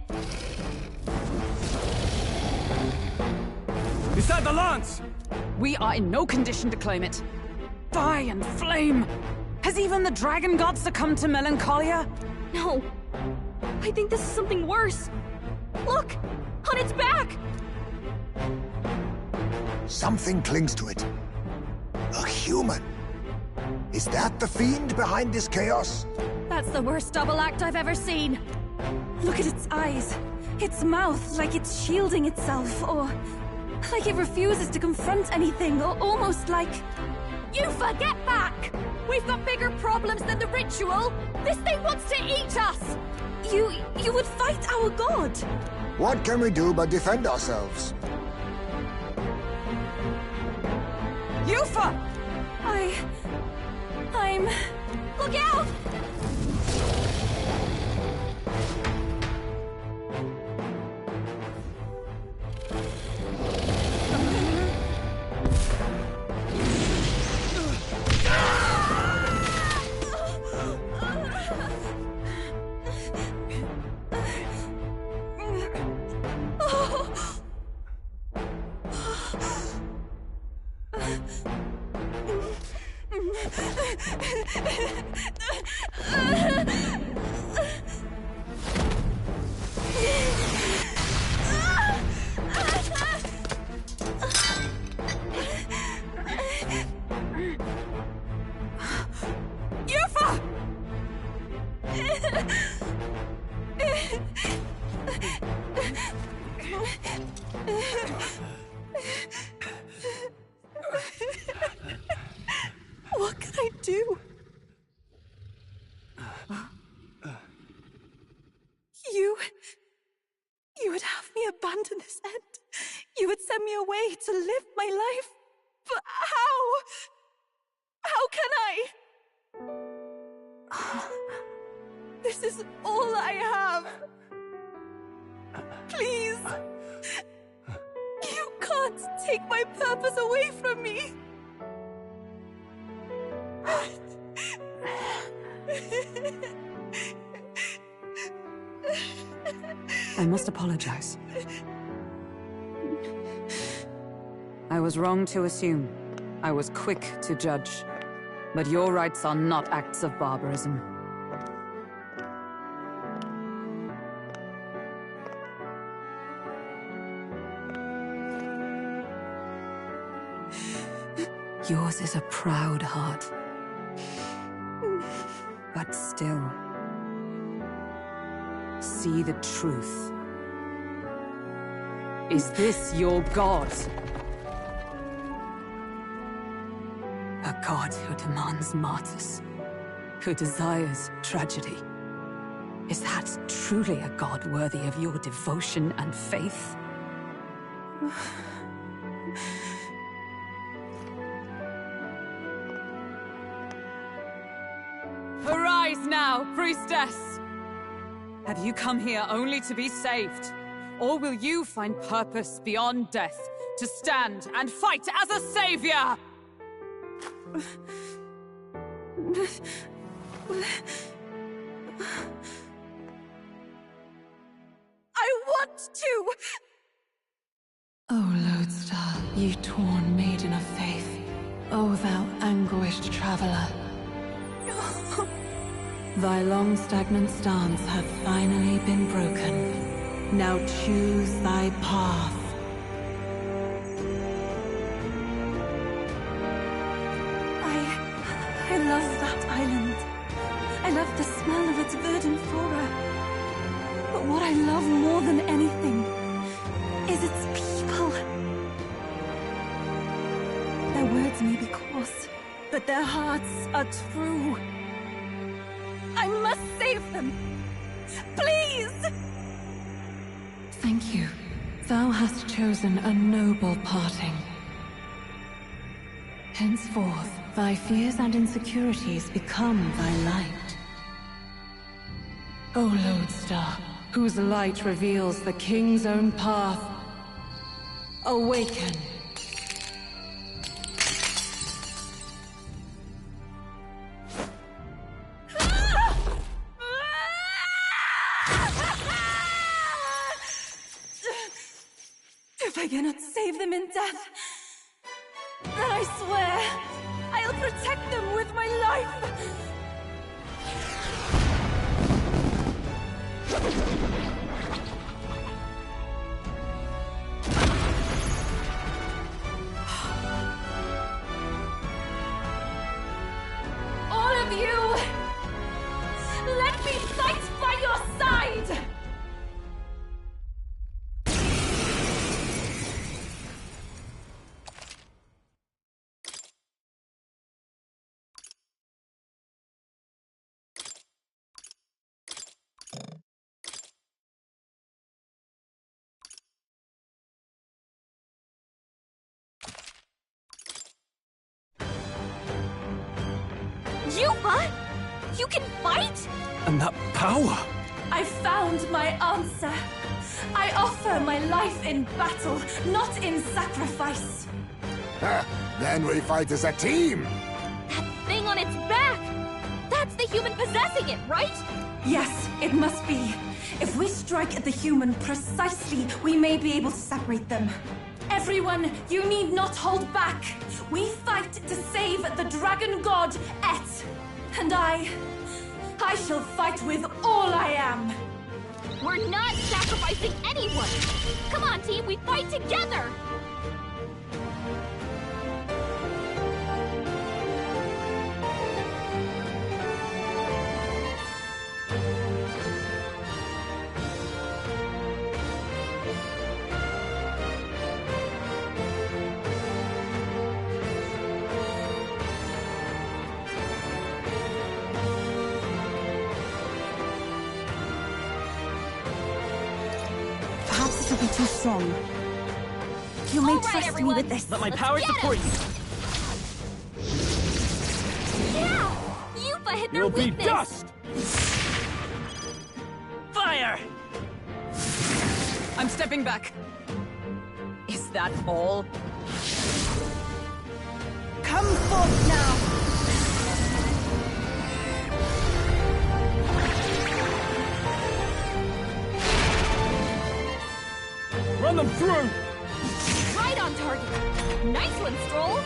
Is that the lance? We are in no condition to claim it. Die and flame! Has even the dragon god succumbed to melancholia? No. I think this is something worse. Look! On its back! Something clings to it. A human. Is that the fiend behind this chaos? That's the worst double act I've ever seen. Look at its eyes. Its mouth, like it's shielding itself, or... like it refuses to confront anything, or almost like... You forget back! We've got bigger problems than the ritual! This thing wants to eat us! You would fight our god! What can we do but defend ourselves? Yufa! I'm... Look out! do? You would have me abandon this end. You would send me away to live my life. But how? How can I? This is all I have. Please. You can't take my purpose away from me. I must apologize. I was wrong to assume. I was quick to judge. But your rites are not acts of barbarism. Yours is a proud heart. But still, see the truth. Is this your god? A god who demands martyrs, who desires tragedy. Is that truly a god worthy of your devotion and faith? Arise now, priestess! Have you come here only to be saved? Or will you find purpose beyond death, to stand and fight as a savior? I want to! O Lodestar, you torn maiden of faith. O thou anguished traveler. Thy long stagnant stance hath finally been broken. Now choose thy path. I love that island. I love the smell of its verdant flora. But what I love more than anything is its people. Their words may be coarse, but their hearts are true. I must save them. Please! Thank you. Thou hast chosen a noble parting. Henceforth, thy fears and insecurities become thy light. O Lodestar, whose light reveals the king's own path, awaken. If I cannot save them in death, then I swear I'll protect them with my life! All of you! Let me fight by your side! You what? You can fight? And that power! I found my answer. I offer my life in battle, not in sacrifice. Then we fight as a team! That thing on its back! That's the human possessing it, right? Yes, it must be. If we strike at the human precisely, we may be able to separate them. Everyone, you need not hold back. We fight to save the dragon god, Et. And I shall fight with all I am. We're not sacrificing anyone! Come on, team, we fight together! too strong. You may trust me with this. Let my power support you. Yeah! Yupa hit their You'll be weakness! dust! Fire! I'm stepping back. Is that all? Come forth now! Run them through! Right on target! Nice one, Stroll!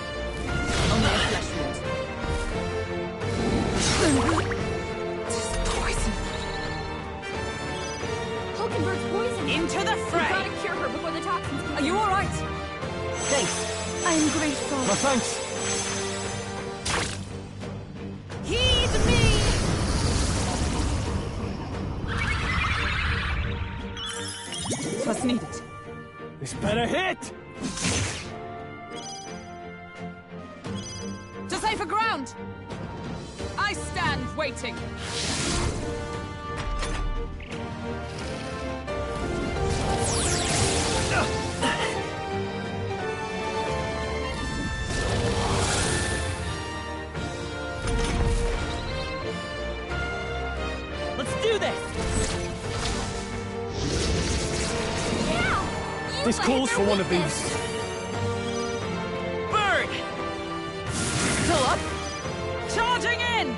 Only a flesh wound. Poison! Hulkenberg's poison! Into the fray! We gotta cure her before the toxins Are you alright? Thanks. I am grateful. No thanks. Heed me! Twas needed. This better hit! To safer ground! I stand waiting. Let's do this! Yeah! This calls for one of these. Burn! Still up? Charging in!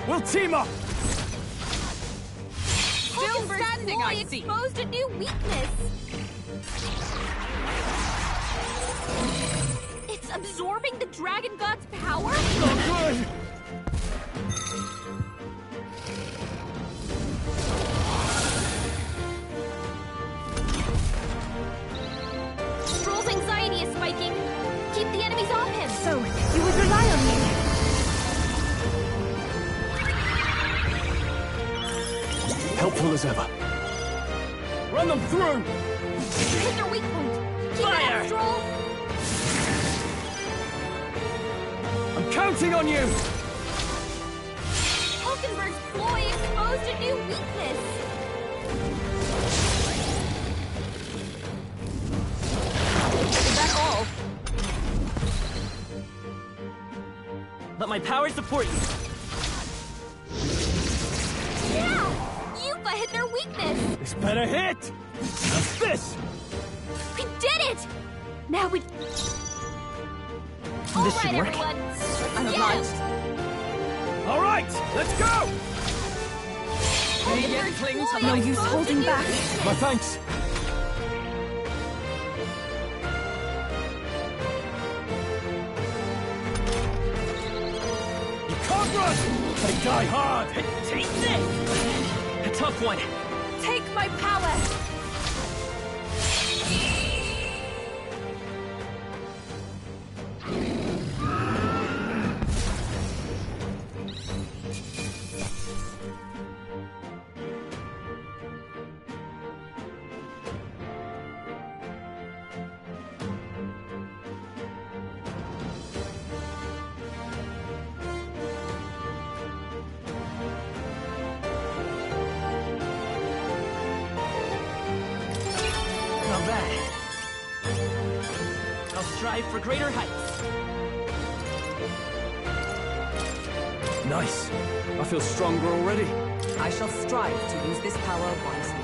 We'll team up! Still standing, I see. Exposed a new weakness! It's absorbing the Dragon God's power? Not good! Stroll's anxiety is spiking. Keep the enemies off him. So, you would rely on me? Helpful as ever. Run them through! You hit their weak point. Keep Fire! it up, Stroll. I'm counting on you! Hulkenberg's ploy exposed a new weakness. Is that all? Let my power support you. Yeah! Yupa hit their weakness. This better hit! How's this? We did it! Now we... This All should right, work. everyone. I'm Let's obliged. get All right, let's go! May yet cling to No life. use holding back. No thanks. You can't run! They die hard! Take this! A tough one. Take my power! Not bad. I'll strive for greater heights. Nice. I feel stronger already. I shall strive to use this power wisely.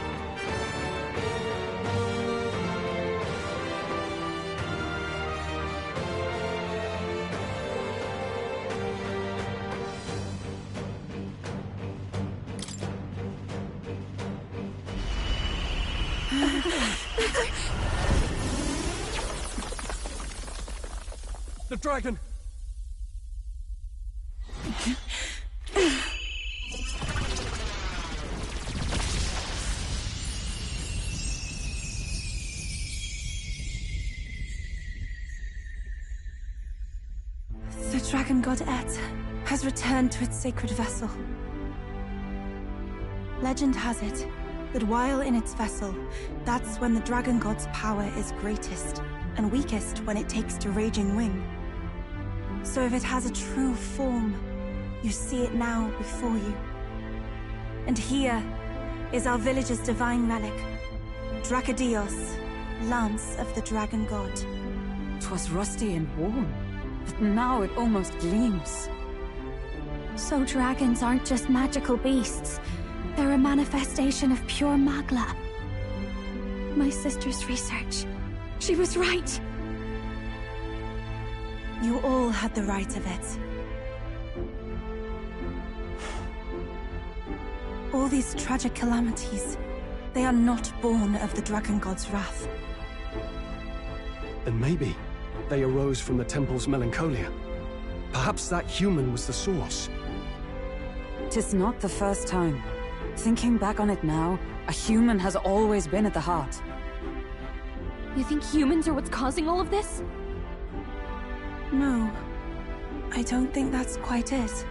The dragon! The dragon god Et has returned to its sacred vessel. Legend has it that while in its vessel, that's when the dragon god's power is greatest and weakest when it takes to raging wing. So if it has a true form, you see it now before you. And here is our village's divine relic, Dracodios, lance of the dragon god. 'Twas rusty and worn, but now it almost gleams. So dragons aren't just magical beasts. They're a manifestation of pure Magla. My sister's research. She was right. You all had the right of it. All these tragic calamities, they are not born of the dragon god's wrath. Then maybe they arose from the temple's melancholia. Perhaps that human was the source. 'Tis not the first time. Thinking back on it now, a human has always been at the heart. You think humans are what's causing all of this? No, I don't think that's quite it.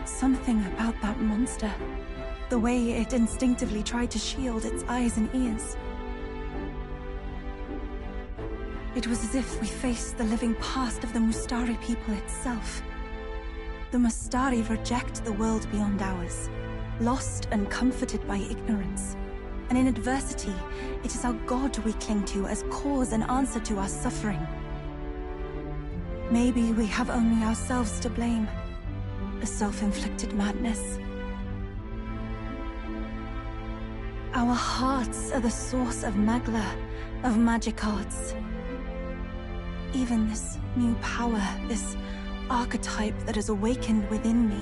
Something about that monster. The way it instinctively tried to shield its eyes and ears. It was as if we faced the living past of the Mustari people itself. The Mustari reject the world beyond ours, lost and comforted by ignorance. And in adversity, it is our God we cling to as cause and answer to our suffering. Maybe we have only ourselves to blame. A self-inflicted madness. Our hearts are the source of Magla, of magic arts. Even this new power, this archetype that has awakened within me.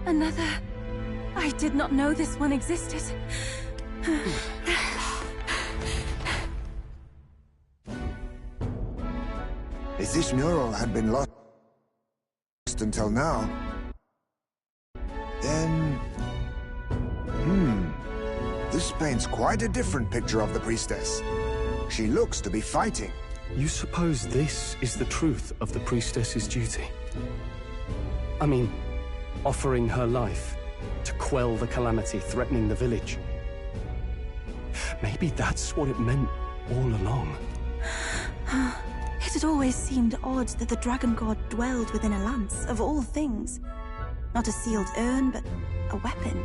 Another. I did not know this one existed. If this mural had been lost until now, then... This paints quite a different picture of the priestess. She looks to be fighting. You suppose this is the truth of the priestess's duty? I mean, offering her life to quell the calamity threatening the village. Maybe that's what it meant all along. It had always seemed odd that the dragon god dwelled within a lance, of all things. Not a sealed urn, but a weapon.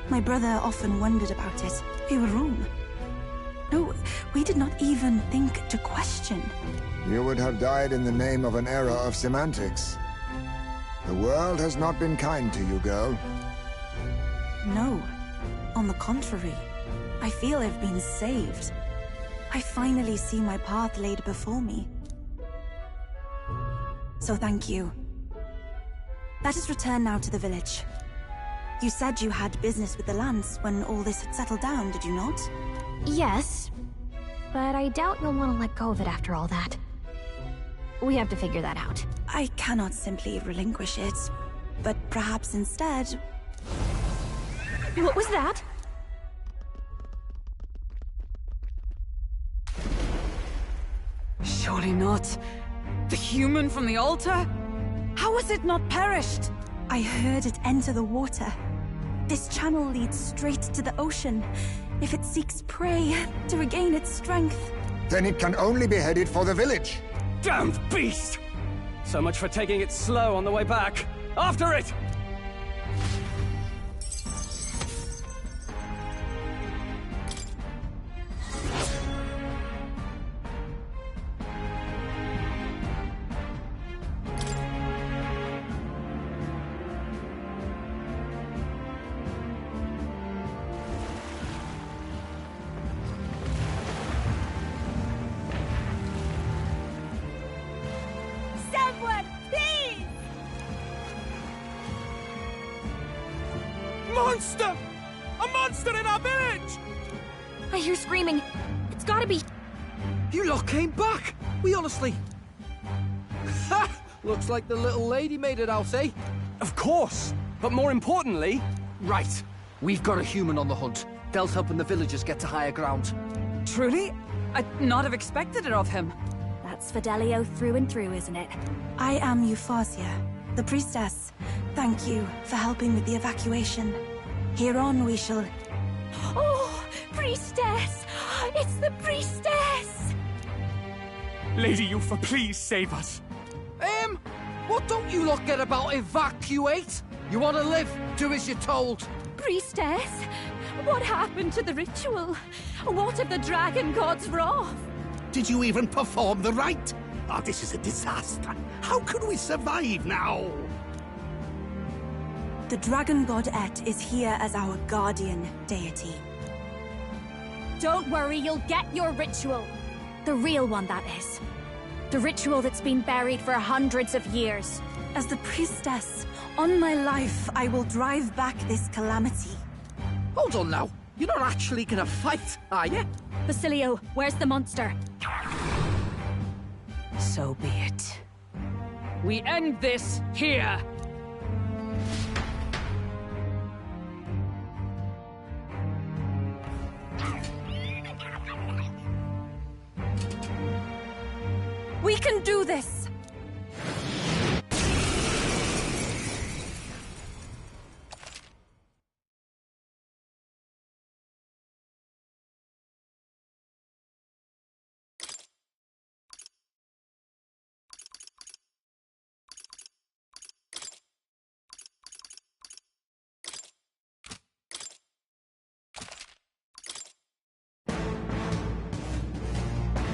My brother often wondered about it. We were wrong. No, we did not even think to question. You would have died in the name of an era of semantics. The world has not been kind to you, girl. No. On the contrary, I feel I've been saved. I finally see my path laid before me. So thank you. Let us return now to the village. You said you had business with the Lance when all this had settled down, did you not? Yes, but I doubt you'll want to let go of it after all that. We have to figure that out. I cannot simply relinquish it, but perhaps instead... What was that? Surely not. The human from the altar? How has it not perished? I heard it enter the water. This channel leads straight to the ocean. If it seeks prey to regain its strength... Then it can only be headed for the village. Damned beast! So much for taking it slow on the way back. After it! Monster! A monster in our village! I hear screaming. It's gotta be... You lot came back! We honestly... Ha! Looks like the little lady made it out, eh? Of course! But more importantly... Right. We've got a human on the hunt. They'll helping the villagers get to higher ground. Truly? I'd not have expected it of him. That's Fidelio through and through, isn't it? I am Euphausia, the priestess. Thank you for helping with the evacuation. Hereon we shall... Oh, priestess! It's the priestess! Lady Yufa, please save us. What don't you lot get about evacuate? You want to live, do as you're told. Priestess, what happened to the ritual? What of the dragon god's wrath? Did you even perform the rite? Oh, this is a disaster. How can we survive now? The dragon god Et is here as our guardian deity. Don't worry, you'll get your ritual. The real one, that is. The ritual that's been buried for hundreds of years. As the priestess, on my life, I will drive back this calamity. Hold on now. You're not actually gonna fight, are you? Basilio, where's the monster? So be it. We end this here. We can do this!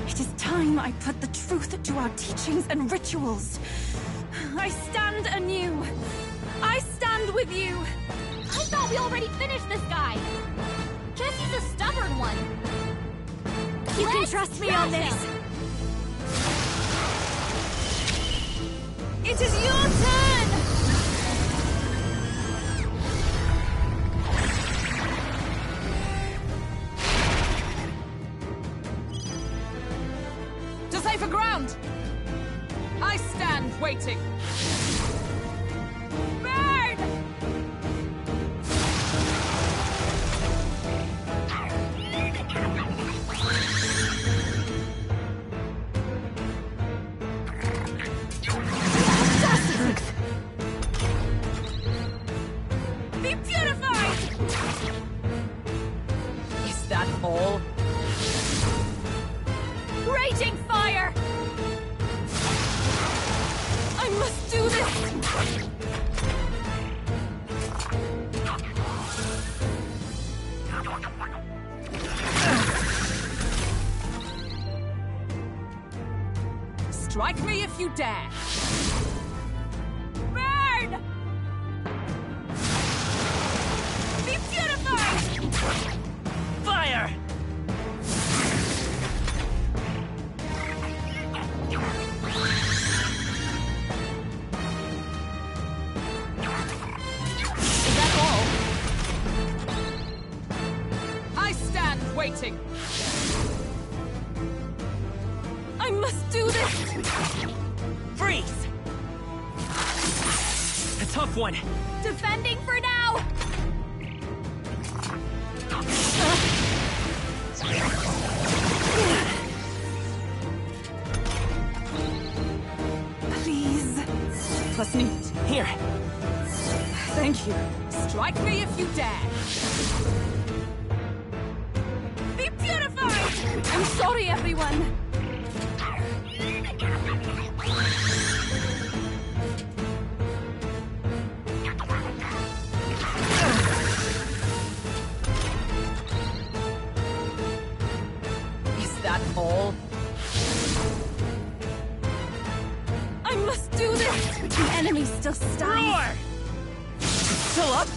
It is time I put the truth to our teachings and rituals. I stand anew. I stand with you. I thought we already finished this guy. Guess he's a stubborn one. You can trust me on this. It is your turn! To safer ground! I stand waiting. Burn! Be purified! Is that all? Raging fire! I must do this! Strike me if you dare! Burn! Be purified! Fire! Is that all? I stand waiting. I must do this! Freeze! A tough one. Defending for now! Please. Plus neat. Here. Thank you. Strike me if you dare. Be purified! I'm sorry, everyone. Is that all? I must do this! The enemy still stands. Roar! Still up?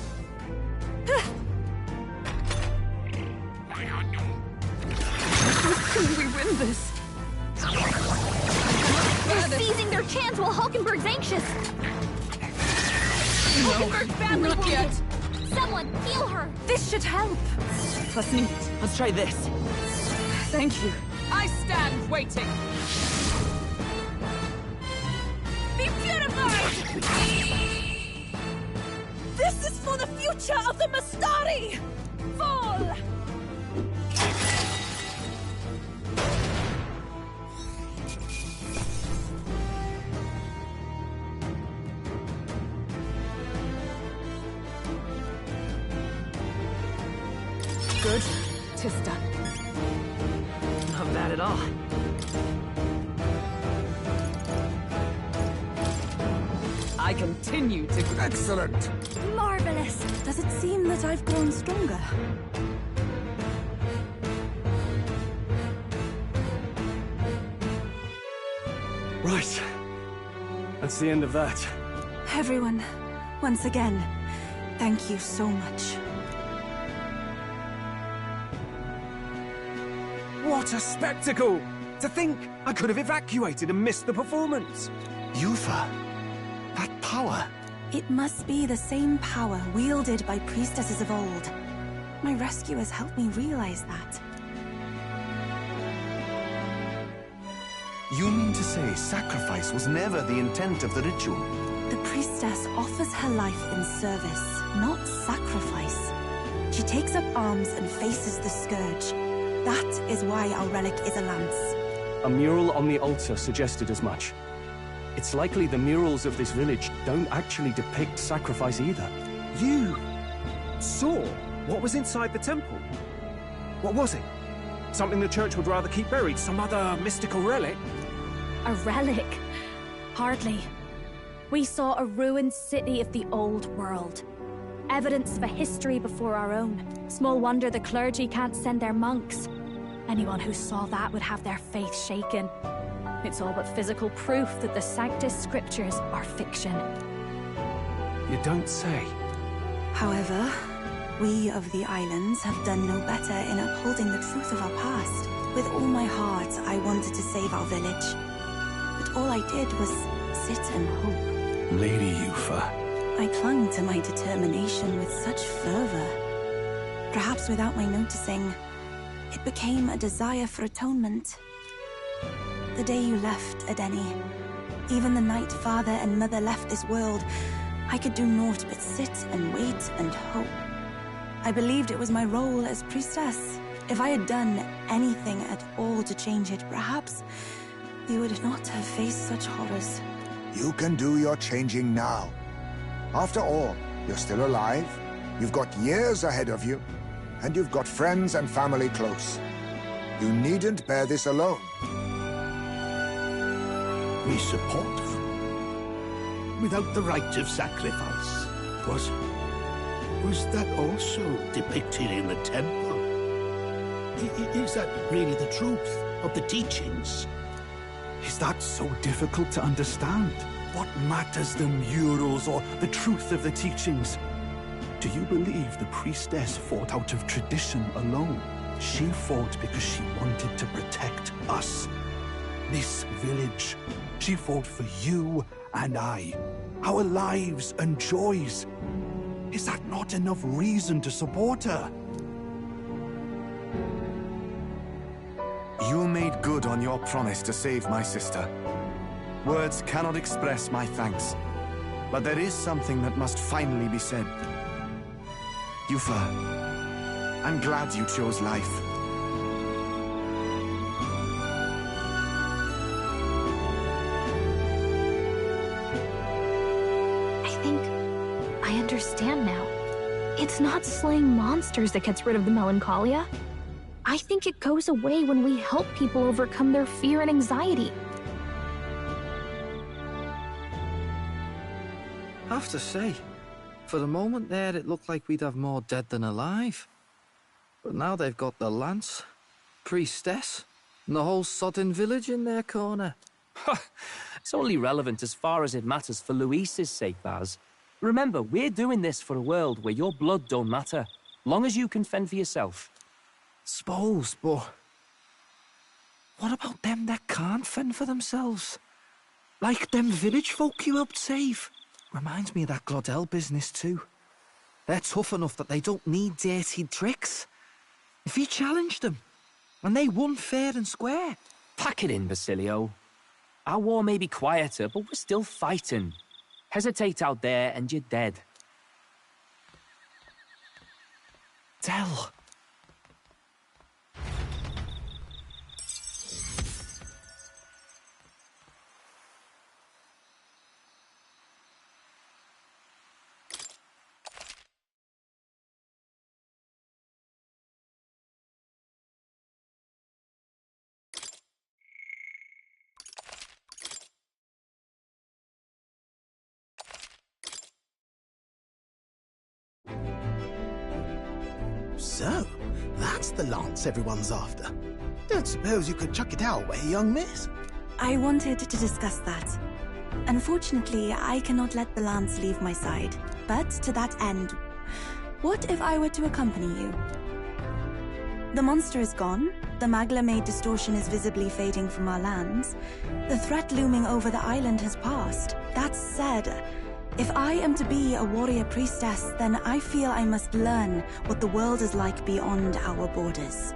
Can we win this? They're seizing their chance while Hulkenberg's anxious. Hulkenberg's badly not wounded. yet. Someone heal her. This should help. Plus neat. Let's try this. Thank you. I stand waiting. Be purified! This is for the future of the Mastari! Fall! Good. 'Tis done. Not bad at all. I continue to... Excellent! Marvelous! Does it seem that I've grown stronger? Right. That's the end of that. Everyone, once again, thank you so much. What a spectacle! To think I could have evacuated and missed the performance. Yufa, that power. It must be the same power wielded by priestesses of old. My rescuers helped me realize that. You mean to say sacrifice was never the intent of the ritual? The priestess offers her life in service, not sacrifice. She takes up arms and faces the scourge. That is why our relic is a lance. A mural on the altar suggested as much. It's likely the murals of this village don't actually depict sacrifice either. You saw what was inside the temple? What was it? Something the church would rather keep buried? Some other mystical relic? A relic? Hardly. We saw a ruined city of the old world. Evidence of a history before our own. Small wonder the clergy can't send their monks. Anyone who saw that would have their faith shaken. It's all but physical proof that the Sanctus Scriptures are fiction. You don't say. However, we of the islands have done no better in upholding the truth of our past. With all my heart, I wanted to save our village. But all I did was sit and hope. Lady Yufa. I clung to my determination with such fervor. Perhaps without my noticing, it became a desire for atonement. The day you left, Adeni, even the night father and mother left this world, I could do naught but sit and wait and hope. I believed it was my role as priestess. If I had done anything at all to change it, perhaps we would not have faced such horrors. You can do your changing now. After all, you're still alive, you've got years ahead of you, and you've got friends and family close. You needn't bear this alone. We support them. Without the rite of sacrifice. Was that also depicted in the temple? Is that really the truth of the teachings? Is that so difficult to understand? What matters the murals or the truth of the teachings? Do you believe the priestess fought out of tradition alone? She fought because she wanted to protect us. This village. She fought for you and I. Our lives and joys. Is that not enough reason to support her? You made good on your promise to save my sister. Words cannot express my thanks. But there is something that must finally be said. Yufa, I'm glad you chose life. I understand now. It's not slaying monsters that gets rid of the melancholia. I think it goes away when we help people overcome their fear and anxiety. Have to say, for the moment there, it looked like we'd have more dead than alive. But now they've got the Lance, priestess, and the whole sodden village in their corner. It's only relevant as far as it matters for Luis's sake, Baz. Remember, we're doing this for a world where your blood don't matter, long as you can fend for yourself. Suppose, but what about them that can't fend for themselves? Like them village folk you helped save. Reminds me of that Glodell business too. They're tough enough that they don't need dirty tricks. If you challenged them, and they won fair and square. Pack it in, Basilio. Our war may be quieter, but we're still fighting. Hesitate out there and you're dead. Del. So, that's the lance everyone's after. Don't suppose you could chuck it our way, young miss? I wanted to discuss that. Unfortunately, I cannot let the lance leave my side. But to that end, what if I were to accompany you? The monster is gone. The Magla-made distortion is visibly fading from our lands. The threat looming over the island has passed. That said, if I am to be a warrior priestess, then I feel I must learn what the world is like beyond our borders.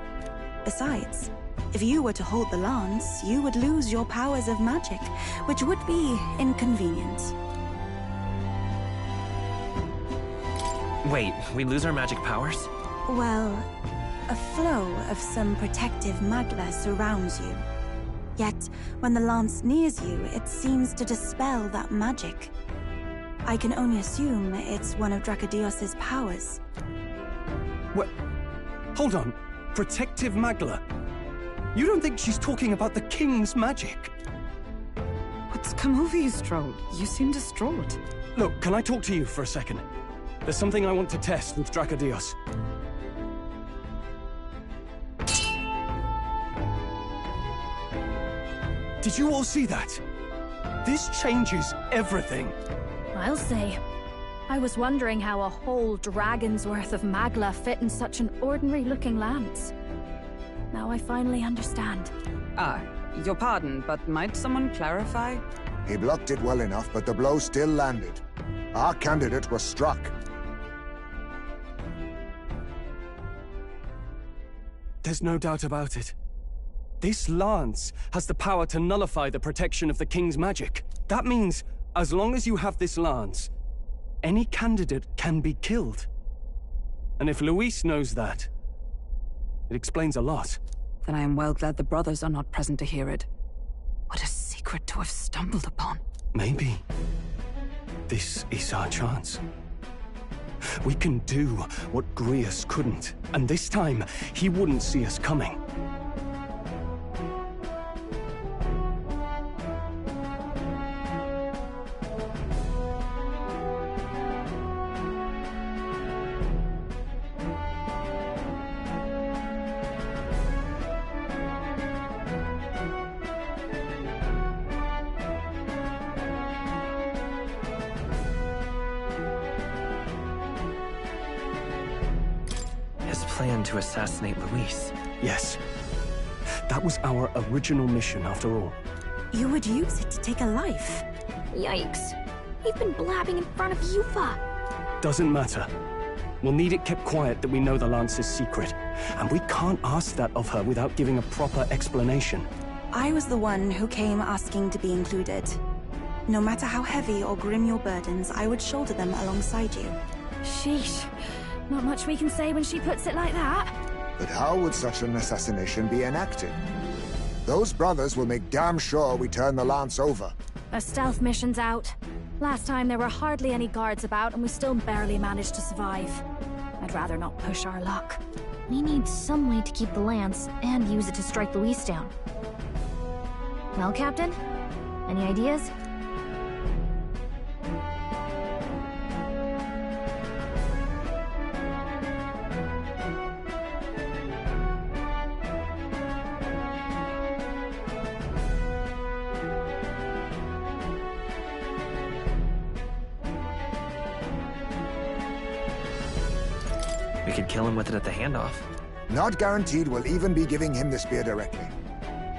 Besides, if you were to hold the lance, you would lose your powers of magic, which would be inconvenient. Wait, we lose our magic powers? Well, a flow of some protective magla surrounds you. Yet, when the lance nears you, it seems to dispel that magic. I can only assume it's one of Dracodios's powers. What? Hold on. Protective magla? You don't think she's talking about the king's magic? What's come over you, Stroll? You seem distraught. Look, can I talk to you for a second? There's something I want to test with Dracodios. Did you all see that? This changes everything. I'll say. I was wondering how a whole dragon's worth of magla fit in such an ordinary-looking lance. Now I finally understand. Your pardon, but might someone clarify? He blocked it well enough, but the blow still landed. Our candidate was struck. There's no doubt about it. This lance has the power to nullify the protection of the king's magic. That means, as long as you have this lance, any candidate can be killed. And if Luis knows that, it explains a lot. Then I am well glad the brothers are not present to hear it. What a secret to have stumbled upon. Maybe this is our chance. We can do what Grius couldn't, and this time, he wouldn't see us coming. Plan to assassinate Luis. Yes. That was our original mission, after all. You would use it to take a life? Yikes. We've been blabbing in front of Yufa. Doesn't matter. We'll need it kept quiet that we know the Lance's secret. And we can't ask that of her without giving a proper explanation. I was the one who came asking to be included. No matter how heavy or grim your burdens, I would shoulder them alongside you. Sheesh. Not much we can say when she puts it like that. But how would such an assassination be enacted? Those brothers will make damn sure we turn the lance over. A stealth mission's out. Last time there were hardly any guards about and we still barely managed to survive. I'd rather not push our luck. We need some way to keep the lance and use it to strike Luis down. Well, Captain? Any ideas? We could kill him with it at the handoff. Not guaranteed we'll even be giving him the spear directly.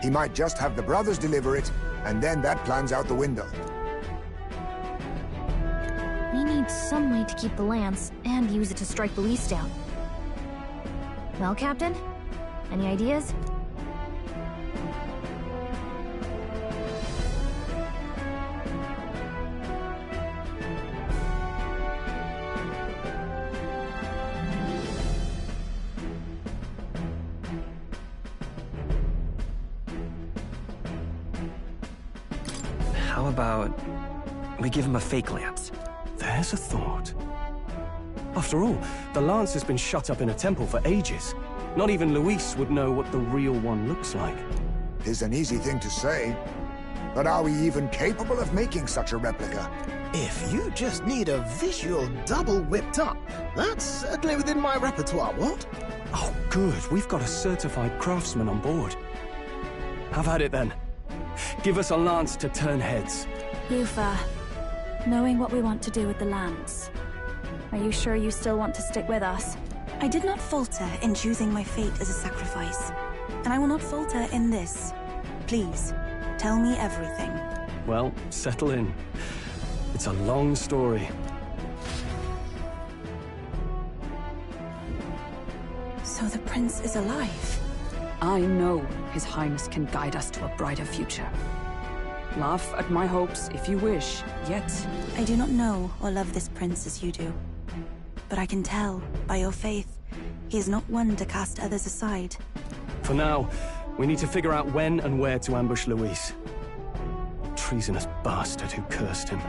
He might just have the brothers deliver it, and then that plan's out the window. We need some way to keep the lance and use it to strike Luis down. Well, Captain? Any ideas? How about we give him a fake lance? There's a thought. After all, the lance has been shut up in a temple for ages. Not even Luis would know what the real one looks like. It's an easy thing to say, but are we even capable of making such a replica? If you just need a visual double whipped up, that's certainly within my repertoire, what? Oh, good. We've got a certified craftsman on board. Have at it then. Give us a lance to turn heads. Yufa, knowing what we want to do with the lance, are you sure you still want to stick with us? I did not falter in choosing my fate as a sacrifice, and I will not falter in this. Please, tell me everything. Well, settle in. It's a long story. So the prince is alive? I know His Highness can guide us to a brighter future. Laugh at my hopes if you wish, yet... I do not know or love this prince as you do. But I can tell, by your faith, he is not one to cast others aside. For now, we need to figure out when and where to ambush Luis. Treasonous bastard who cursed him.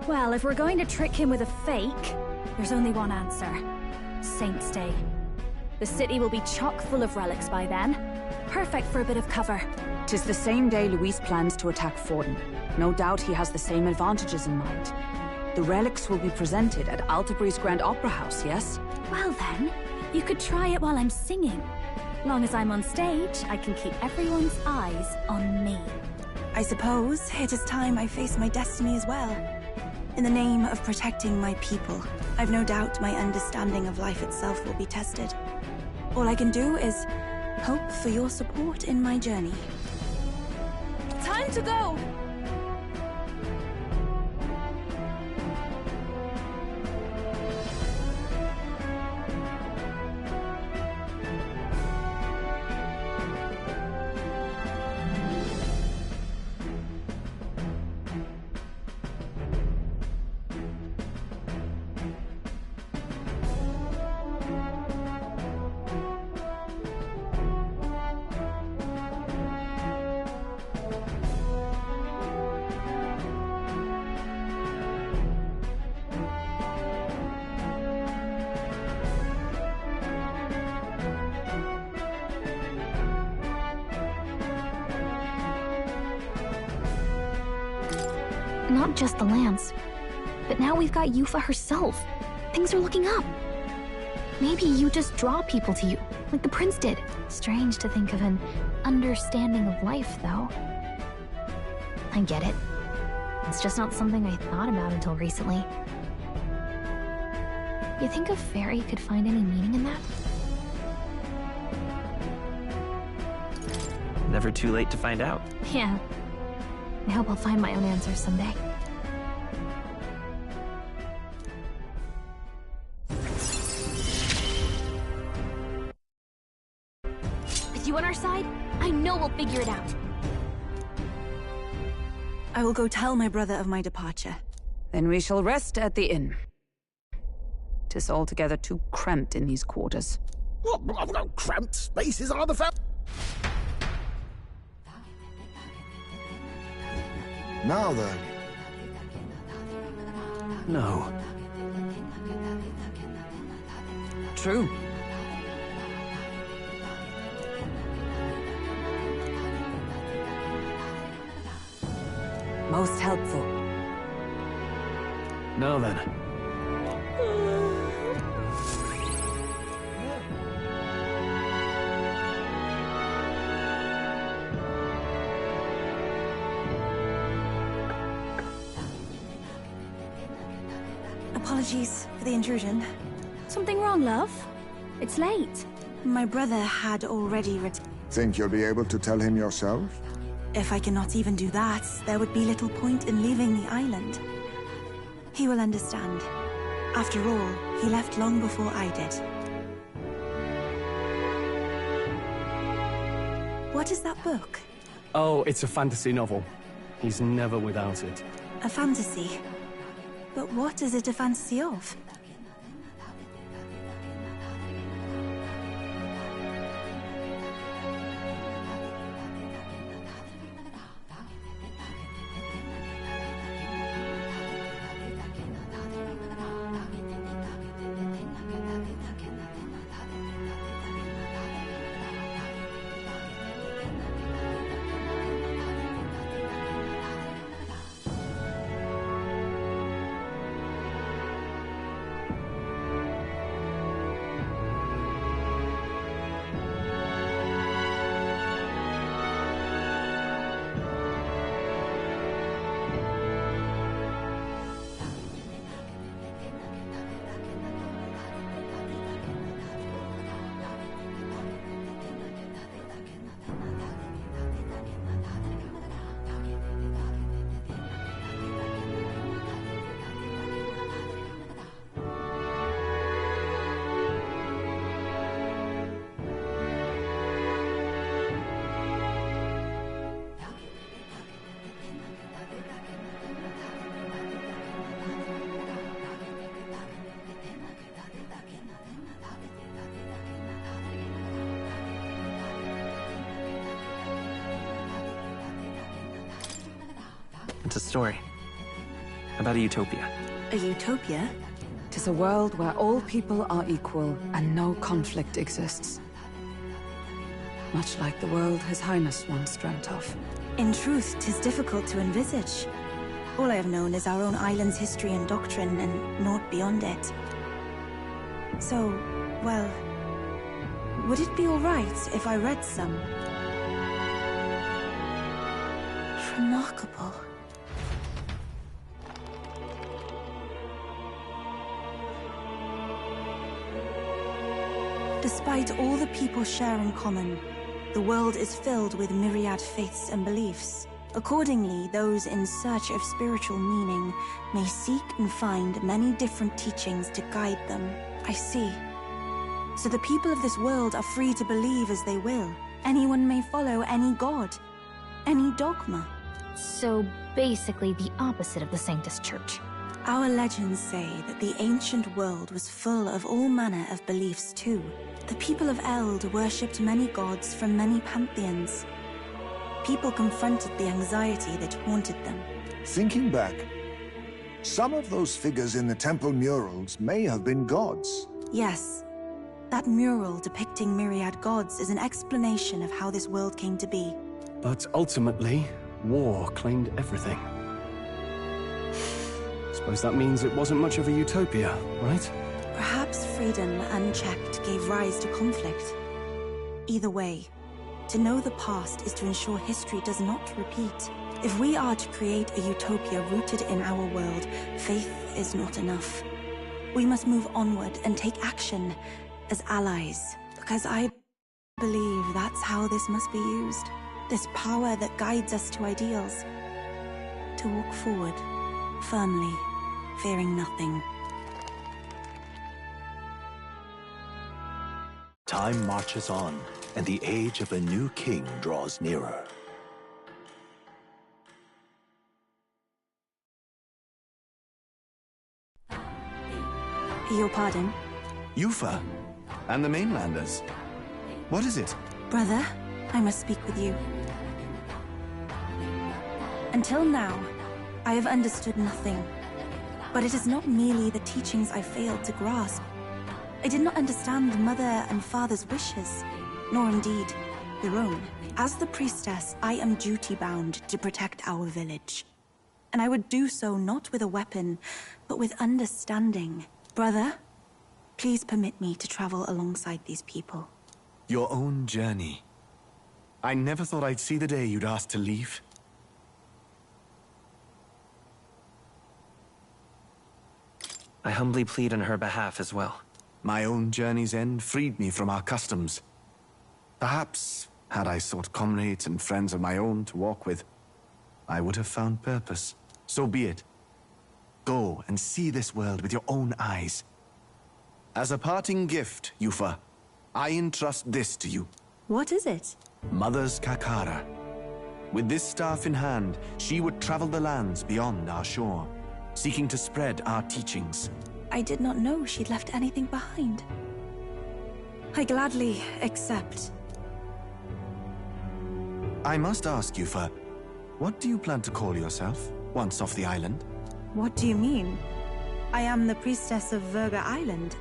Well, if we're going to trick him with a fake, there's only one answer. Saint's Day. The city will be chock full of relics by then. Perfect for a bit of cover. 'Tis the same day Luis plans to attack Forden. No doubt he has the same advantages in mind. The relics will be presented at Altabree's Grand Opera House, yes? Well then, you could try it while I'm singing. Long as I'm on stage, I can keep everyone's eyes on me. I suppose it is time I face my destiny as well. In the name of protecting my people, I've no doubt my understanding of life itself will be tested. All I can do is hope for your support in my journey. Time to go! Not just the lance, but now we've got Yufa herself. Things are looking up. Maybe you just draw people to you, like the prince did. Strange to think of an understanding of life, though. I get it. It's just not something I thought about until recently. You think a fairy could find any meaning in that? Never too late to find out. Yeah. I hope I'll find my own answers someday. With you on our side, I know we'll figure it out. I will go tell my brother of my departure. Then we shall rest at the inn. 'Tis altogether too cramped in these quarters. What cramped spaces are the Now then. No. True. Most helpful. Now then. Apologies for the intrusion. Something wrong, love? It's late. My brother had already returned. Think you'll be able to tell him yourself? If I cannot even do that, there would be little point in leaving the island. He will understand. After all, he left long before I did. What is that book? Oh, it's a fantasy novel. He's never without it. A fantasy? But what is it a fantasy of? story? About a utopia. A utopia? 'Tis a world where all people are equal and no conflict exists. Much like the world His Highness once dreamt of. In truth, 'tis difficult to envisage. All I have known is our own island's history and doctrine, and naught beyond it. So, well, would it be all right if I read some? Remarkable. Despite all the people share in common, the world is filled with myriad faiths and beliefs. Accordingly, those in search of spiritual meaning may seek and find many different teachings to guide them. I see. So the people of this world are free to believe as they will. Anyone may follow any god, any dogma. So basically the opposite of the Sanctus Church. Our legends say that the ancient world was full of all manner of beliefs too. The people of Eld worshipped many gods from many pantheons. People confronted the anxiety that haunted them. Thinking back, some of those figures in the temple murals may have been gods. Yes. That mural depicting myriad gods is an explanation of how this world came to be. But ultimately, war claimed everything. Suppose that means it wasn't much of a utopia, right? Perhaps freedom unchecked gave rise to conflict. Either way, to know the past is to ensure history does not repeat. If we are to create a utopia rooted in our world, faith is not enough. We must move onward and take action as allies, because I believe that's how this must be used. This power that guides us to ideals. To walk forward, firmly, fearing nothing. Time marches on, and the age of a new king draws nearer. Your pardon? Yufa, and the mainlanders. What is it? Brother, I must speak with you. Until now, I have understood nothing. But it is not merely the teachings I failed to grasp. I did not understand Mother and Father's wishes, nor indeed their own. As the priestess, I am duty-bound to protect our village. And I would do so not with a weapon, but with understanding. Brother, please permit me to travel alongside these people. Your own journey. I never thought I'd see the day you'd ask to leave. I humbly plead on her behalf as well. My own journey's end freed me from our customs. Perhaps, had I sought comrades and friends of my own to walk with, I would have found purpose. So be it. Go and see this world with your own eyes. As a parting gift, Yufa, I entrust this to you. What is it? Mother's Kakara. With this staff in hand, she would travel the lands beyond our shore, seeking to spread our teachings. I did not know she'd left anything behind. I gladly accept. I must ask, Yufa, what do you plan to call yourself, once off the island? What do you mean? I am the priestess of Verga Island.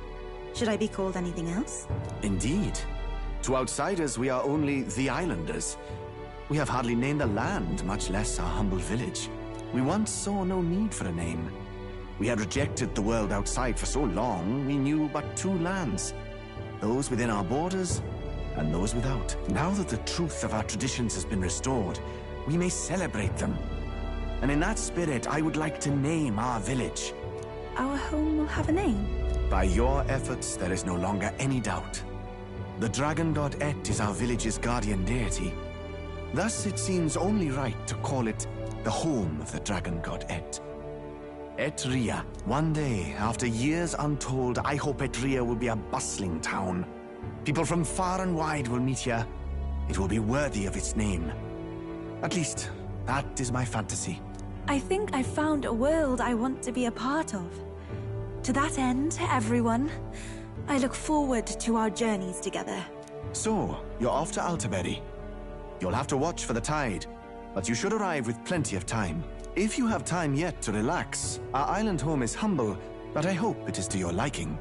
Should I be called anything else? Indeed. To outsiders, we are only the islanders. We have hardly named the land, much less our humble village. We once saw no need for a name. We had rejected the world outside for so long, we knew but two lands. Those within our borders, and those without. Now that the truth of our traditions has been restored, we may celebrate them. And in that spirit, I would like to name our village. Our home will have a name? By your efforts, there is no longer any doubt. The dragon god Et is our village's guardian deity. Thus, it seems only right to call it the home of the dragon god Et. Etria. One day, after years untold, I hope Etria will be a bustling town. People from far and wide will meet here. It will be worthy of its name. At least, that is my fantasy. I think I found a world I want to be a part of. To that end, everyone, I look forward to our journeys together. So, you're off to Altaberry. You'll have to watch for the tide, but you should arrive with plenty of time. If you have time yet to relax, our island home is humble, but I hope it is to your liking.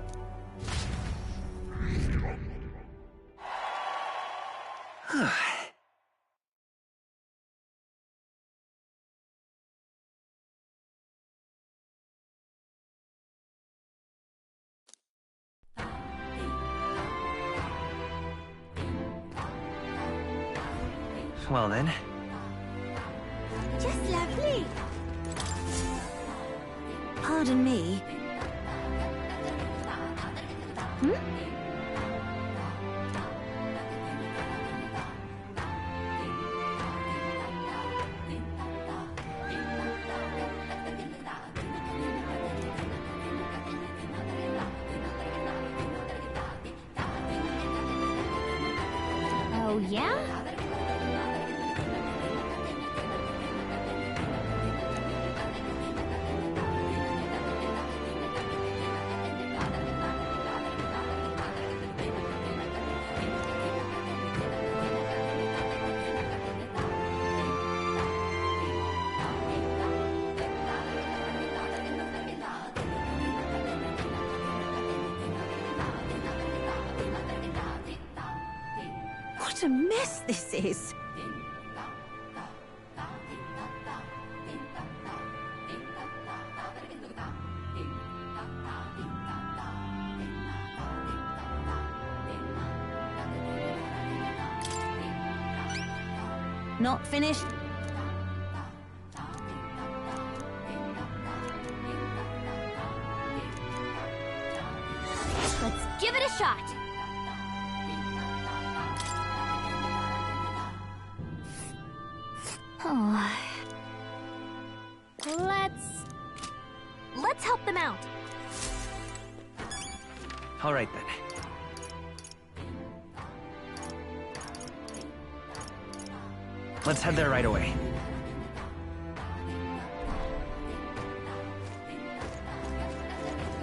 Well then. Just lovely. Pardon me. Oh, yeah? What a mess this is! Not finished? Let's give it a shot. Oh. Let's help them out. All right then. Let's head there right away.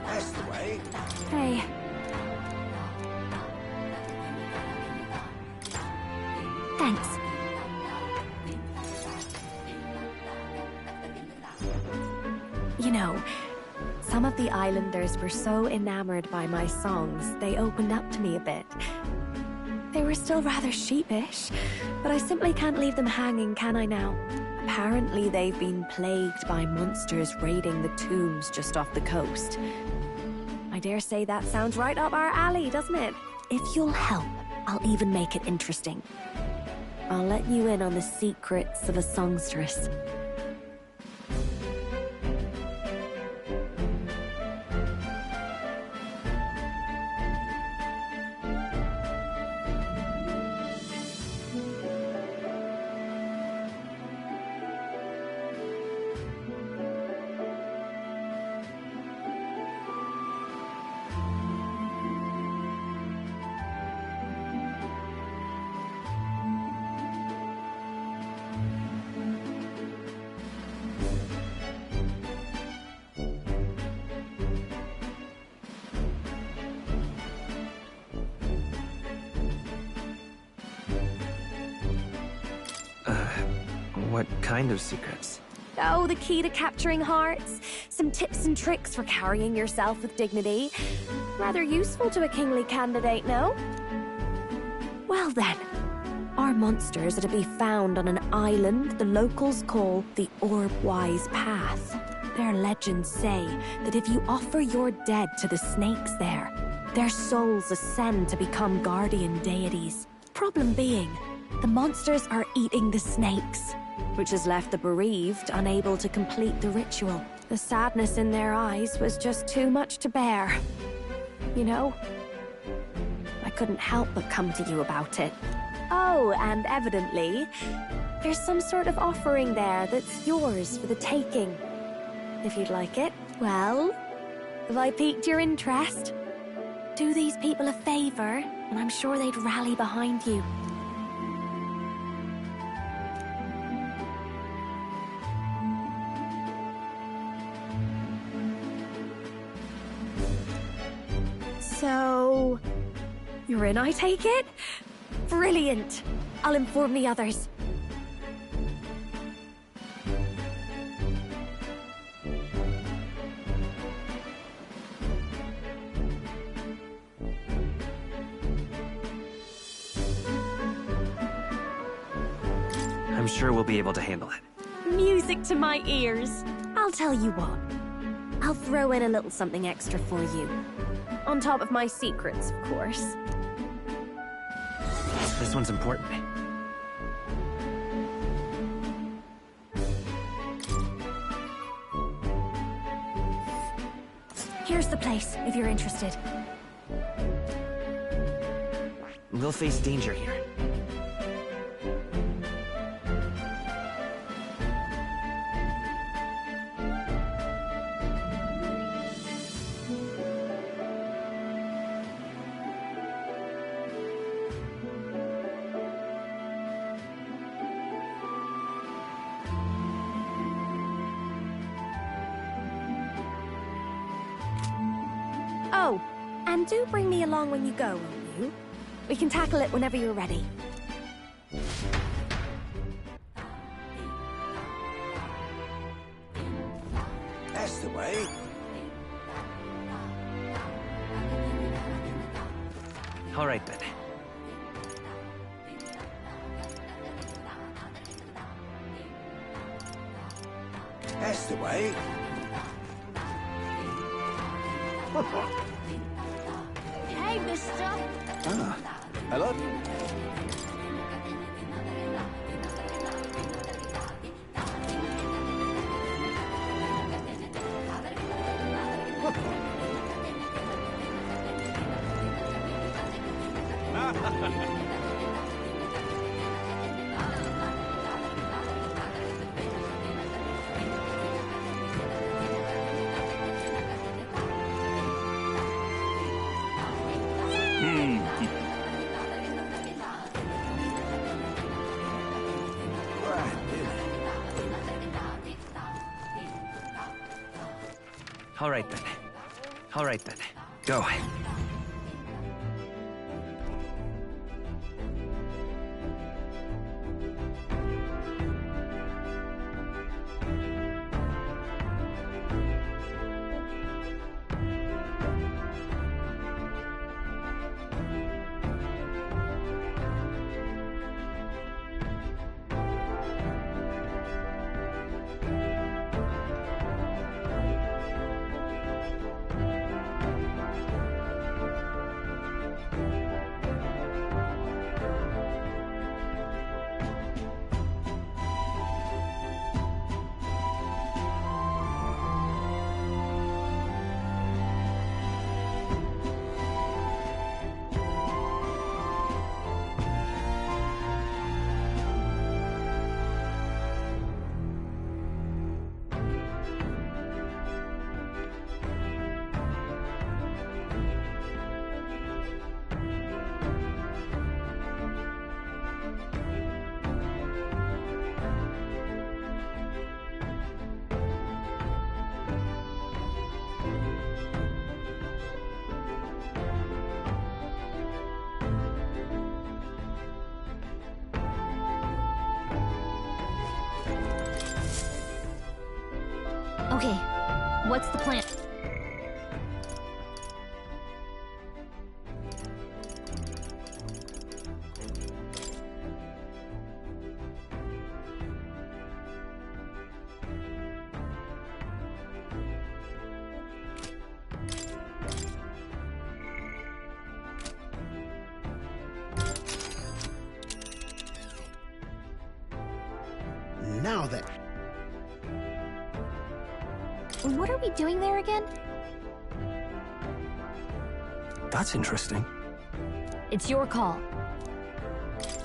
That's the way. Hey. Thanks. You know, some of the islanders were so enamored by my songs, they opened up to me a bit. They were still rather sheepish, but I simply can't leave them hanging, can I now? Apparently they've been plagued by monsters raiding the tombs just off the coast. I dare say that sounds right up our alley, doesn't it? If you'll help, I'll even make it interesting. I'll let you in on the secrets of a songstress. What kind of secrets? Oh, the key to capturing hearts. Some tips and tricks for carrying yourself with dignity. Rather useful to a kingly candidate, no? Well then, our monsters are to be found on an island the locals call the Orbwise Path. Their legends say that if you offer your dead to the snakes there, their souls ascend to become guardian deities. Problem being, the monsters are eating the snakes, which has left the bereaved unable to complete the ritual. The sadness in their eyes was just too much to bear. You know, I couldn't help but come to you about it. Oh, and evidently, there's some sort of offering there that's yours for the taking. If you'd like it. Well, have I piqued your interest? Do these people a favor, and I'm sure they'd rally behind you. So, you're in, I take it? Brilliant! I'll inform the others. I'm sure we'll be able to handle it. Music to my ears. I'll tell you what. I'll throw in a little something extra for you. On top of my secrets, of course. This one's important. Here's the place, if you're interested. We'll face danger here. Oh, and do bring me along when you go, will you? We can tackle it whenever you're ready. That's the way. All right, then. That's the way. Hey, mister. Ah, hello? All right, then. All right, then. Go. Okay, what's the plan? Now then. What are we doing there again? That's interesting. It's your call.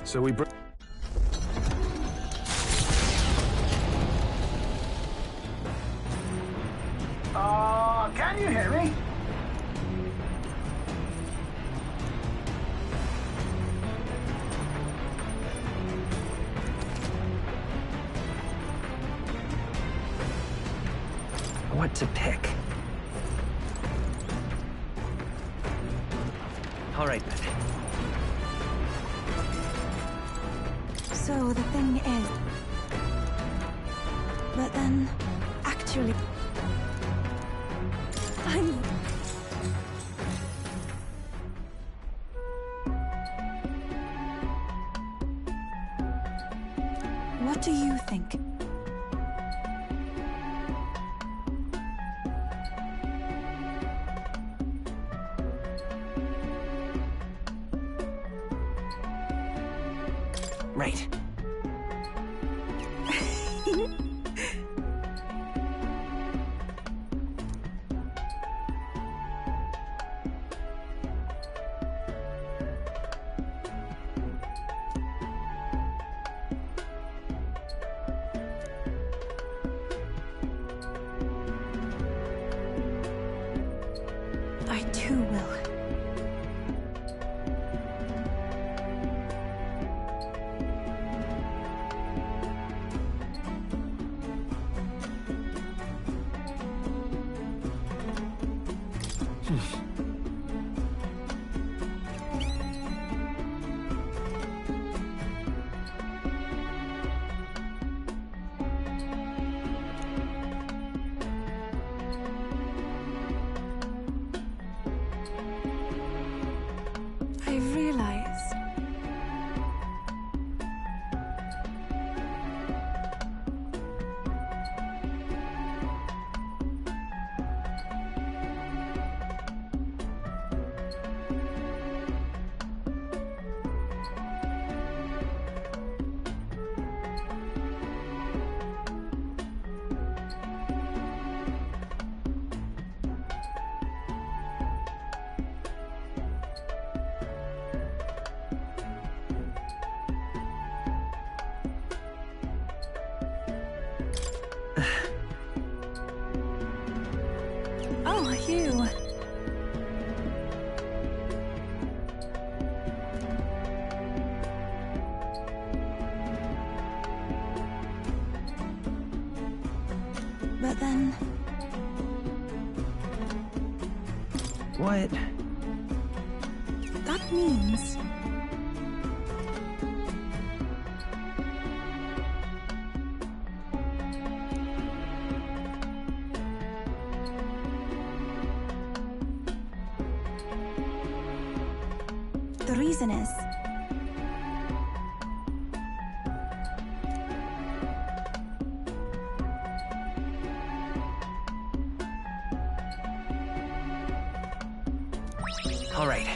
So we bring... Can you hear me? What to pick? All right, then. So the thing is... But then, actually... What do you think? Right. I too will. I realize. Oh, you. But then... What? That means... The reason is... All right.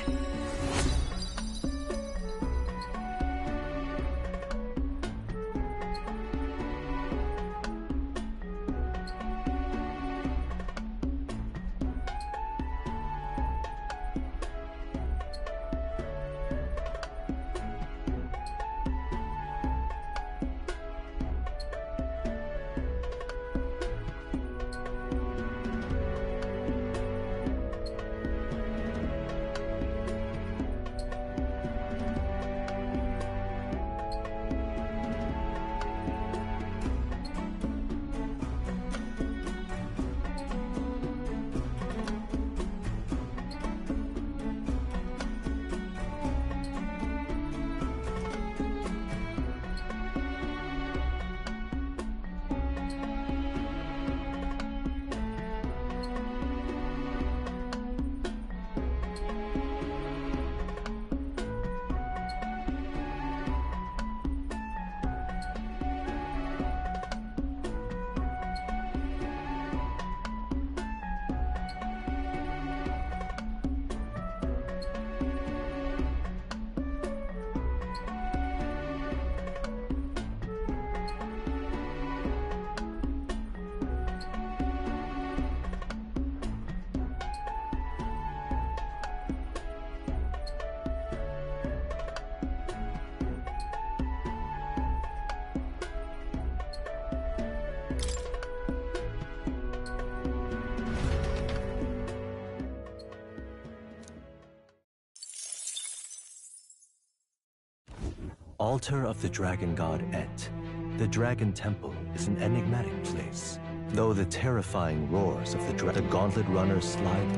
Altar of the Dragon God Et. The Dragon Temple is an enigmatic place. Though the terrifying roars of the Gauntlet Runner slide...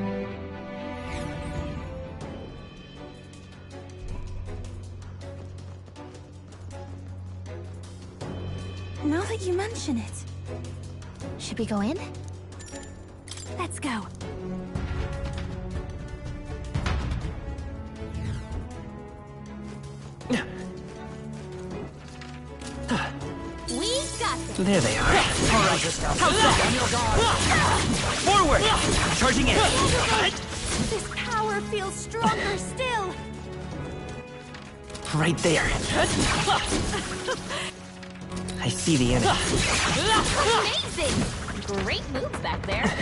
Now that you mention it... Should we go in? Let's go. There they are. All right, how's that? On your guard. Forward! Charging in. This power feels stronger still. Right there. I see the enemy. Amazing! Great moves back there.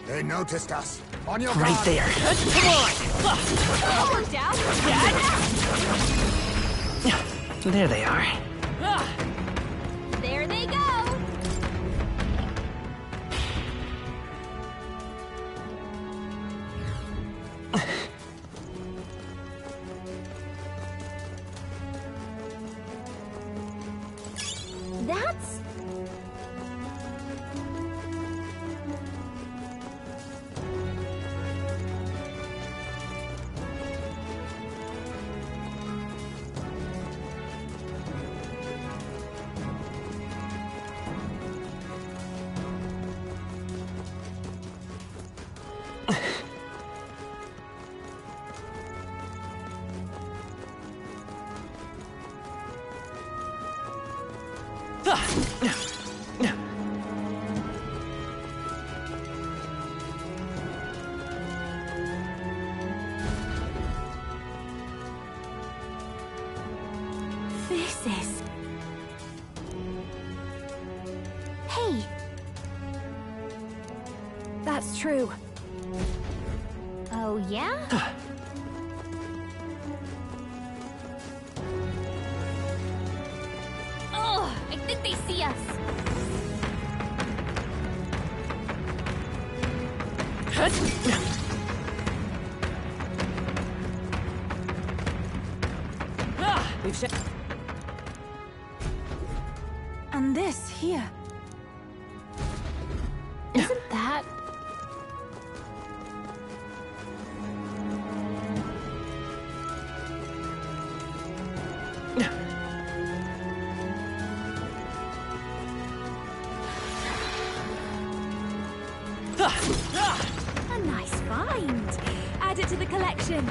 They noticed us. On your Right guard. there. Come on! Worked out. There they are. There they go. That's... This is... Hey! That's true. Oh, yeah? Oh, I think they see us. We've And this here. Isn't that... A nice find. Add it to the collection.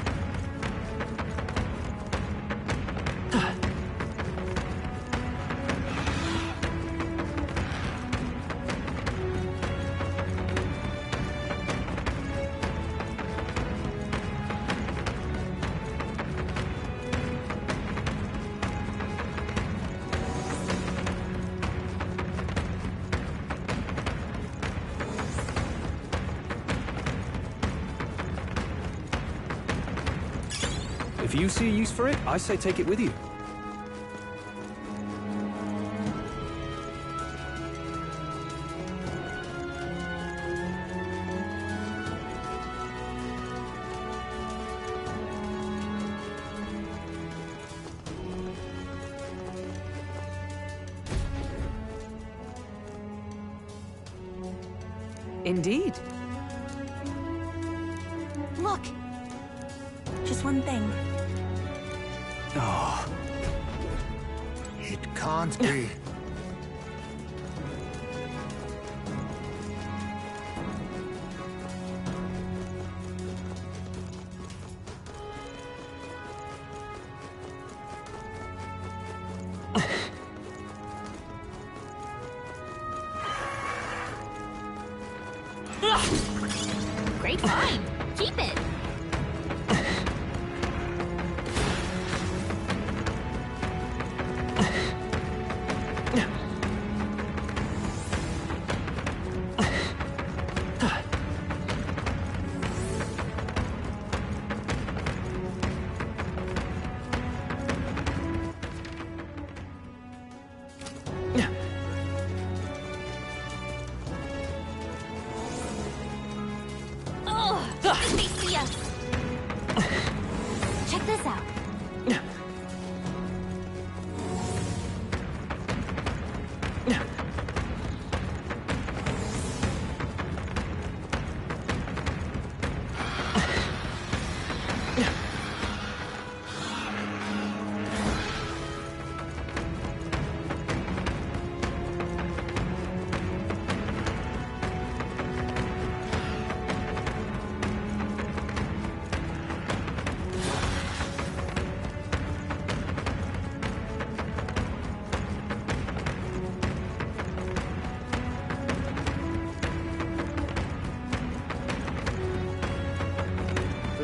If you see a use for it, I say take it with you. Indeed. Look! Just one thing. Oh. It can't be. Great find. Keep it. They see us. Check this out.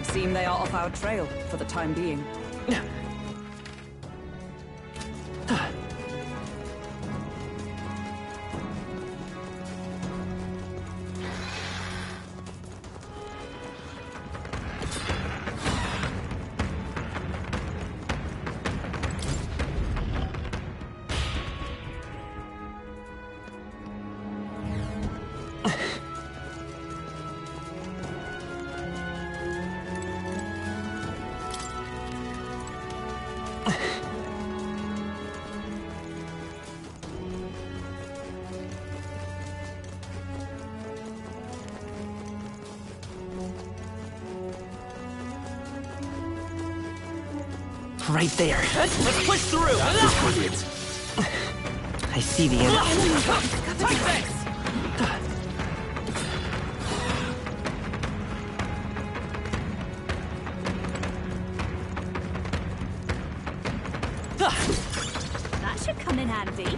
seem they are off our trail for the time being. Right there. Let's push through! Brilliant. I see the enemy. Take this! That should come in handy.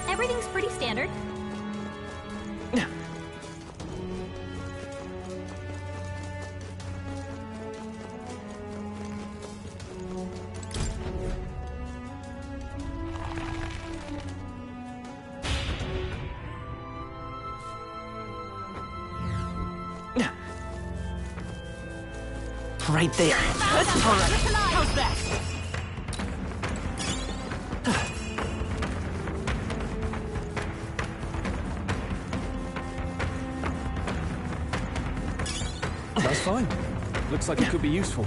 Everything's pretty standard. Right there. All right. How's that? That's fine. Looks like it could be useful.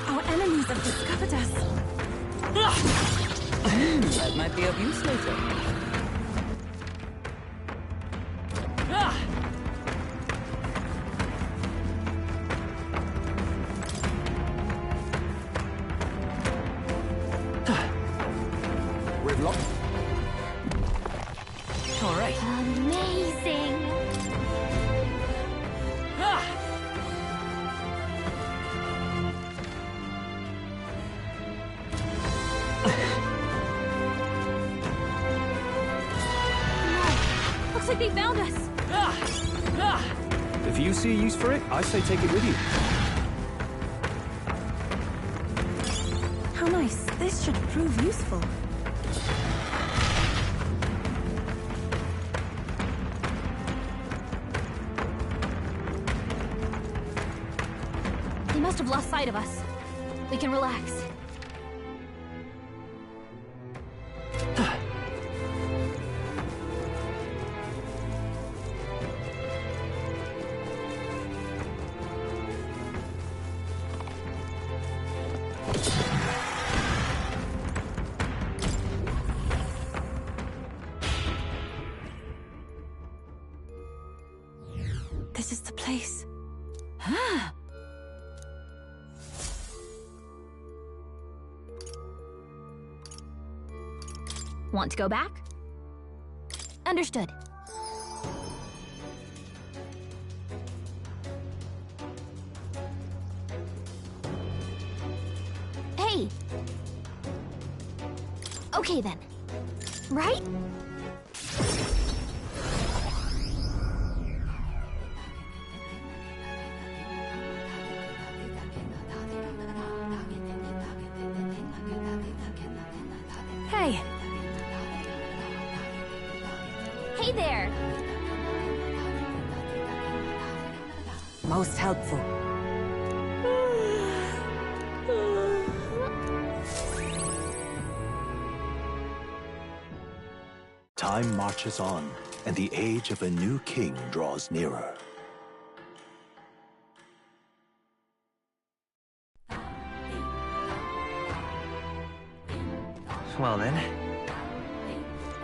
Our enemies have discovered us. That might be of use later. We've lost. All right. Amazing. Looks like they found us. If you see a use for it, I say take it with you. How nice. This should prove useful. must have lost sight of us. We can relax. This is the place. Want to go back? Understood. Hey! Okay then. Right? Hey. Hey there! Most helpful. Time marches on, and the age of a new king draws nearer. Well then.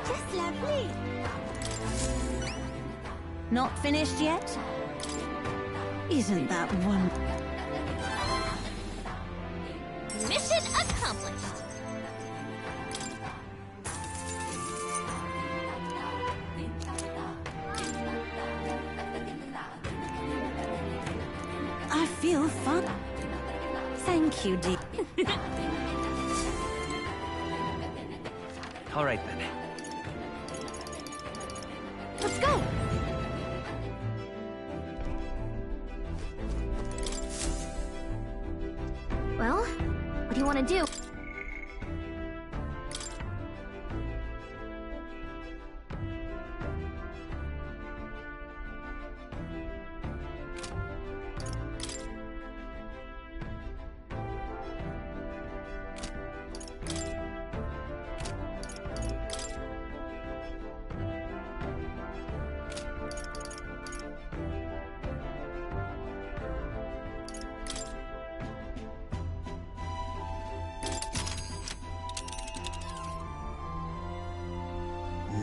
Just lovely. Not finished yet? Isn't that one? Mission accomplished. I feel fun. Thank you, dear. All right then. Let's go! Well, what do you want to do?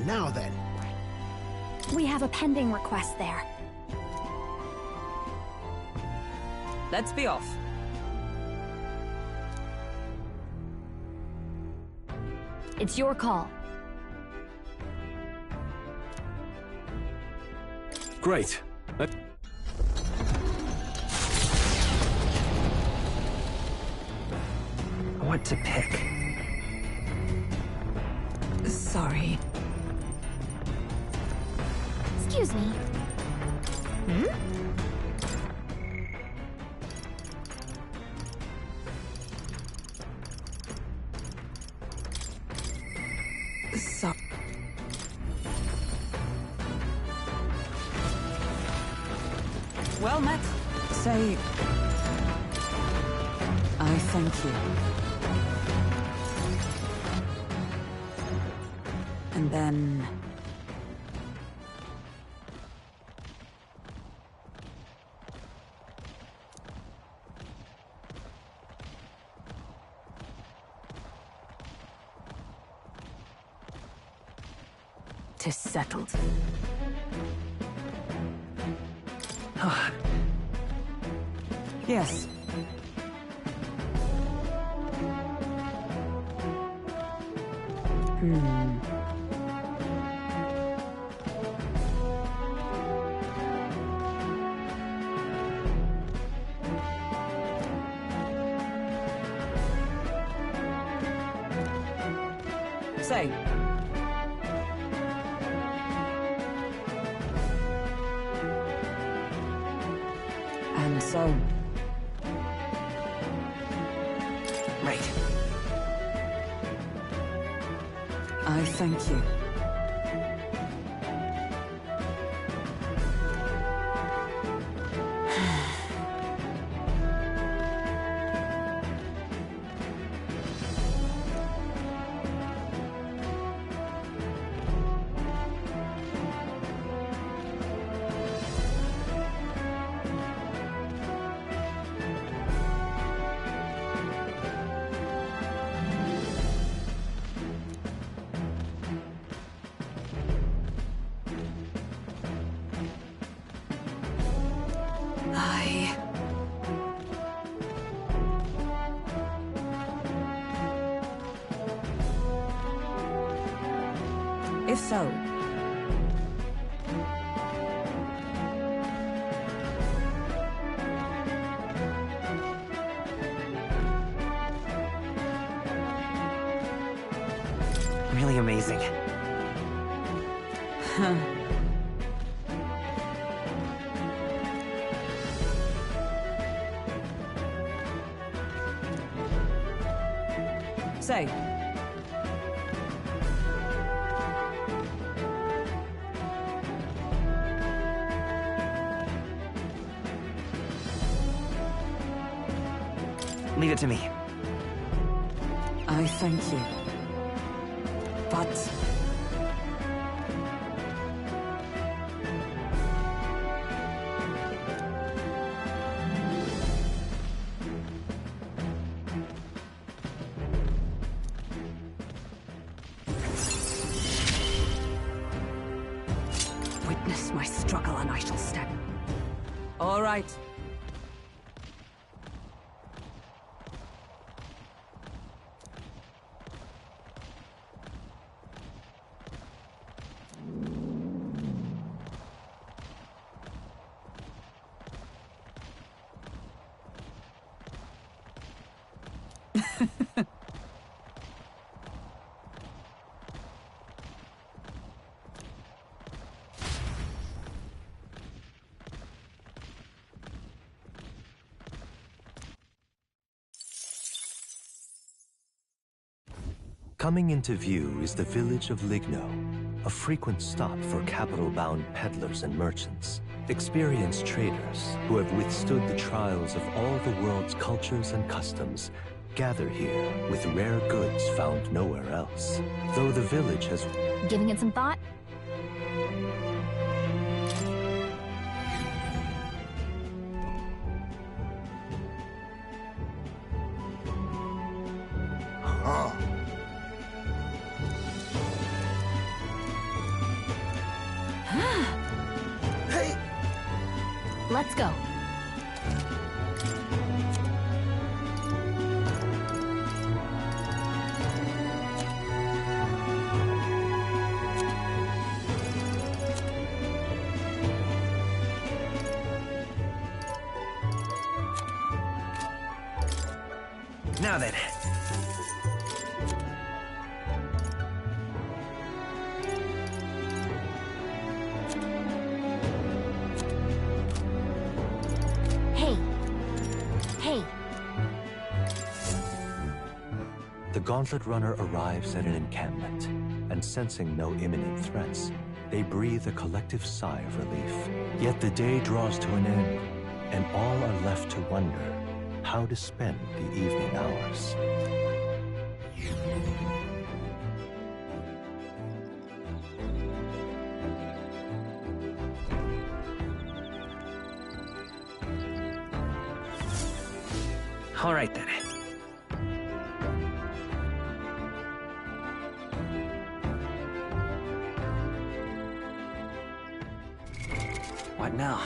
Now then. We have a pending request there. Let's be off. It's your call. Great. What to pick? Sorry. Excuse me. So. Well met. Say... I thank you. And then... Tis settled. Yes. Say. And so... Right. I thank you. If so, Really amazing. Say. Leave it to me. I thank you. But... witness my struggle and I shall step. All right. Coming into view is the village of Ligno, a frequent stop for capital-bound peddlers and merchants, experienced traders who have withstood the trials of all the world's cultures and customs, gather here with rare goods found nowhere else. Though the village has... Giving it some thought? Hey! Let's go. Now then. Hey. The Gauntlet Runner arrives at an encampment, and sensing no imminent threats, they breathe a collective sigh of relief. Yet the day draws to an end, and all are left to wonder how to spend the evening hours. All right then. What now?